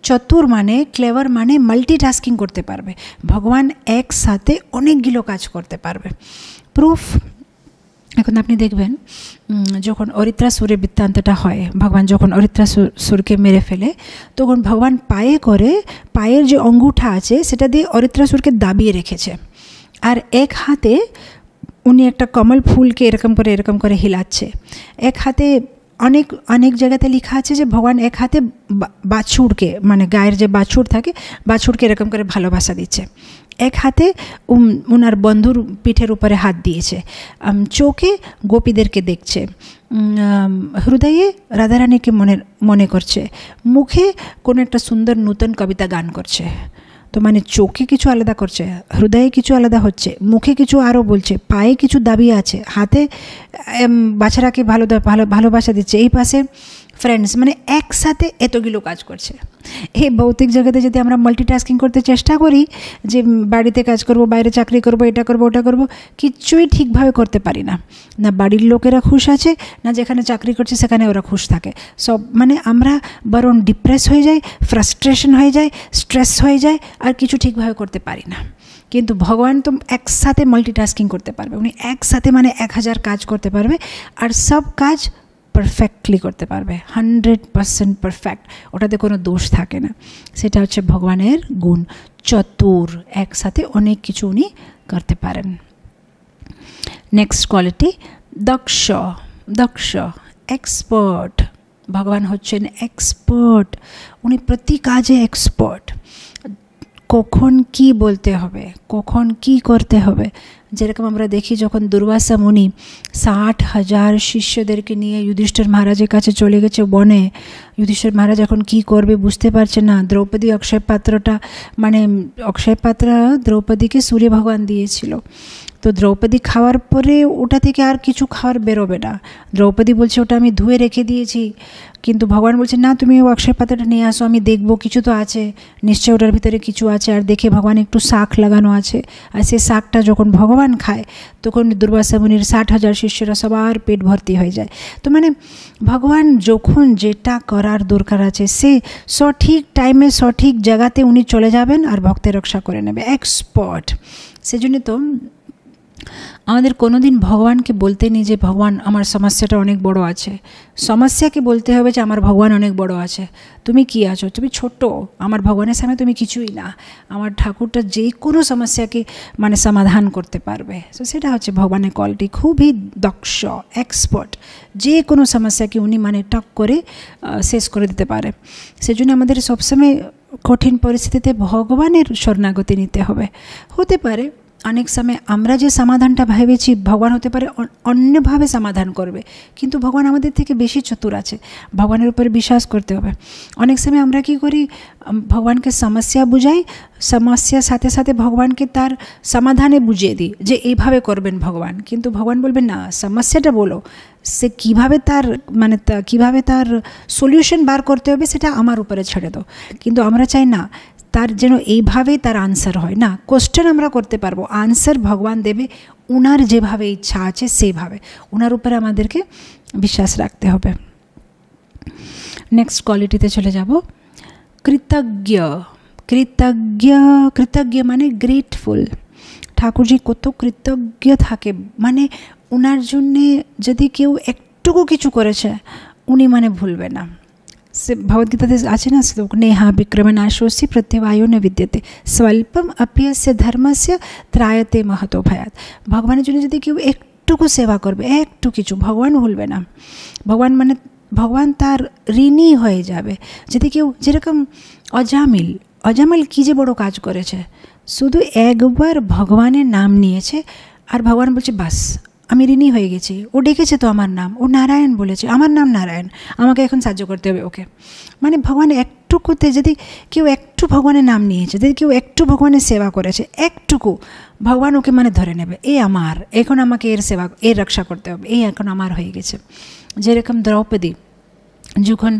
চতুর মানে, ক্লেভার মানে মাল্টিটাস্কিং করতে পারবে। ভগবান একসাথে অনেকগুলো কাজ করতে পারবে। প্রুফ, এখন আপনি দেখবেন যখন অরিত্রাসুরের বৃত্তান্তটা হয়, ভগবান যখন অরিত্রাসুরকে মেরে ফেলে তখন ভগবান পায়ের যে অঙ্গুঠা আছে সেটা দিয়ে অরিত্রাসুরকে দাবিয়ে রেখেছে, আর এক হাতে উনি একটা কমল ফুলকে এরকম করে হিলাচ্ছে। এক হাতে অনেক জায়গাতে লেখা আছে যে ভগবান এক হাতে বাছুরকে, মানে গায়ের যে বাছুর থাকে, বাছুরকে এরকম করে ভালোবাসা দিচ্ছে। এক হাতে ওনার বন্ধুর পিঠের উপরে হাত দিয়েছে, চোখে গোপীদেরকে দেখছে, হৃদয়ে রাধারানীকে মনে করছে, মুখে কোনো একটা সুন্দর নূতন কবিতা গান করছে। তো মানে চোখে কিছু আলাদা করছে, হৃদয়ে কিছু আলাদা হচ্ছে, মুখে কিছু আরও বলছে, পায়ে কিছু দাবি আছে, হাতে বাচ্চারাকে ভালোবাসা দিচ্ছে, এই পাশে ফ্রেন্ডস, মানে একসাথে এতগুলো কাজ করছে। এই ভৌতিক জগতে যদি আমরা মাল্টিটাস্কিং করতে চেষ্টা করি, যে বাড়িতে কাজ করব, বাইরে চাকরি করব, এটা করব, ওটা করব, কিচ্ছুই ঠিকভাবে করতে পারি না। না বাড়ির লোকেরা খুশ আছে, না যেখানে চাকরি করছে সেখানে ওরা খুশ থাকে, সব মানে আমরা বরং ডিপ্রেস হয়ে যাই, ফ্রাস্ট্রেশন হয়ে যায়, স্ট্রেস হয়ে যায়, আর কিছু ঠিকভাবে করতে পারি না। কিন্তু ভগবান তো একসাথে মাল্টিটাস্কিং করতে পারবে, উনি একসাথে মানে 1000 কাজ করতে পারবে, আর সব কাজ পারফেক্টলি করতে পারবে, 100% পারফেক্ট, ওটাতে কোনো দোষ থাকে না। সেটা হচ্ছে ভগবানের গুণ, চতুর, একসাথে অনেক কিছু উনি করতে পারেন। নেক্সট কোয়ালিটি, দক্ষ, এক্সপার্ট। ভগবান হচ্ছেন এক্সপার্ট, উনি প্রতি কাজে এক্সপার্ট। কখন কি বলতে হবে, কখন কি করতে হবে, যেরকম আমরা দেখি যখন দুর্বাসা মুনি 60,000 শিষ্যদেরকে নিয়ে যুধিষ্ঠির মহারাজের কাছে চলে গেছে বনে, যুধিষ্ঠির মহারাজ এখন কী করবে বুঝতে পারছে না। দ্রৌপদী অক্ষয় পাত্র দ্রৌপদীকে সূর্য ভগবান দিয়েছিল, তো দ্রৌপদী খাওয়ার পরে ওটা থেকে আর কিছু খাওয়ার বেরোবে না। দ্রৌপদী বলছে ওটা আমি ধুয়ে রেখে দিয়েছি, কিন্তু ভগবান বলছে না তুমি ও অক্ষয় পাত্রটা নিয়ে আসো, আমি দেখবো কিছু তো আছে, নিশ্চয় ওটার ভিতরে কিছু আছে। আর দেখে ভগবান একটু শাক লাগানো আছে, আর সেই শাকটা যখন ভগবান খায় তখন দুর্বাসা মুনির 60,000 শিষ্যরা সবার পেট ভর্তি হয়ে যায়। তো মানে ভগবান যখন যেটা করার দরকার আছে সে সঠিক টাইমে সঠিক জায়গাতে উনি চলে যাবেন আর ভক্তের রক্ষা করে নেবে, এক্সপার্ট। সেজন্য তো আমাদের কোনোদিন ভগবানকে বলতে নেই যে ভগবান আমার সমস্যাটা অনেক বড় আছে, সমস্যাকে বলতে হবে যে আমার ভগবান অনেক বড় আছে। তুমি কি আছো, তুমি ছোট, আমার ভগবানের সামনে তুমি কিছুই না। আমার ঠাকুরটা যে কোনো সমস্যাকে মানে সমাধান করতে পারবে। তো সেটা হচ্ছে ভগবানের কোয়ালিটি, খুবই দক্ষ, এক্সপার্ট, যে কোনো সমস্যাকে উনি মানে টক করে শেষ করে দিতে পারে। সেজন্য আমাদের সবসময় কঠিন পরিস্থিতিতে ভগবানের শরণাগতি নিতে হবে। হতে পারে অনেক সময় আমরা যে সমাধানটা ভেবেছি ভগবান হতে পারে অন্যভাবে সমাধান করবে, কিন্তু ভগবান আমাদের থেকে বেশি চতুর আছে, ভগবানের উপরে বিশ্বাস করতে হবে। অনেক সময় আমরা কি করি, ভগবানকে সমস্যা বুঝাই, সমস্যার সাথে সাথে ভগবানকে তার সমাধানে বুঝিয়ে দিই যে এইভাবে করবেন ভগবান, কিন্তু ভগবান বলবেন না সমস্যাটা বলো, সে কীভাবে তার সলিউশন বার করতে হবে সেটা আমার উপরে ছেড়ে দাও। কিন্তু আমরা চাই না তার যেন এইভাবেই তার আনসার হয়, না কোশ্চেন আমরা করতে পারবো, আনসার ভগবান দেবে ওনার যেভাবে ইচ্ছা আছে সেভাবে, ওনার উপরে আমাদেরকে বিশ্বাস রাখতে হবে। নেক্সট কোয়ালিটিতে চলে যাব, কৃতজ্ঞ, কৃতজ্ঞ, কৃতজ্ঞ মানে গ্রেটফুল। ঠাকুরজি কত কৃতজ্ঞ থাকে, মানে ওনার জন্যে যদি কেউ একটুকু কিছু করেছে উনি মানে ভুলবে না। সে ভগবদ্গীতাতে আছে না শ্লোক, নেহা বিক্রমনাশোসি প্রত্যবায়ো ন বিদ্যতে স্বল্পম অপ্যস্য ধর্মস্য ত্রায়তে মহতো ভয়াত। ভগবানের জন্য যদি কেউ একটুকু সেবা করবে, একটু কিছু, ভগবান ভুলবে না। ভগবান মানে ভগবান তার ঋণী হয়ে যাবে। যদি কেউ, যেরকম অজামিল, অজামিল কী যে বড় কাজ করেছে, শুধু একবার ভগবানের নাম নিয়েছে আর ভগবান বলছে বাস আমি ঋণী হয়ে গেছি। ও ডেকেছে তো আমার নাম, ও নারায়ণ বলেছে, আমার নাম নারায়ণ, আমাকে এখন সাহায্য করতে হবে ওকে। মানে ভগবান একটুকুতে যদি কেউ একটু ভগবানের নাম নিয়েছে, যদি কেউ একটু ভগবানের সেবা করেছে, একটুকু, ভগবান ওকে মানে ধরে নেবে, এ আমার, এখন আমাকে এর সেবা, এর রক্ষা করতে হবে, এই এখন আমার হয়ে গেছে। যেরকম দ্রৌপদী যখন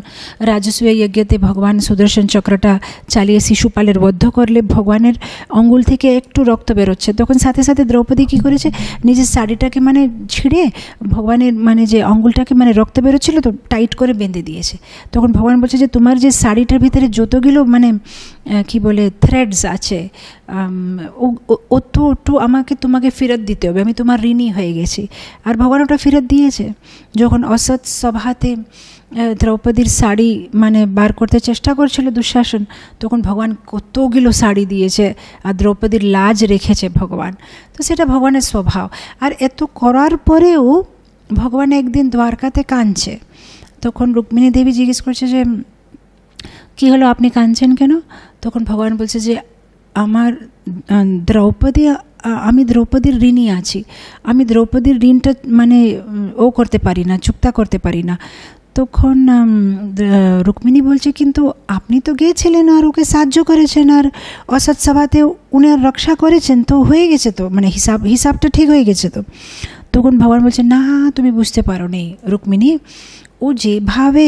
রাজসূয় যজ্ঞতে ভগবান সুদর্শন চক্রটা চালিয়ে শিশুপালের বদ্ধ করলে ভগবানের অঙ্গুল থেকে একটু রক্ত বেরোচ্ছে, তখন সাথে সাথে দ্রৌপদী কী করেছে, নিজের শাড়িটাকে মানে ছিঁড়ে ভগবানের মানে যে অঙ্গুলটাকে মানে রক্ত বেরোচ্ছিল তো টাইট করে বেঁধে দিয়েছে। তখন ভগবান বলছে যে তোমার যে শাড়িটার ভিতরে যতগুলো মানে কি বলে থ্রেডস আছে ওটু আমাকে তোমাকে ফেরত দিতে হবে, আমি তোমার ঋণী হয়ে গেছি। আর ভগবান ওটা ফেরত দিয়েছে। যখন অসৎ সভাতে দ্রৌপদীর শাড়ি মানে বার করতে চেষ্টা করছিল দুঃশাসন, তখন ভগবান কতগুলো শাড়ি দিয়েছে আর দ্রৌপদীর লাজ রেখেছে ভগবান। তো সেটা ভগবানের স্বভাব। আর এত করার পরেও ভগবান একদিন দ্বারকাতে কাঁদছে। তখন রুক্মিণী দেবী জিজ্ঞেস করছে যে কী হলো, আপনি কাঁদছেন কেন? তখন ভগবান বলছে যে আমার দ্রৌপদী, আমি দ্রৌপদীর ঋণী আছি, আমি দ্রৌপদীর ঋণটা মানে ও করতে পারি না, চুক্তা করতে পারি না। তখন রুক্মিণী বলছে কিন্তু আপনি তো গিয়েছিলেন আর ওকে সাহায্য করেছেন আর অসৎ সভাতে উনার রক্ষা করেছেন, তো হয়ে গেছে তো, মানে হিসাবটা ঠিক হয়ে গেছে তো। তখন ভগবান বলছে না তুমি বুঝতে পারো নি রুক্মিণী, ও যেভাবে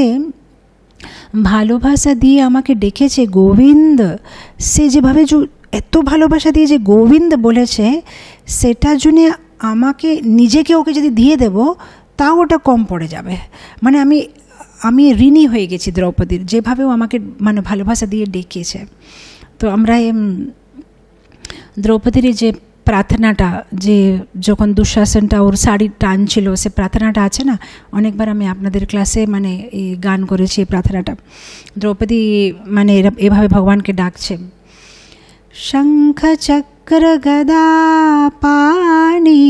ভালোবাসা দিয়ে আমাকে ডেকেছে গোবিন্দ, সে যেভাবে এত ভালোবাসা দিয়ে যে গোবিন্দ বলেছে, সেটার জন্যে আমাকে নিজেকে ওকে যদি দিয়ে দেব তাও ওটা কম পড়ে যাবে। মানে আমি ঋণী হয়ে গেছি দ্রৌপদীর, যেভাবেও আমাকে মানে ভালোবাসা দিয়ে ডেকেছে। তো আমরা দ্রৌপদীর যে প্রার্থনাটা, যে যখন দুঃশাসনটা ওর শাড়ি টানছিল, সে প্রার্থনাটা আছে না, অনেকবার আমি আপনাদের ক্লাসে মানে এই গান করেছি এই প্রার্থনাটা। দ্রৌপদী মানে এভাবে ভগবানকে ডাকছে, শঙ্খ চক্র গদা পাণি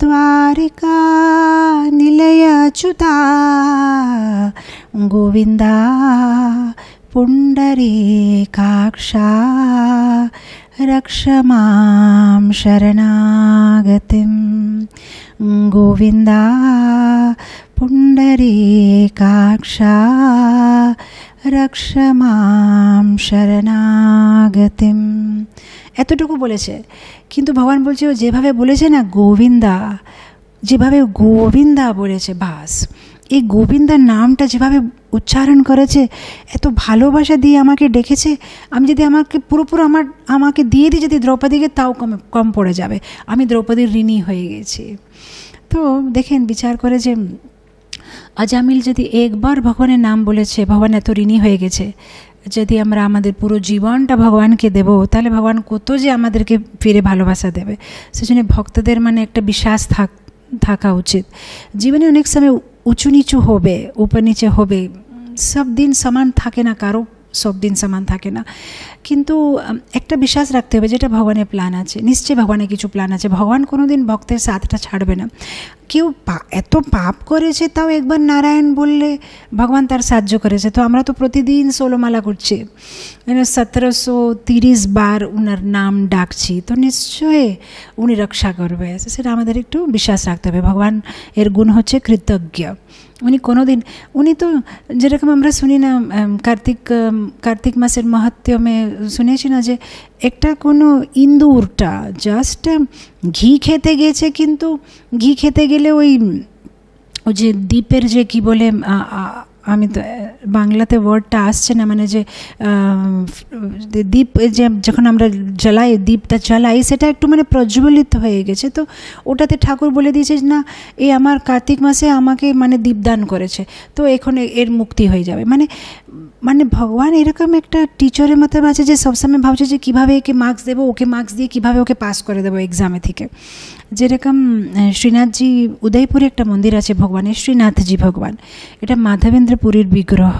দ্বারিকা নিলয় চ্যুতা গোবিন্দা পুণ্ডরীকাক্ষা রক্ষ মাম শরণাগতিম। গোবিন্দা পুণ্ডরীকাক্ষা রক্ষ মাম শরণাগতিম। এতটুকু বলেছে, কিন্তু ভগবান বলছে ও যেভাবে বলেছে না গোবিন্দা, যেভাবে গোবিন্দা বলেছে, বাস এই গোবিন্দার নামটা যেভাবে উচ্চারণ করেছে, এত ভালোবাসা দিয়ে আমাকে ডেকেছে, আমি যদি আমাকে পুরোপুরো আমাকে দিয়ে দিই যদি দ্রৌপদীকে, তাও কম পড়ে যাবে, আমি দ্রৌপদীর ঋণী হয়ে গেছি। তো দেখেন বিচার করে যে অজামিল যদি একবার ভগবানের নাম বলেছে, ভগবান এত ঋণী হয়ে গেছে, যদি আমরা আমাদের পুরো জীবনটা ভগবানকে দেব, তাহলে ভগবান কত যে আমাদেরকে ফিরে ভালোবাসা দেবে। সেজন্য ভক্তদের মানে একটা বিশ্বাস থাকা উচিত। জীবনে অনেক সময় উঁচু নিচু হবে, উপর নিচে হবে, সব দিন সমান থাকে না, কারো সব দিন সমান থাকে না, কিন্তু একটা বিশ্বাস রাখতে হবে যেটা ভগবানের প্ল্যান আছে, নিশ্চয়ই ভগবানের কিছু প্ল্যান আছে। ভগবান কোনো দিন ভক্তের সাথটা ছাড়বে না। কেউ এত পাপ করেছে তাও একবার নারায়ণ বললে ভগবান তার সাহায্য করেছে। তো আমরা তো প্রতিদিন ষোলমালা করছি, 1730 বার উনার নাম ডাকছি, তো নিশ্চয়ই উনি রক্ষা করবে, সেটা আমাদের একটু বিশ্বাস রাখতে হবে। ভগবান এর গুণ হচ্ছে কৃতজ্ঞ। উনি কোনো দিন, উনি তো যেরকম আমরা শুনি না কার্তিক মাসের মাহাত্ম্যে শুনেছি না যে একটা কোনো ইন্দুরটা জাস্ট ঘি খেতে গেছে, কিন্তু ঘি খেতে গেলে ওই যে দ্বীপের যে কি বলে আমি তো বাংলাতে ওয়ার্ডটা আসছে না, মানে যে দীপ যে যখন আমরা জ্বালাই, দীপটা জ্বালাই, সেটা একটু মানে প্রজ্বলিত হয়ে গেছে। তো ওটাতে ঠাকুর বলে দিয়েছে না, এই আমার কার্তিক মাসে আমাকে মানে দীপদান করেছে, তো এখন এর মুক্তি হয়ে যাবে। মানে মানে ভগবান এরকম একটা টিচারের মতো আছে যে সবসময় ভাবছে যে কীভাবে একে মার্কস দেবো, ওকে মার্কস দিয়ে কীভাবে ওকে পাস করে দেবো এক্সামে থেকে। যেরকম শ্রীনাথজি, উদয়পুরে একটা মন্দির আছে ভগবানের, শ্রীনাথজি ভগবান, এটা মাধবেন্দ্র পুরীর বিগ্রহ।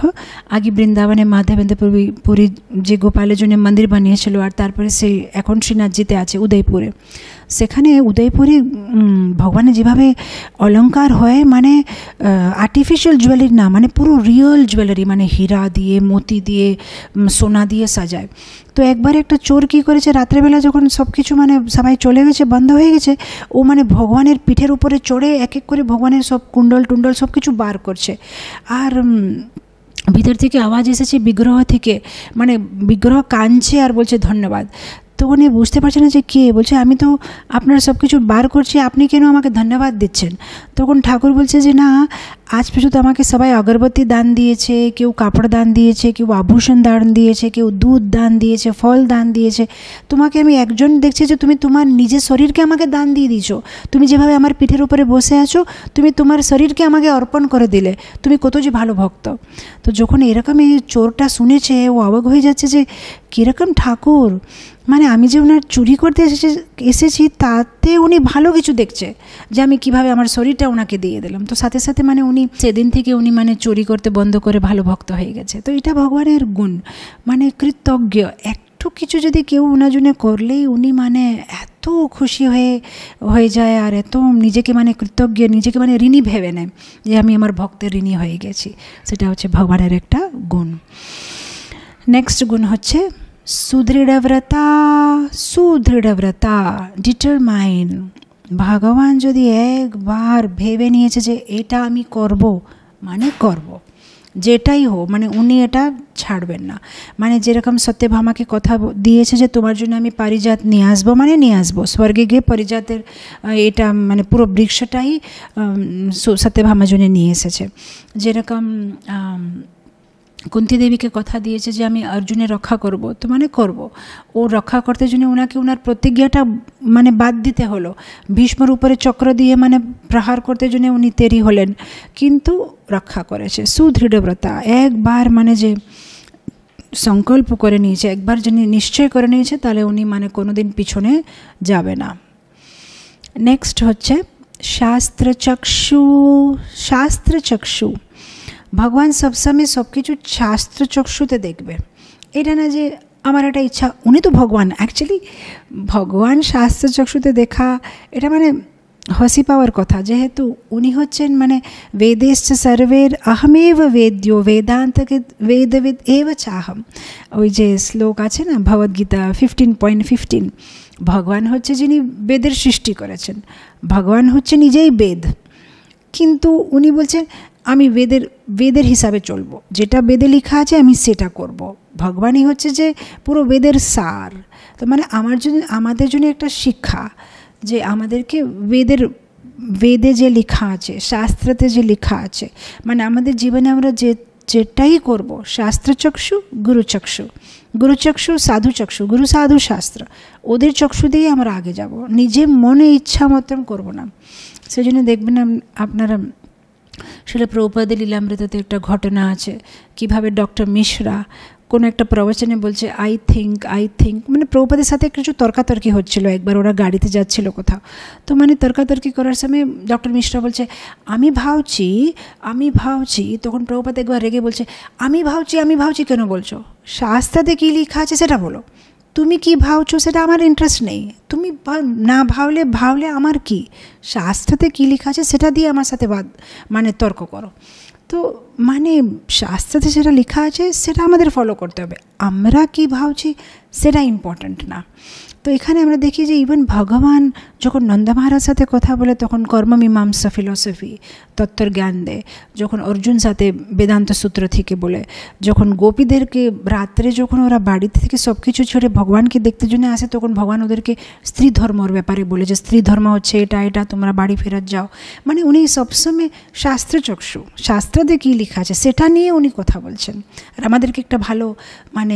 আগে বৃন্দাবনে মাধবেন্দ্র পুরী যে গোপালের জন্য মন্দির বানিয়েছিল, আর তারপরে সে এখন শ্রীনাথজিতে আছে উদয়পুরে। সেখানে উদয়পুরে ভগবানের যেভাবে অলঙ্কার হয়, মানে আর্টিফিশিয়াল জুয়েলারি না, মানে পুরো রিয়েল জুয়েলারি, মানে হীরা দিয়ে, মতি দিয়ে, সোনা দিয়ে সাজায়। তো একবার একটা চোর কী করেছে, রাত্রেবেলা যখন সব কিছু মানে সবাই চলে গেছে, বন্ধ হয়ে গেছে, ও মানে ভগবানের পিঠের উপরে চড়ে এক এক করে ভগবানের সব কুণ্ডল টুণ্ডল সব কিছু বার করছে। আর ভিতর থেকে আওয়াজ এসেছে বিগ্রহ থেকে, মানে বিগ্রহ কাঁদছে আর বলছে ধন্যবাদ। তো উনি বুঝতে পারছে না যে কে বলছে, আমি তো আপনার সব কিছু বার করছি, আপনি কেন আমাকে ধন্যবাদ দিচ্ছেন? তখন ঠাকুর বলছে যে না, আজ পর্যন্ত আমাকে সবাই অগরবতী দান দিয়েছে, কেউ কাপড় দান দিয়েছে, কেউ আভূষণ দান দিয়েছে, কেউ দুধ দান দিয়েছে, ফল দান দিয়েছে। তোমাকে আমি একজন দেখছি যে তুমি তোমার নিজের শরীরকে আমাকে দান দিয়ে দিয়েছো। তুমি যেভাবে আমার পিঠের উপরে বসে আছো, তুমি তোমার শরীরকে আমাকে অর্পণ করে দিলে, তুমি কত যে ভালো ভক্ত। তো যখন এরকম এই চোরটা শুনেছে, ও অবাক হয়ে যাচ্ছে যে কীরকম ঠাকুর, মানে আমি যে ওনার চুরি করতে এসেছি তাতে উনি ভালো কিছু দেখছে, যে আমি কিভাবে আমার শরীরটা ওনাকে দিয়ে দিলাম। তো সাথে সাথে মানে উনি সেদিন থেকে উনি মানে চুরি করতে বন্ধ করে ভালো ভক্ত হয়ে গেছে। তো এটা ভগবানের গুণ, মানে কৃতজ্ঞ। একটু কিছু যদি কেউ ওনার জন্য করলেই উনি মানে এত খুশি হয়ে যায়, আর এত নিজেকে মানে কৃতজ্ঞ, নিজেকে মানে ঋণী ভেবে নেয় যে আমি আমার ভক্তের ঋণী হয়ে গেছি। সেটা হচ্ছে ভগবানের একটা গুণ। নেক্সট গুণ হচ্ছে সুদৃঢ়ব্রতা। সুদৃঢ়ব্রতা, ডিটারমাইন। ভগবান যদি একবার ভেবে নিয়েছে যে এটা আমি করব, মানে করব, যেটাই হোক, মানে উনি এটা ছাড়বেন না। মানে যেরকম সত্যভামাকে কথা দিয়েছে যে তোমার জন্য আমি পারিজাত নিয়ে আসবো, মানে নিয়ে আসবো। স্বর্গে গিয়ে পারিজাতের এটা মানে পুরো বৃক্ষটাই সত্যভামার জন্য নিয়ে এসেছে। যেরকম কুন্তি দেবীকে কথা দিয়েছে যে আমি অর্জুনের রক্ষা করব, তো মানে করব। ও রক্ষা করতে জন্য ওনাকে ওনার প্রতিজ্ঞাটা মানে বাদ দিতে হলো। ভীষ্মর উপরে চক্র দিয়ে মানে প্রহার করতে জন্য উনি তৈরি হলেন, কিন্তু রক্ষা করেছে। সুদৃঢ়ব্রতা, একবার মানে যে সংকল্প করে নিয়েছে, একবার যিনি নিশ্চয় করে নিয়েছে, তাহলে উনি মানে কোনোদিন পিছনে যাবে না। নেক্সট হচ্ছে শাস্ত্রচক্ষু। শাস্ত্রচক্ষু, ভগবান সবসময় সব কিছু শাস্ত্রচক্ষুতে দেখবে। এটা না যে আমার একটা ইচ্ছা, উনি তো ভগবান। অ্যাকচুয়ালি ভগবান শাস্ত্রচক্ষুতে দেখা এটা মানে হাসি পাওয়ার কথা, যেহেতু উনি হচ্ছেন মানে বেদেশ্চ সর্বের অহমেব বেদ্যো বেদান্তকে বেদবিদ এব চাহম। ওই যে শ্লোক আছে না ভগবদ্গীতা 15.15, ভগবান হচ্ছে যিনি বেদের সৃষ্টি করেছেন, ভগবান হচ্ছে নিজেই বেদ। কিন্তু উনি বলছেন আমি বেদের হিসাবে চলবো, যেটা বেদে লেখা আছে আমি সেটা করব। ভগবানই হচ্ছে যে পুরো বেদের সার। তো মানে আমাদের জন্য একটা শিক্ষা যে আমাদেরকে বেদে যে লেখা আছে, শাস্ত্রতে যে লেখা আছে, মানে আমাদের জীবনে আমরা যেটাই করব, শাস্ত্রচক্ষু গুরুচক্ষু, গুরুচক্ষু সাধুচক্ষু, গুরু সাধু শাস্ত্র, ওদের চক্ষু দিয়ে আমরা আগে যাব, নিজে মনে ইচ্ছা মতন করব না। সেই জন্য দেখবেন আপনারা সেটা প্রভুপাদের লীলামৃততে একটা ঘটনা আছে, কিভাবে ডক্টর মিশ্রা কোনো একটা প্রবচনে বলছে আই থিঙ্ক, মানে প্রভুপাদের সাথে কিছু তর্কাতর্কি হচ্ছিল। একবার ওরা গাড়িতে যাচ্ছিল কোথাও, তো মানে তর্কাতর্কি করার সময় ডক্টর মিশ্রা বলছে আমি ভাবছি। তখন প্রভুপাদ একবার রেগে বলছে আমি ভাবছি কেন বলছো? শাস্ত্রাতে কী লেখা আছে সেটা বলো। তুমি কি ভাবছো সেটা আমার ইন্টারেস্ট নেই, তুমি না ভাবলে আমার কি? শাস্ত্রতে কী লেখা আছে সেটা দিয়ে আমার সাথে মানে তর্ক করো। তো মানে শাস্ত্রতে যেটা লেখা আছে সেটা আমাদের ফলো করতে হবে। আমরা কি ভাবছি সেটা ইম্পর্ট্যান্ট না। তো এখানে আমরা দেখি যে ইভেন ভগবান যখন নন্দা মহারাজ সাথে কথা বলে তখন কর্মমীমাংসা ফিলসফি তত্ত্বর জ্ঞান দেয়, যখন অর্জুন সাথে বেদান্ত সূত্র থেকে বলে, যখন গোপীদেরকে রাত্রে যখন ওরা বাড়িতে থেকে সব কিছু ছেড়ে ভগবানকে দেখতে জন্য আসে তখন ভগবান ওদেরকে স্ত্রী ধর্মর ব্যাপারে বলে যে স্ত্রী ধর্ম হচ্ছে এটা এটা, তোমরা বাড়ি ফেরত যাও। মানে উনি সবসময় শাস্ত্রচক্ষু, শাস্ত্রতে কী লেখা আছে সেটা নিয়ে উনি কথা বলছেন, আর আমাদেরকে একটা ভালো মানে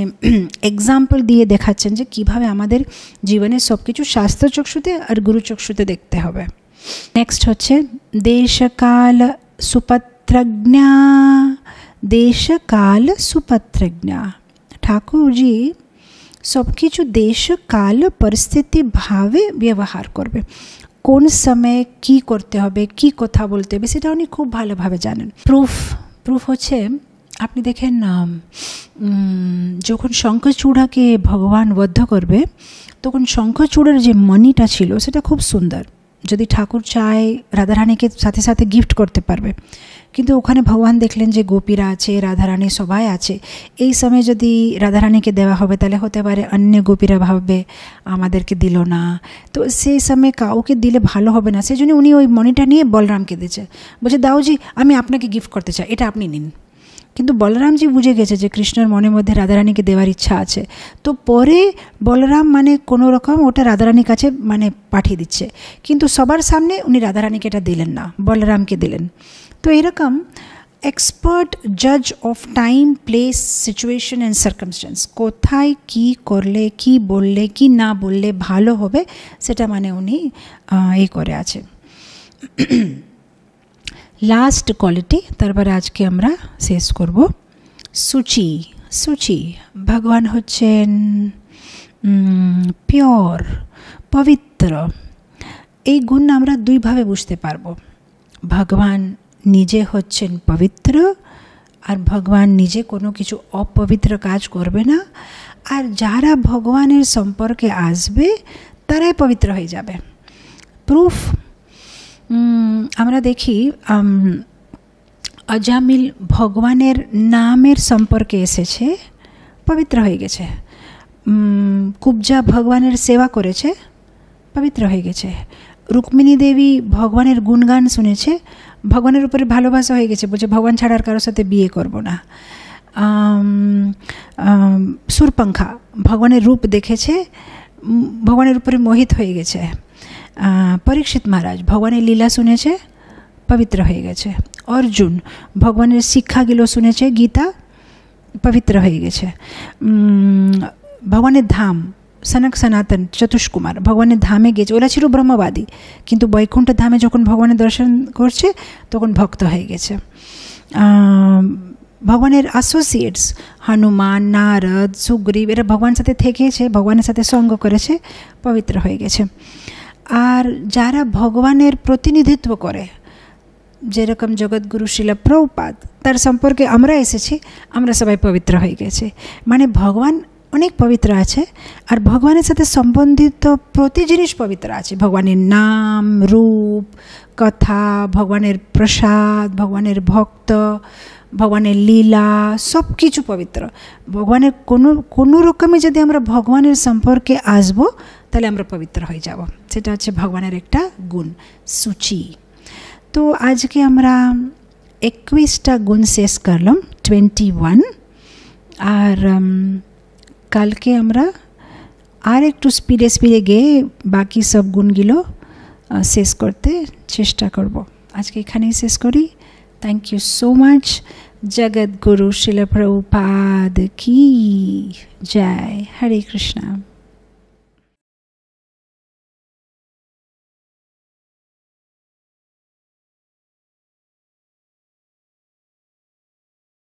এক্সাম্পল দিয়ে দেখাচ্ছেন যে কীভাবে আমাদের জীবনে সব কিছু শাস্ত্রচক্ষুতে আর গুরুচক্ষুতে দেখতে হবে। নেক্সট হচ্ছে দেশকাল সুপত্রজ্ঞা। দেশকাল সুপত্রজ্ঞা, ঠাকুরজি সব কিছু দেশ কাল পরিস্থিতি ভাবে ব্যবহার করবে, কোন সময়ে কি করতে হবে, কি কথা বলতে হবে সেটা উনি খুব ভালোভাবে জানেন। প্রুফ হচ্ছে আপনি দেখেন যখন শঙ্খচূড়াকে ভগবান বদ্ধ করবে তখন শঙ্খচূড়ার যে মণিটা ছিল সেটা খুব সুন্দর, যদি ঠাকুর চায় রাধারানীকে সাথে সাথে গিফট করতে পারবে, কিন্তু ওখানে ভগবান দেখলেন যে গোপীরা আছে, রাধারানী সবাই আছে, এই সময় যদি রাধারানীকে দেওয়া হবে তাহলে হতে পারে অন্য গোপীরা ভাববে আমাদেরকে দিল না, তো সেই সময় কাউকে দিলে ভালো হবে না, সেই জন্য উনি ওই মণিটা নিয়ে বলরামকে দিয়েছে, বলছে দাউজি আমি আপনাকে গিফট করতে চাই, এটা আপনি নিন। কিন্তু বলরামজি বুঝে গেছে যে কৃষ্ণের মনের মধ্যে রাধারানীকে দেওয়ার ইচ্ছা আছে, তো পরে বলরাম মানে কোনো রকম ওটা রাধারানীর কাছে মানে পাঠিয়ে দিচ্ছে, কিন্তু সবার সামনে উনি রাধারানীকে এটা দিলেন না, বলরামকে দিলেন। তো এরকম এক্সপার্ট জাজ of time, place, situation and circumstance, কোথায় কি করলে, কি বললে, কি না বললে ভালো হবে সেটা মানে উনি এই করে আছে। লাস্ট কোয়ালিটি, তারপরে আজকে আমরা শেষ করব। সুচি। সুচি, ভগবান হচ্ছেন পিওর, পবিত্র। এই গুণ আমরা দুইভাবে বুঝতে পারবো, ভগবান নিজে হচ্ছেন পবিত্র আর ভগবান নিজে কোনো কিছু অপবিত্র কাজ করবে না, আর যারা ভগবানের সম্পর্কে আসবে তারাই পবিত্র হয়ে যাবে। প্রুফ আমরা দেখি অজামিল ভগবানের নামের সম্পর্কে এসেছে, পবিত্র হয়ে গেছে। কুব্জা ভগবানের সেবা করেছে, পবিত্র হয়ে গেছে। রুক্মিণী দেবী ভগবানের গুণগান শুনেছে, ভগবানের উপরে ভালোবাসা হয়ে গেছে, বলছে ভগবান ছাড়া আর কারোর সাথে বিয়ে করব না। সুরপঙ্খা ভগবানের রূপ দেখেছে, ভগবানের উপরে মোহিত হয়ে গেছে। পরীক্ষিত মহারাজ ভগবানের লীলা শুনেছে, পবিত্র হয়ে গেছে। অর্জুন ভগবানের শিক্ষাগুলো শুনেছে, গীতা, পবিত্র হয়ে গেছে। ভগবানের ধাম সনক সনাতন চতুষ্কুমার ভগবানের ধামে গেছে, ওরা ছিল ব্রহ্মবাদী, কিন্তু বৈকুণ্ঠ ধামে যখন ভগবানের দর্শন করছে তখন ভক্ত হয়ে গেছে। ভগবানের অ্যাসোসিয়েটস হনুমান, নারদ, সুগ্রীব এরা ভগবানের সাথে থেকেছে, ভগবানের সাথে সঙ্গ করেছে, পবিত্র হয়ে গেছে। আর যারা ভগবানের প্রতিনিধিত্ব করে, যেরকম জগৎগুরু শিলা প্রভুপাদ, তার সম্পর্কে আমরা এসেছি, আমরা সবাই পবিত্র হয়ে গেছে। মানে ভগবান অনেক পবিত্র আছে, আর ভগবানের সাথে সম্বন্ধিত প্রতি জিনিস পবিত্র আছে। ভগবানের নাম, রূপ, কথা, ভগবানের প্রসাদ, ভগবানের ভক্ত, ভগবানের লীলা, সব কিছু পবিত্র। ভগবানের কোনো রকমে যদি আমরা ভগবানের সম্পর্কে আসবো তাহলে আমরা পবিত্র হয়ে যাব, সেটা হচ্ছে ভগবানের একটা গুণ, সুচি। তো আজকে আমরা 21টা গুণ শেষ করলাম, 21, আর কালকে আমরা আর একটু স্পিডে গিয়ে বাকি সব গুণগুলো শেষ করতে চেষ্টা করব। আজকে এখানেই শেষ করি। Thank you so much. Jagadguru Srila Prabhupada কি জয়। হরে কৃষ্ণ।